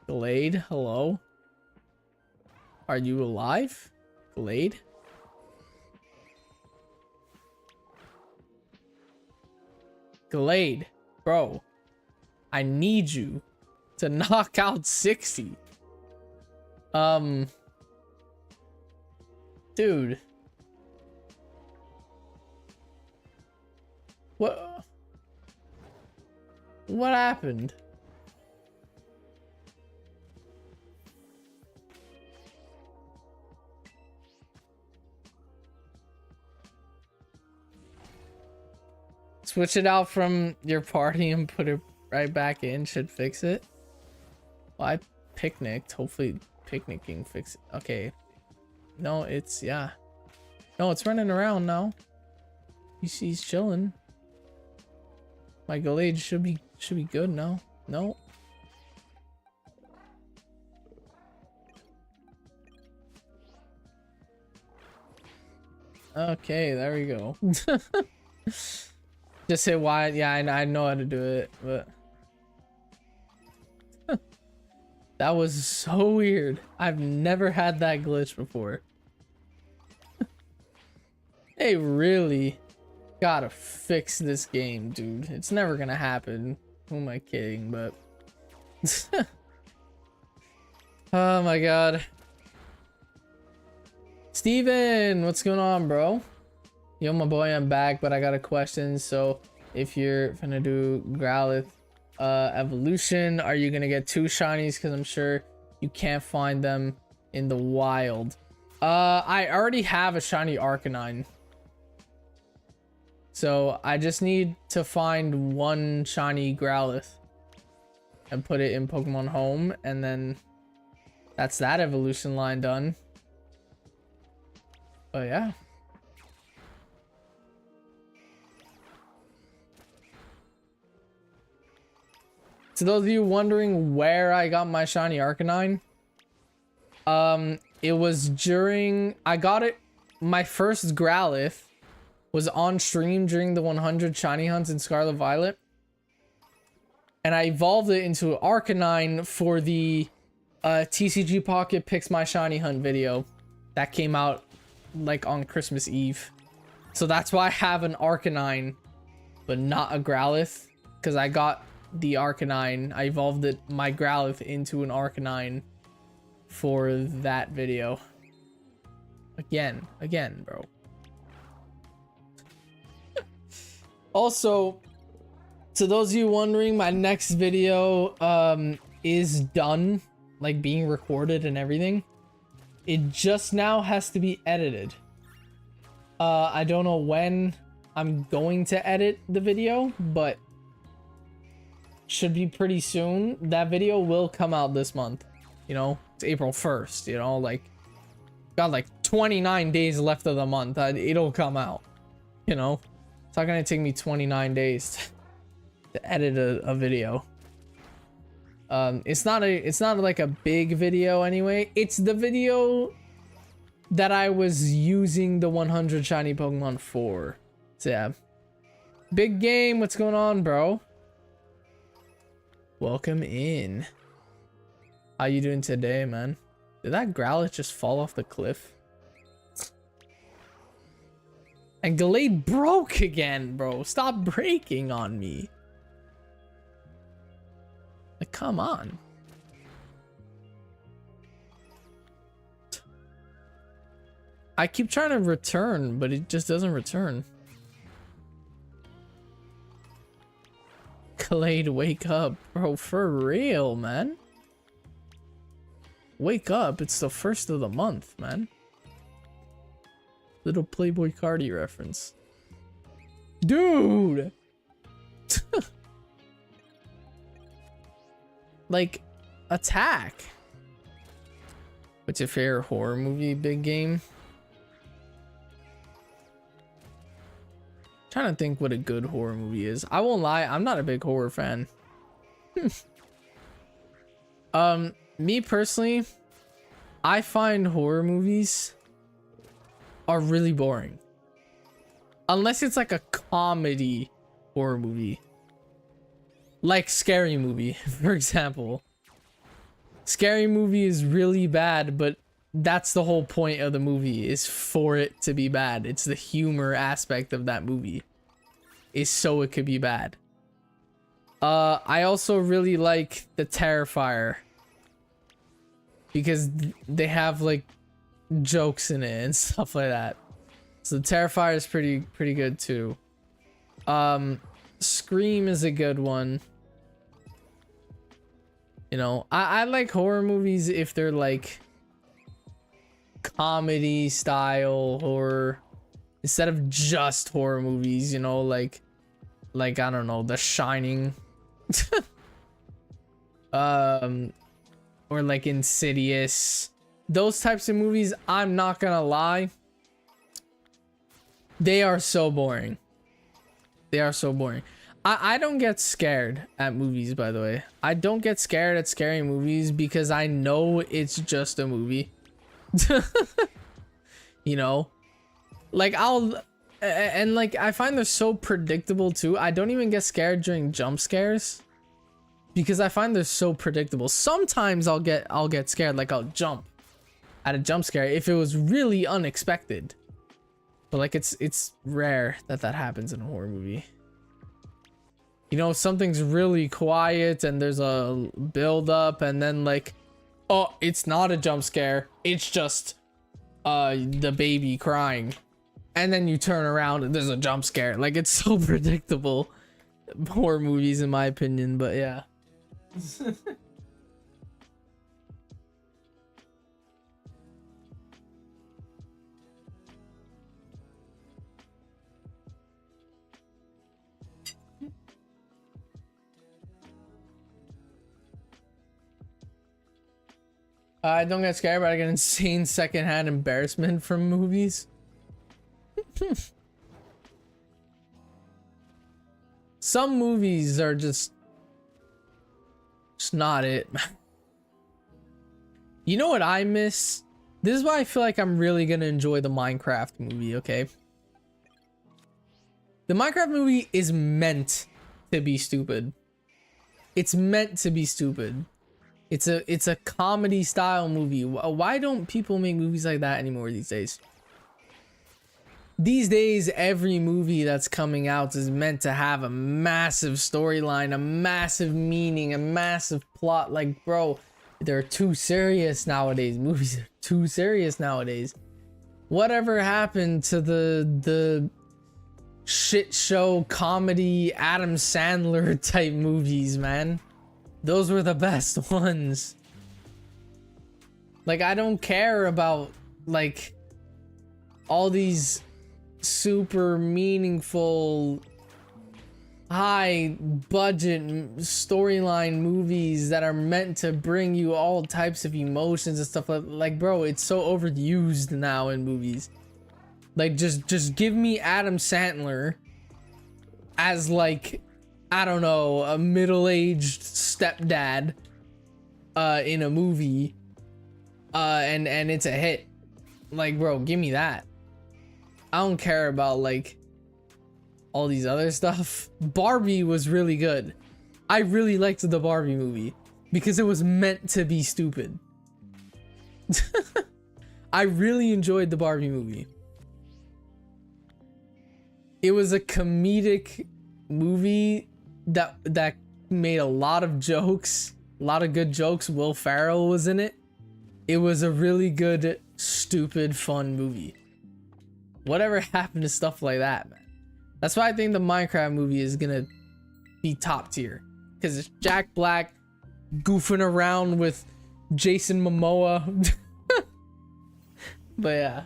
Gallade, hello? Are you alive? Gallade? Gallade, bro. I need you to knock out 60. Dude. What happened? Switch it out from your party and put it right back in should fix it. Well, I picnicked. Hopefully picnicking fix it. Okay. No, it's, yeah. No, it's running around now. He's chilling. My Gallade should be good now. No. Okay, there we go. Just hit Y. Yeah, I know how to do it, but that was so weird. I've never had that glitch before. They really gotta fix this game, dude. It's never gonna happen. Who am I kidding? But oh my god. Steven, what's going on, bro? Yo, my boy, I'm back, but I got a question. So if you're gonna do Growlithe evolution, are you gonna get 2 shinies? Because I'm sure you can't find them in the wild. I already have a shiny Arcanine, so I just need to find 1 shiny Growlithe and put it in Pokemon Home, and then that's that evolution line done. But yeah. To those of you wondering where I got my shiny Arcanine, it was during, I got it, my first Growlithe was on stream during the 100 shiny hunts in Scarlet Violet, and I evolved it into an Arcanine for the TCG Pocket Picks My Shiny Hunt video that came out like on Christmas Eve. So that's why I have an Arcanine but not a Growlithe, because I got the Arcanine, I evolved it, my Growlithe, into an Arcanine for that video. Again, bro. Also, To those of you wondering, my next video is done, like being recorded and everything. It just now has to be edited. I don't know when I'm going to edit the video, but should be pretty soon. That video will come out this month. You know, it's April 1st, you know, like got like 29 days left of the month. It'll come out, you know. It's not gonna take me 29 days to edit a video. It's not like a big video anyway. It's the video that I was using the 100 shiny Pokemon for. So yeah. Big game, what's going on, bro? Welcome in. How you doing today, man? Did that Growlithe just fall off the cliff? And Gallade broke again, bro. Stop breaking on me. Like, come on. I keep trying to return, but it just doesn't return. Gallade, wake up. Bro, for real, man. Wake up. It's the 1st of the month, man. Little Playboy Cardi reference. Dude! Like, attack. What's your favorite horror movie, big game? Trying to think what a good horror movie is. I won't lie, I'm not a big horror fan. Me personally, I find horror movies are really boring. Unless it's like a comedy horror movie. Like Scary Movie, for example. Scary Movie is really bad, but that's the whole point of the movie, is for it to be bad. It's the humor aspect of that movie, is so it could be bad. I also really like the Terrifier, because they have like jokes in it and stuff like that. So the Terrifier is pretty good too. Scream is a good one. You know, I like horror movies if they're like comedy style horror instead of just horror movies, you know, like I don't know, The Shining. Or like Insidious. Those types of movies, I'm not gonna lie, they are so boring. They are so boring. I don't get scared at movies, by the way. I don't get scared at scary movies because I know it's just a movie. You know? Like, and like, I find they're so predictable too. I don't even get scared during jump scares because I find they're so predictable. Sometimes I'll get scared, like I'll jump at a jump scare if it was really unexpected. But like, it's rare that happens in a horror movie. You know, something's really quiet and there's a build up and then like, oh, it's not a jump scare. It's just the baby crying. And then you turn around and there's a jump scare. Like, it's so predictable. Horror movies, in my opinion, but yeah. I don't get scared, but I get insane secondhand embarrassment from movies. Some movies are just not it. You know what I miss? This is why I feel like I'm really gonna enjoy the Minecraft movie, okay? The Minecraft movie is meant to be stupid. It's meant to be stupid. It's a comedy style movie. Why don't people make movies like that anymore these days? These days, every movie that's coming out is meant to have a massive storyline, a massive meaning, a massive plot. Like, bro, they're too serious nowadays. Movies are too serious nowadays. Whatever happened to the shit show comedy Adam Sandler type movies, man. Those were the best ones. Like, I don't care about like all these super meaningful high budget storyline movies that are meant to bring you all types of emotions and stuff like bro, it's so overused now in movies. Like, just give me Adam Sandler as like, I don't know, a middle-aged stepdad in a movie and it's a hit. Like, bro, give me that. I don't care about like all these other stuff. Barbie was really good. I really liked the Barbie movie because it was meant to be stupid. I really enjoyed the Barbie movie. It was a comedic movie that made a lot of jokes, a lot of good jokes. Will Ferrell was in it. It was a really good, stupid, fun movie. Whatever happened to stuff like that, man? That's why I think the Minecraft movie is gonna be top tier, because it's Jack Black goofing around with Jason Momoa. But yeah.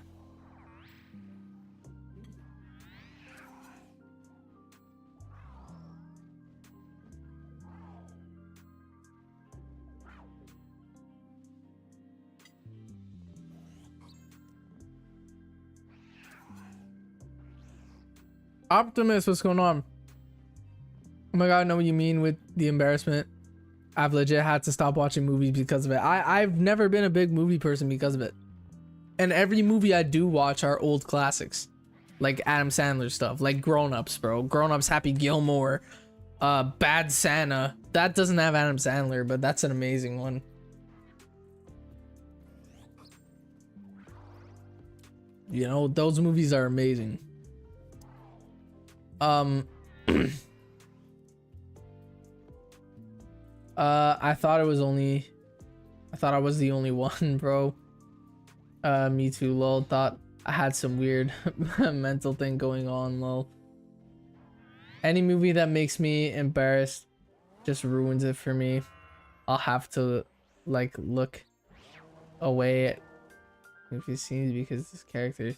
Optimus, what's going on? Oh my god, I know what you mean with the embarrassment. I've legit had to stop watching movies because of it. I've never been a big movie person because of it. And every movie I do watch are old classics. Like Adam Sandler stuff. Like Grown Ups, bro. Grown Ups, Happy Gilmore. Bad Santa. That doesn't have Adam Sandler, but that's an amazing one. You know, those movies are amazing. I thought I was the only one, bro. Me too, lol. Thought I had some weird mental thing going on, lol. Any movie that makes me embarrassed just ruins it for me. I'll have to like look away at movie scenes because this character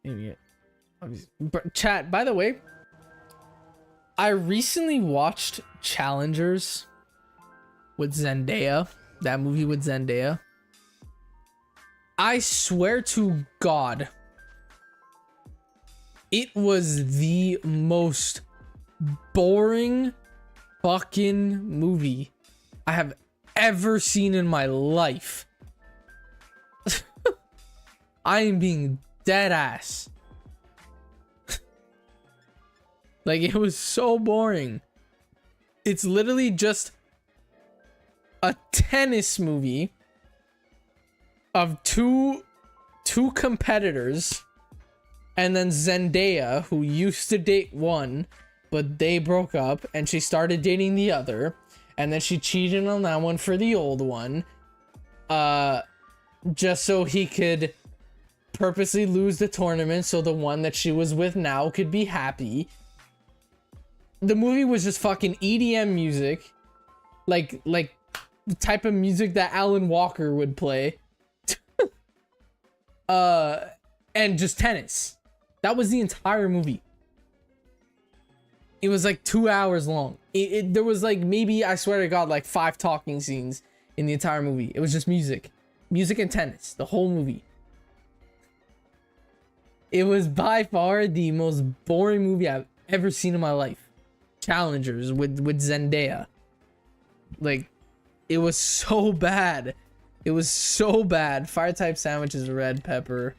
maybe. Chat, by the way, I recently watched Challengers with Zendaya, that movie with Zendaya. I swear to God, it was the most boring fucking movie I have ever seen in my life. I am being dead ass. Like, it was so boring. It's literally just a tennis movie of two competitors, and then Zendaya, who used to date one, but they broke up and she started dating the other, and then she cheated on that one for the old one, just so he could purposely lose the tournament so the one that she was with now could be happy. The movie was just fucking EDM music, like the type of music that Alan Walker would play, and just tennis. That was the entire movie. It was like 2 hours long. There was like, maybe, I swear to God, like 5 talking scenes in the entire movie. It was just music and tennis, the whole movie. It was by far the most boring movie I've ever seen in my life. Challengers with Zendaya. Like, it was so bad. It was so bad. Fire type sandwiches, red pepper.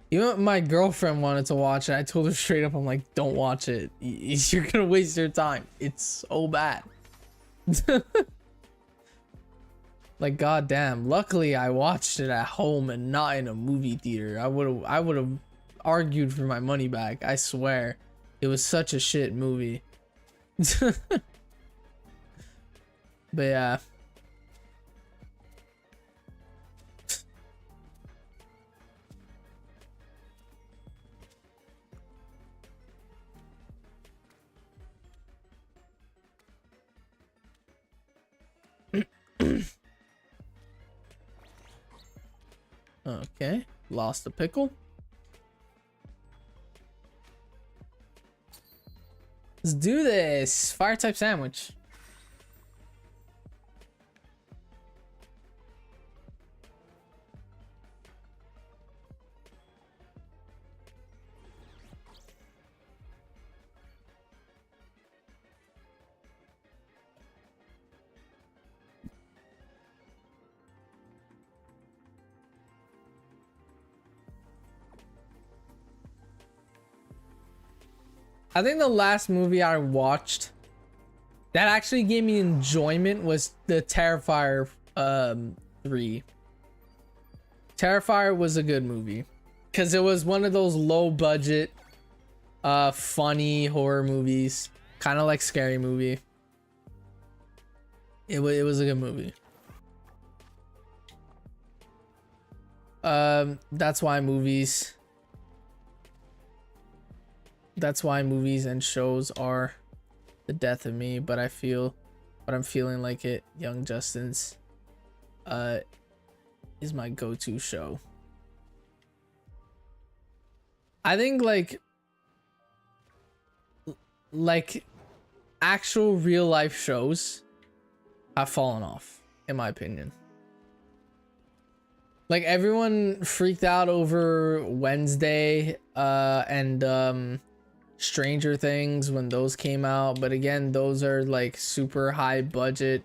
Even my girlfriend wanted to watch it. I told her straight up, I'm like, don't watch it. You're gonna waste your time. It's so bad. Like, goddamn. Luckily, I watched it at home and not in a movie theater. I would have argued for my money back. I swear, it was such a shit movie. But yeah. Okay, lost the pickle. Let's do this. Fire type sandwich. I think the last movie I watched that actually gave me enjoyment was the Terrifier 3. Terrifier was a good movie because it was one of those low budget funny horror movies, kind of like Scary Movie. It was a good movie. That's why movies and shows are the death of me, but I'm feeling like it. Young Justice is my go-to show. I think like actual real life shows have fallen off, in my opinion. Like, everyone freaked out over Wednesday and Stranger Things when those came out, but again, those are like super high budget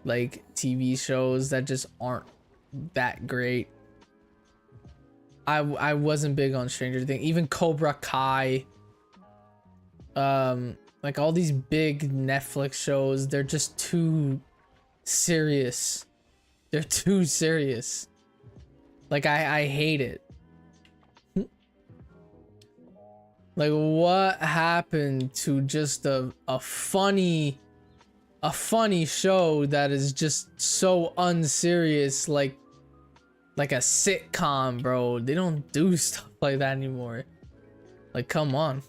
like TV shows that just aren't that great. I wasn't big on Stranger Things. Even Cobra Kai, like all these big Netflix shows, they're just too serious. They're too serious. Like, I hate it. Like, what happened to just a funny show that is just so unserious, like a sitcom, bro? They don't do stuff like that anymore. Like, come on.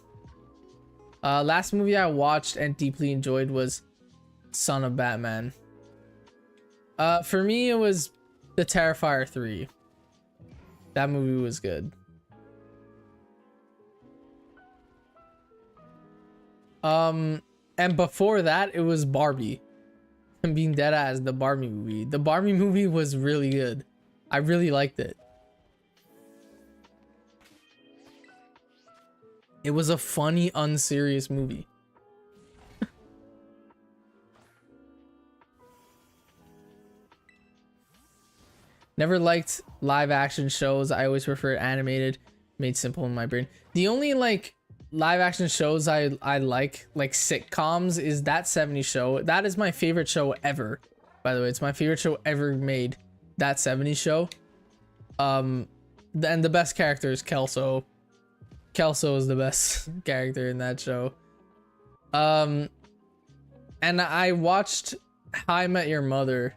Last movie I watched and deeply enjoyed was Son of Batman. For me, it was the Terrifier 3. That movie was good. And before that, it was Barbie. I'm being dead ass, the Barbie movie. The Barbie movie was really good. I really liked it. It was a funny, unserious movie. Never liked live action shows. I always prefer animated, made simple in my brain. The only like live action shows I like sitcoms is That 70s Show. That is my favorite show ever. By the way, it's my favorite show ever made. That 70s Show. And the best character is Kelso. Kelso is the best character in that show. And I watched How I Met Your Mother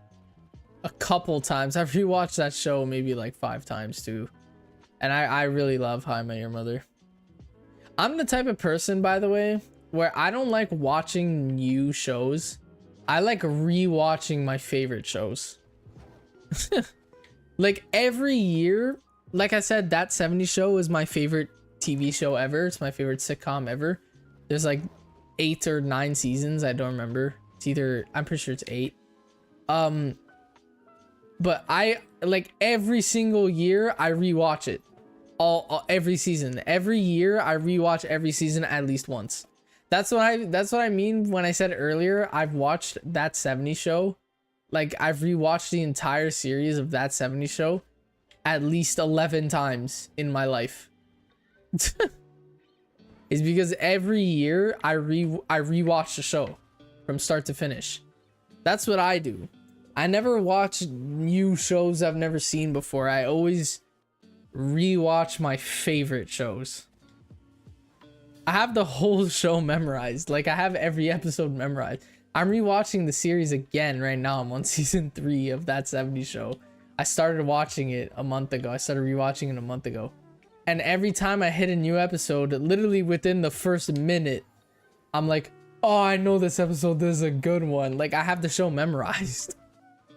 a couple times. I've rewatched that show maybe like 5 times too. And I really love How I Met Your Mother. I'm the type of person, by the way, where I don't like watching new shows. I like rewatching my favorite shows. Like every year, like I said, That 70s Show is my favorite TV show ever. It's my favorite sitcom ever. There's like 8 or 9 seasons. I don't remember. It's either, I'm pretty sure it's 8. But I like every single year I rewatch it. Every season. Every year I rewatch every season at least once. That's what I mean when I said earlier I've watched That 70s Show. Like, I've rewatched the entire series of That 70s Show at least 11 times in my life. It's because every year I rewatch the show from start to finish. That's what I do. I never watch new shows I've never seen before. I always rewatch my favorite shows. I have the whole show memorized. Like, I have every episode memorized. I'm rewatching the series again right now. I'm on season 3 of That 70s Show. I started watching it a month ago. I started rewatching it a month ago. And every time I hit a new episode, literally within the first minute, I'm like, oh, I know this episode. This is a good one. Like, I have the show memorized.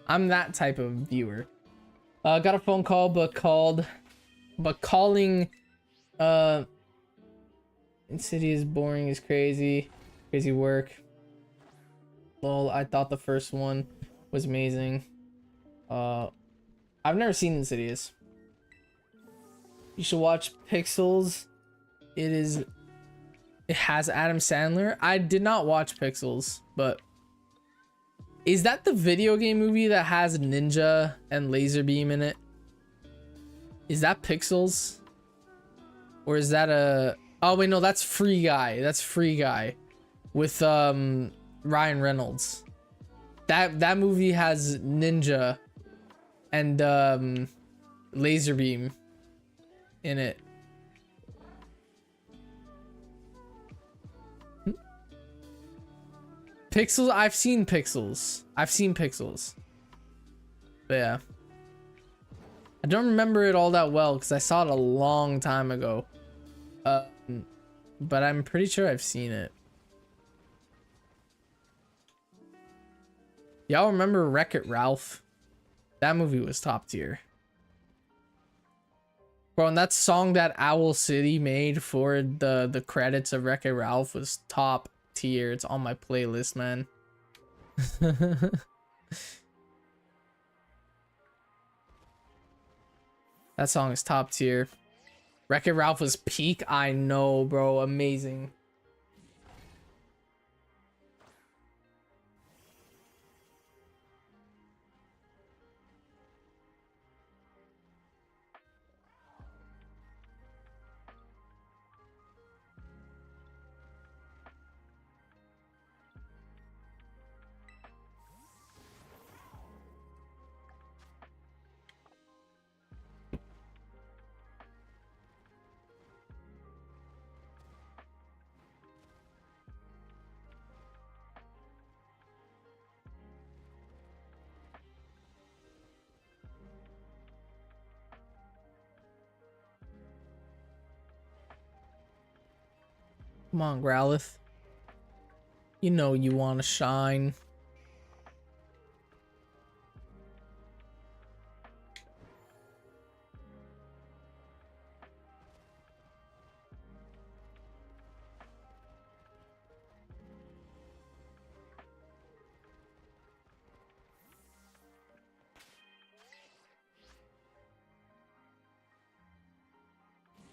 I'm that type of viewer. Got a phone call, but calling City is boring is crazy. Crazy work. Lol, I thought the first one was amazing. I've never seen Insidious. You should watch Pixels. It has Adam Sandler. I did not watch Pixels, but is that the video game movie that has Ninja and Laser Beam in it? Is that Pixels? Or is that a... Oh wait, no, that's Free Guy. That's Free Guy with Ryan Reynolds. That movie has Ninja and Laser Beam in it. Pixels, I've seen Pixels. But yeah. I don't remember it all that well because I saw it a long time ago. But I'm pretty sure I've seen it. Y'all remember Wreck-It Ralph? That movie was top tier. Bro, and that song that Owl City made for the credits of Wreck-It Ralph was top tier. It's on my playlist, man. That song is top tier. Wreck-It Ralph was peak. I know, bro. Amazing. Come on, Growlith. You know you want to shine.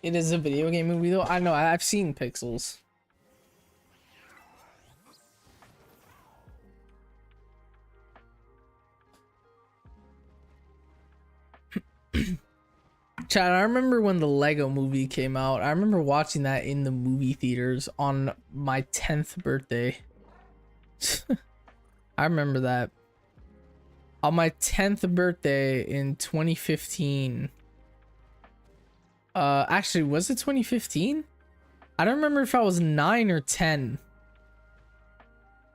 It is a video game movie though. I know, I've seen Pixels. Chad, I remember when the Lego movie came out. I remember watching that in the movie theaters on my 10th birthday. I remember that. On my 10th birthday in 2015. Actually, was it 2015? I don't remember if I was 9 or 10.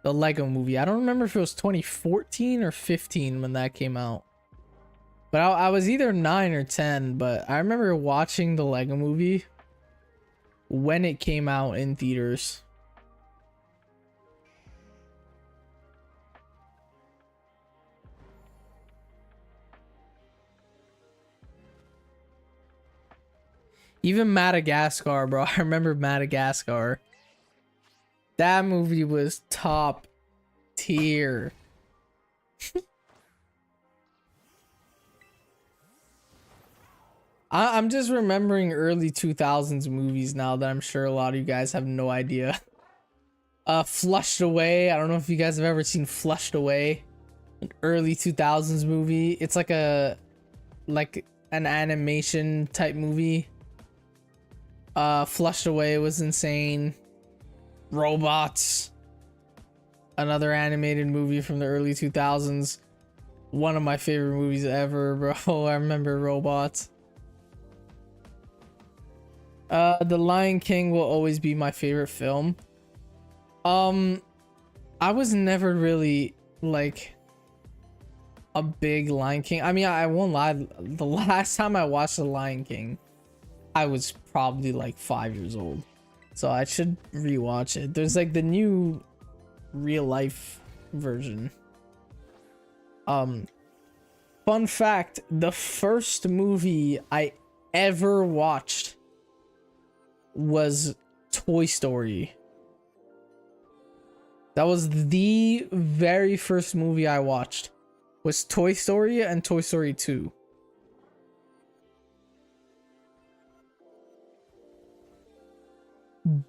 The Lego movie. I don't remember if it was 2014 or 15 when that came out. But I was either 9 or 10, but I remember watching the Lego movie when it came out in theaters. Even Madagascar, bro. I remember Madagascar. That movie was top tier. I'm just remembering early 2000s movies now that I'm sure a lot of you guys have no idea. Flushed Away. I don't know if you guys have ever seen Flushed Away. An early 2000s movie. It's like an animation type movie. Flushed Away was insane. Robots. Another animated movie from the early 2000s. One of my favorite movies ever, bro. I remember Robots. The Lion King will always be my favorite film. I was never really like a big Lion King. I mean, I won't lie. The last time I watched The Lion King, I was probably like 5 years old. So I should rewatch it. There's like the new real life version. But Fun fact, the first movie I ever watched was Toy Story. That was the very first movie I watched, was Toy Story and Toy Story 2.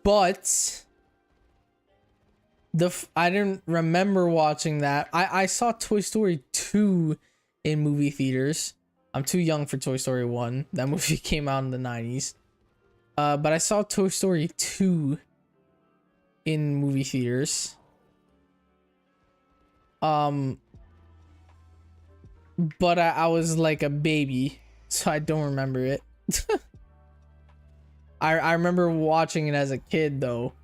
But I didn't remember watching that. I saw Toy Story 2 in movie theaters. I'm too young for Toy Story 1. That movie came out in the 90s. But I saw Toy Story 2 in movie theaters. But I was like a baby, so I don't remember it. I remember watching it as a kid though,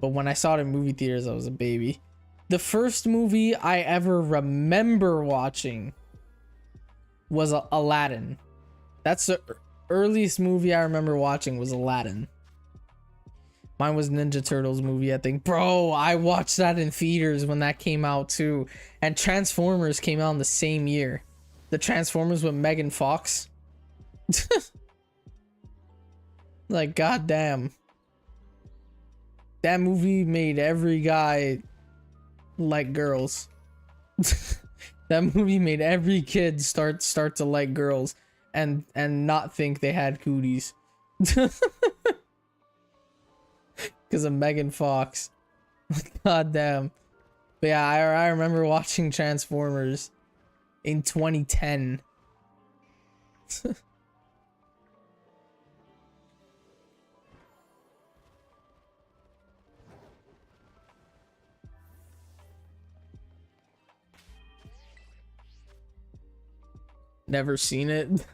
but when I saw it in movie theaters, I was a baby. The first movie I ever remember watching was Aladdin. That's the earliest movie I remember watching, was Aladdin. Mine was Ninja Turtles movie, I think. Bro, I watched that in theaters when that came out too. And Transformers came out in the same year. The Transformers with Megan Fox. Like, goddamn. That movie made every guy like girls. That movie made every kid start to like girls and not think they had cooties. Because of Megan Fox. God damn. But yeah, I remember watching Transformers in 2010. Never seen it.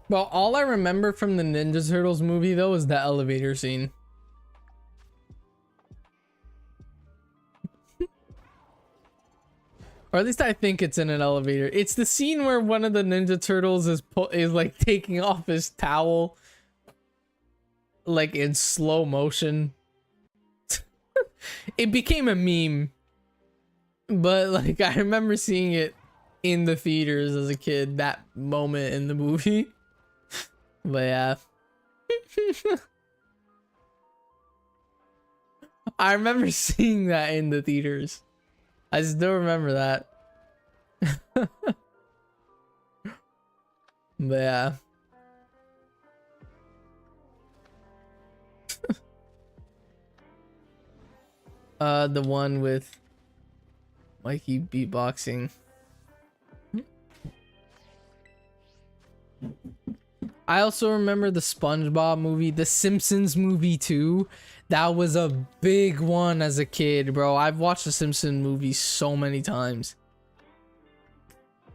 Well, all I remember from the Ninja Turtles movie though is the elevator scene. Or at least I think it's in an elevator. It's the scene where one of the Ninja Turtles is like taking off his towel, like in slow motion. It became a meme, but like I remember seeing it in the theaters as a kid, that moment in the movie. But yeah. I remember seeing that in the theaters. I still remember that. But yeah. The one with Mikey beatboxing. I also remember the SpongeBob movie, the Simpsons movie too. That was a big one as a kid, bro. I've watched the Simpsons movie so many times.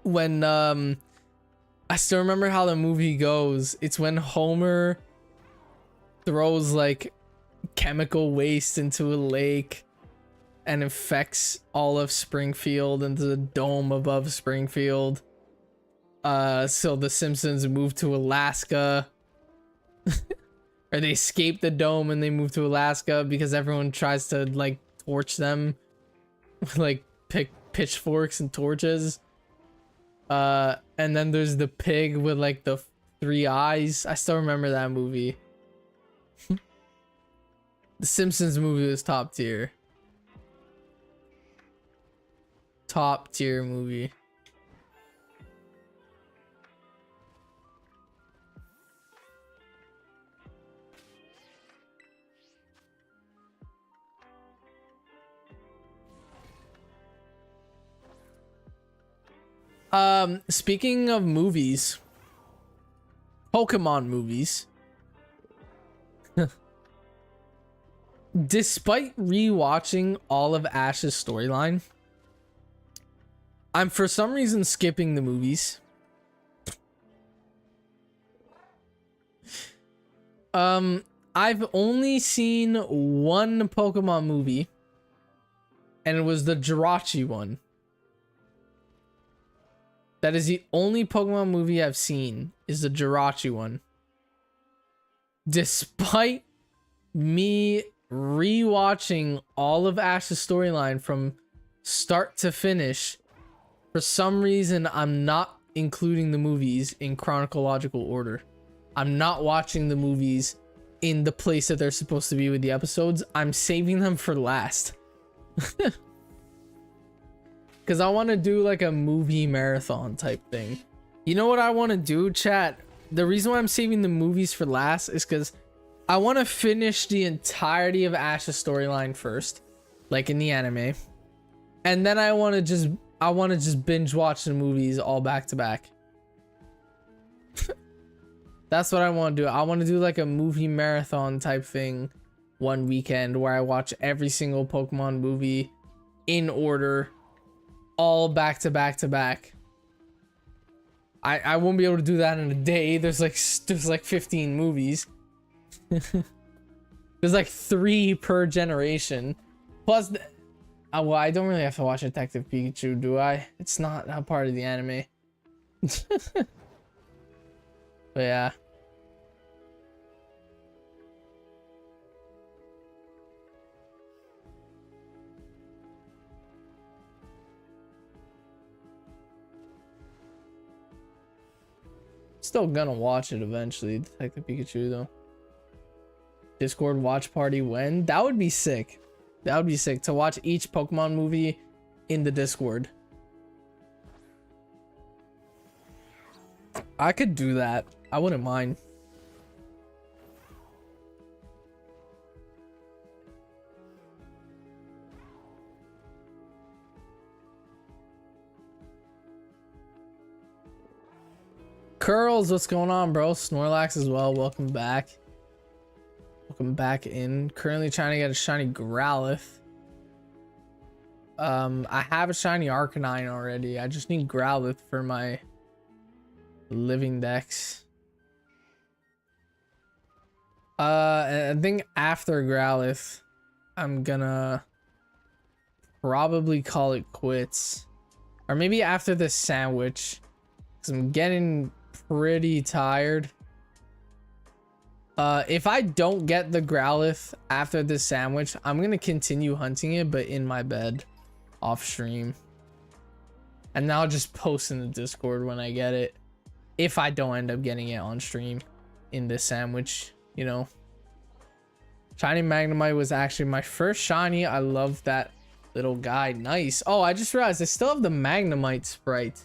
When I still remember how the movie goes. It's when Homer throws like chemical waste into a lake and infects all of Springfield into the dome above Springfield. So the Simpsons move to Alaska. Or they escape the dome and they move to Alaska because everyone tries to like torch them with like pitchforks and torches. And then there's the pig with like the 3 eyes. I still remember that movie. The Simpsons movie was top tier. Top tier movie. Speaking of movies, Pokemon movies. Despite rewatching all of Ash's storyline, I'm for some reason skipping the movies. I've only seen one Pokemon movie, and it was the Jirachi one. That is the only Pokemon movie I've seen, is the Jirachi one. Despite me rewatching all of Ash's storyline from start to finish, for some reason I'm not including the movies in chronological order. I'm not watching the movies in the place that they're supposed to be with the episodes. I'm saving them for last. Because I want to do like a movie marathon type thing. You know what I want to do, chat? The reason why I'm saving the movies for last is because I want to finish the entirety of Ash's storyline first, like in the anime. And then I want to just binge watch the movies all back to back. That's what I want to do. I want to do like a movie marathon type thing one weekend where I watch every single Pokemon movie in order, all back to back to back. I won't be able to do that in a day. There's like 15 movies. There's like 3 per generation. Plus, well, I don't really have to watch Detective Pikachu, do I? It's not a part of the anime. But yeah. Still gonna watch it eventually, Detective Pikachu though. Discord watch party when? That would be sick. That would be sick to watch each Pokemon movie in the Discord. I could do that. I wouldn't mind. Curls, what's going on, bro? Snorlax as well. Welcome back. Welcome back in. Currently trying to get a shiny Growlithe. I have a shiny Arcanine already. I just need Growlithe for my living dex. I think after Growlithe, I'm gonna probably call it quits. Or maybe after the sandwich, because I'm getting pretty tired. If I don't get the Growlithe after this sandwich, I'm gonna continue hunting it, but in my bed off stream, and then I'll just post in the Discord when I get it, if I don't end up getting it on stream in this sandwich. You know, shiny Magnemite was actually my first shiny. I love that little guy. Nice. Oh, I just realized I still have the Magnemite sprite.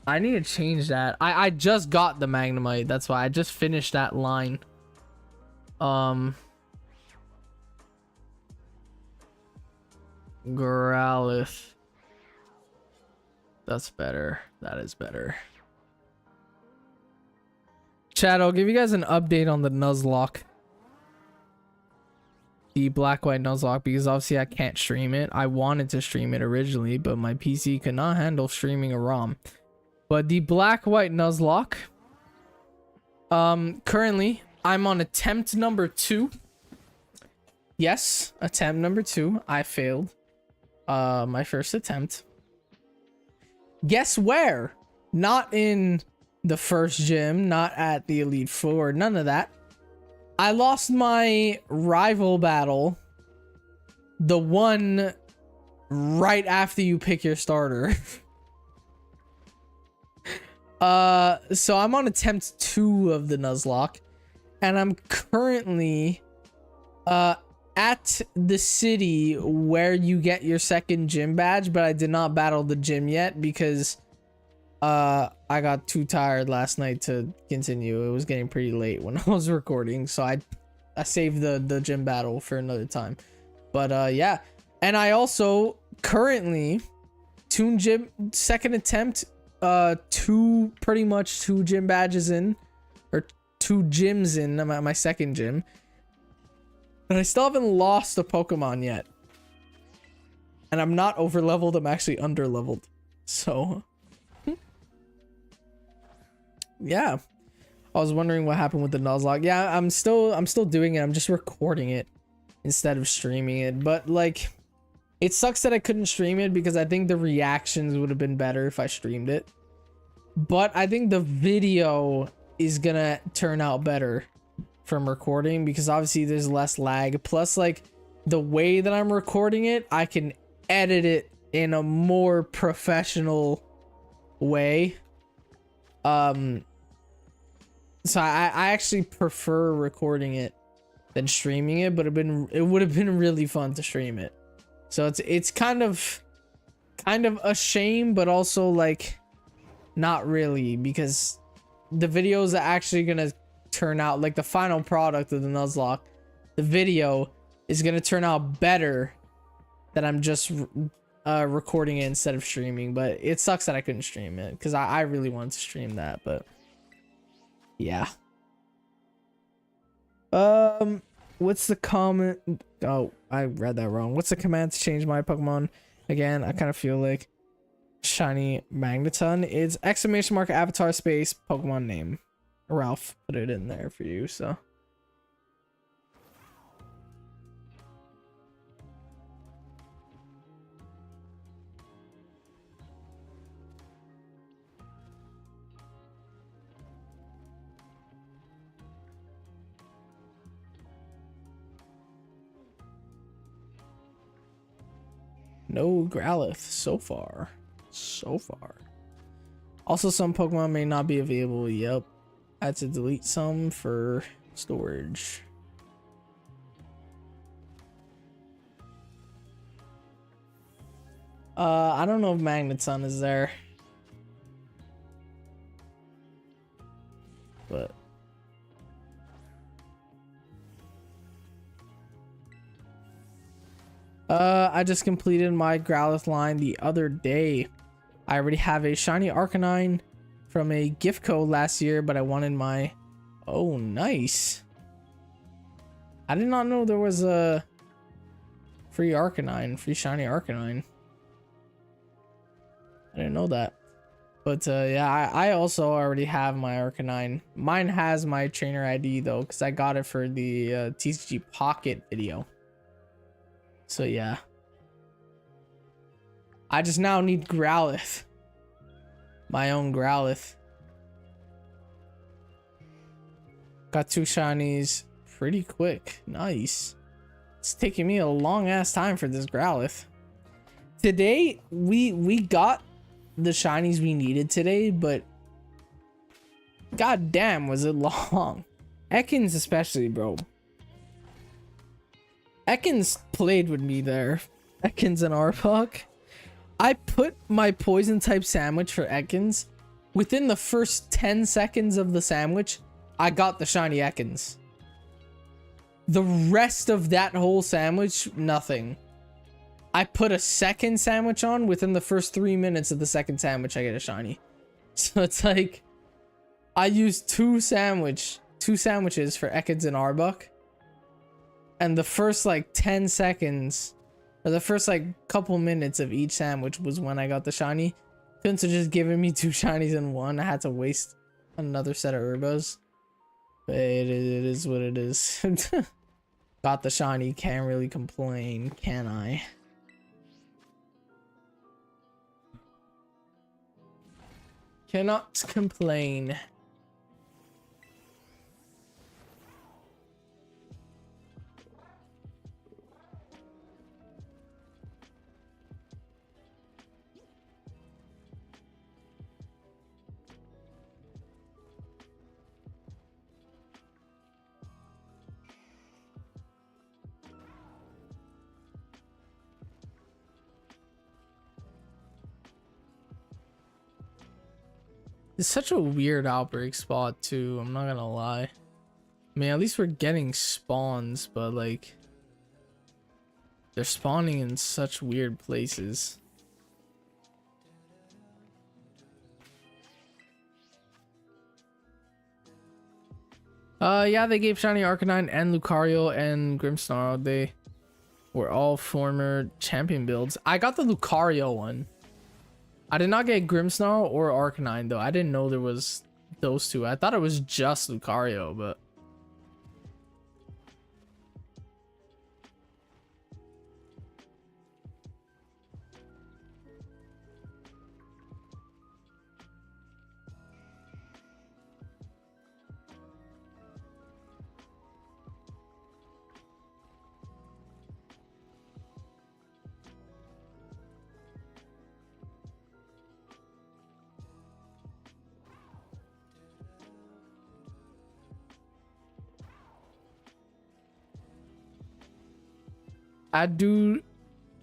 I need to change that. I just got the Magnemite. That's why I just finished that line. Growlithe. That's better. That is better. Chat, I'll give you guys an update on the Nuzlocke. The black white Nuzlocke, because obviously I can't stream it. I wanted to stream it originally, but my PC could not handle streaming a ROM. But the black white Nuzlocke, currently I'm on attempt number 2. Yes, attempt number 2. I failed my first attempt. Guess where? Not in the first gym, not at the Elite Four, none of that. I lost my rival battle, the one right after you pick your starter. So I'm on attempt 2 of the Nuzlocke, and I'm currently at the city where you get your second gym badge, but I did not battle the gym yet because I got too tired last night to continue. It was getting pretty late when I was recording, so I saved the gym battle for another time. But yeah, and I also currently Toon Gym second attempt, pretty much 2 gym badges in, or 2 gyms in. I'm at my second gym, but I still haven't lost a Pokemon yet, and I'm not over leveled. I'm actually under leveled. So yeah. I was wondering what happened with the Nuzlocke. Yeah, I'm still doing it. I'm just recording it instead of streaming it. But like, it sucks that I couldn't stream it because I think the reactions would have been better if I streamed it. But I think the video is gonna turn out better from recording because obviously there's less lag. Plus, like, the way that I'm recording it, I can edit it in a more professional way. So I actually prefer recording it than streaming it, but it would have been really fun to stream it. So it's kind of a shame, but also like not really, because the videos are actually gonna turn out like the final product of the Nuzlocke. The video is gonna turn out better that I'm just recording it instead of streaming. But it sucks that I couldn't stream it because I really wanted to stream that, but yeah. What's the comment? Oh, I read that wrong. What's the command to change my Pokemon? Again, I kind of feel like shiny Magneton. It's !! avatar space Pokemon name. Ralph put it in there for you, so. No Growlithe so far. So far. Also, some Pokemon may not be available. Yep. I had to delete some for storage. I don't know if Magneton is there. But I just completed my Growlithe line the other day. I already have a shiny Arcanine from a gift code last year, but I wanted my... Oh, nice. I did not know there was a free Arcanine, free shiny Arcanine. I didn't know that. But yeah, I also already have my Arcanine. Mine has my trainer ID though, because I got it for the TCG Pocket video. So yeah. I just now need Growlithe. My own Growlithe. Got 2 shinies pretty quick. Nice. It's taking me a long ass time for this Growlithe. Today, we got the shinies we needed today, but god damn was it long. Ekans especially, bro. Ekans played with me there. Ekans and Arbok. I put my poison type sandwich for Ekans. Within the first 10 seconds of the sandwich, I got the shiny Ekans. The rest of that whole sandwich, nothing. I put a second sandwich on. Within the first 3 minutes of the second sandwich, I get a shiny. So it's like, I used two sandwiches for Ekans and Arbok. And the first like 10 seconds, or the first like couple minutes of each sandwich was when I got the shiny. Couldn't have just given me 2 shinies in one. I had to waste another set of Urbos. But it is what it is. Got the shiny, can't really complain, can I? Cannot complain. It's such a weird outbreak spot too, I'm not gonna lie. I mean, at least we're getting spawns, but like, they're spawning in such weird places. Yeah, they gave shiny Arcanine and Lucario and Grimmsnarl. They were all former champion builds. I got the Lucario one. I did not get Grimmsnarl or Arcanine though. I didn't know there was those two. I thought it was just Lucario, but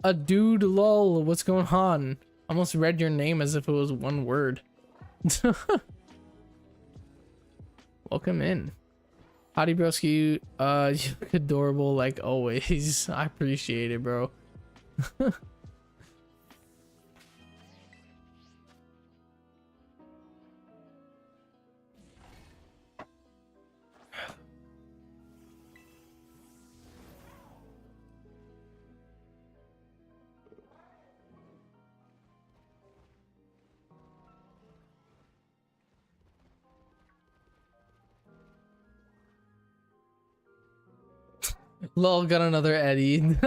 a dude, lol, what's going on? Almost read your name as if it was one word. Welcome in. Howdy, broski. You look adorable like always. I appreciate it, bro. Lol, got another Eddie.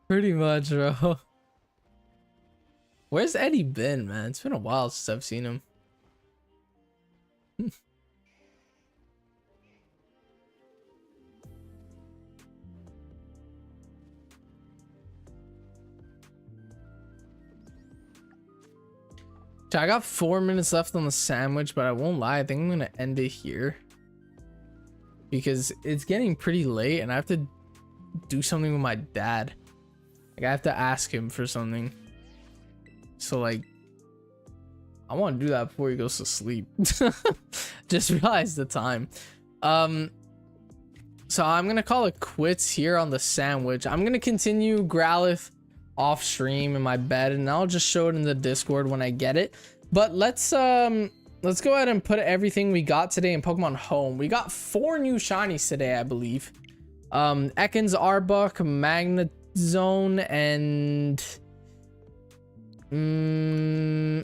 Pretty much, bro. Where's Eddie been, man? It's been a while since I've seen him. I got 4 minutes left on the sandwich, but I won't lie, I think I'm gonna end it here. Because it's getting pretty late and I have to do something with my dad. Like, I have to ask him for something. So, like, I want to do that before he goes to sleep. Just realized the time. So I'm gonna call it quits here on the sandwich. I'm gonna continue Growlithe off stream in my bed, and I'll just show it in the Discord when I get it. But let's go ahead and put everything we got today in Pokemon Home. We got 4 new shinies today, I believe. Ekans, Arbok, Magnezone, and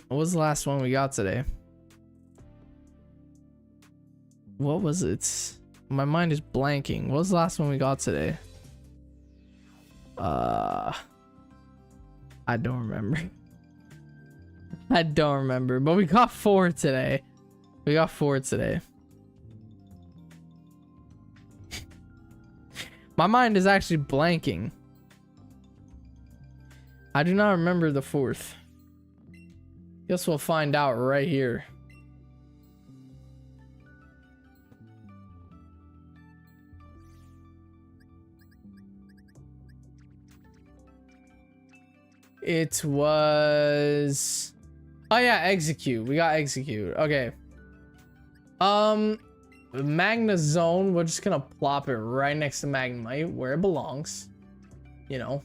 what was the last one we got today? What was it? My mind is blanking. What was the last one we got today? I don't remember. I don't remember, but we got 4 today. We got 4 today. My mind is actually blanking. I do not remember the 4th. Guess we'll find out right here. It was... Oh yeah, Execute. We got Execute. Okay. Magnezone, we're just gonna plop it right next to Magnemite, where it belongs. You know.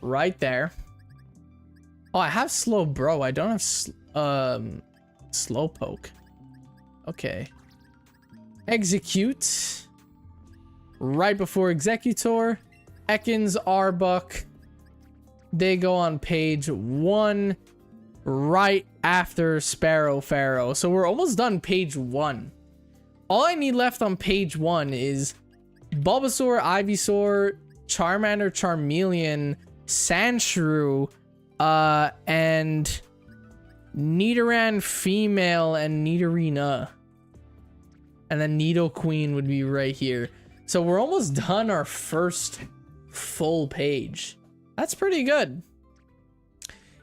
Right there. Oh, I have Slowbro. I don't have Slowpoke. Okay. Execute. Right before Exeggutor. Ekans, Arbok. They go on page 1 right after Sparrow Pharaoh. So we're almost done page 1. All I need left on page 1 is Bulbasaur, Ivysaur, Charmander, Charmeleon, Sandshrew, and Nidoran female and Nidorina. And then Nidoqueen would be right here. So we're almost done our first full page. That's pretty good.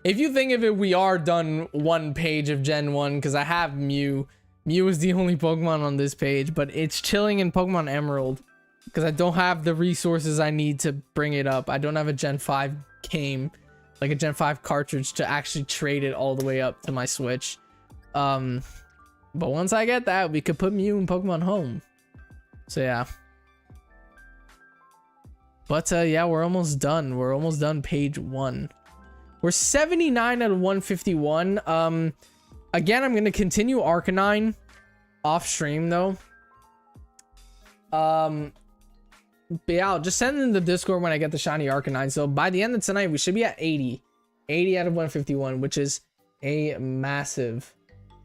If you think of it, we are done 1 page of Gen 1 because I have Mew. Mew is the only Pokemon on this page, but it's chilling in Pokemon Emerald because I don't have the resources I need to bring it up. I don't have a Gen 5 game, like a Gen 5 cartridge to actually trade it all the way up to my Switch. But once I get that, we could put Mew in Pokemon Home. So yeah. But yeah, we're almost done. We're almost done page 1. We're 79 out of 151. Again, I'm gonna continue Arcanine off stream though. But yeah, I'll just send it in the Discord when I get the shiny Arcanine. So by the end of tonight, we should be at 80. 80 out of 151, which is a massive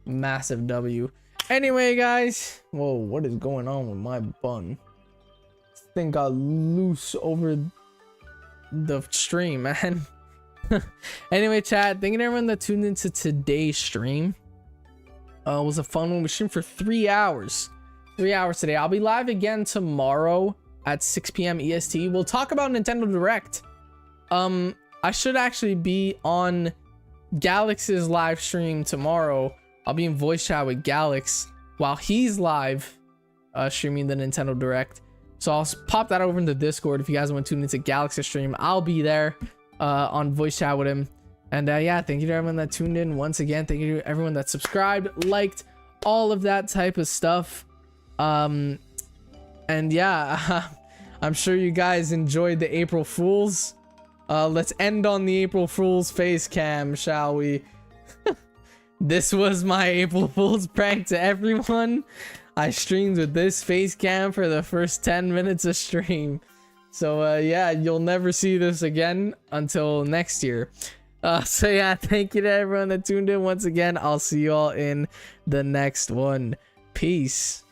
W. Anyway, guys, whoa, what is going on with my bun? This thing got loose over the stream, man. Anyway, chat, thank you to everyone that tuned into today's stream. It was a fun one. We streamed for 3 hours. 3 hours today. I'll be live again tomorrow at 6 p.m. EST. We'll talk about Nintendo Direct. I should actually be on Galix's live stream tomorrow. I'll be in voice chat with Galix while he's live streaming the Nintendo Direct. So I'll pop that over in the Discord if you guys want to tune into Galix's stream. I'll be there on voice chat with him. And yeah, thank you to everyone that tuned in once again. Thank you to everyone that subscribed, liked, all of that type of stuff. And yeah, I'm sure you guys enjoyed the April Fools. Let's end on the April Fool's face cam, shall we? This was my April Fool's prank to everyone. I streamed with this face cam for the first 10 minutes of stream. So yeah, you'll never see this again until next year. So yeah, thank you to everyone that tuned in once again. I'll see you all in the next one. Peace.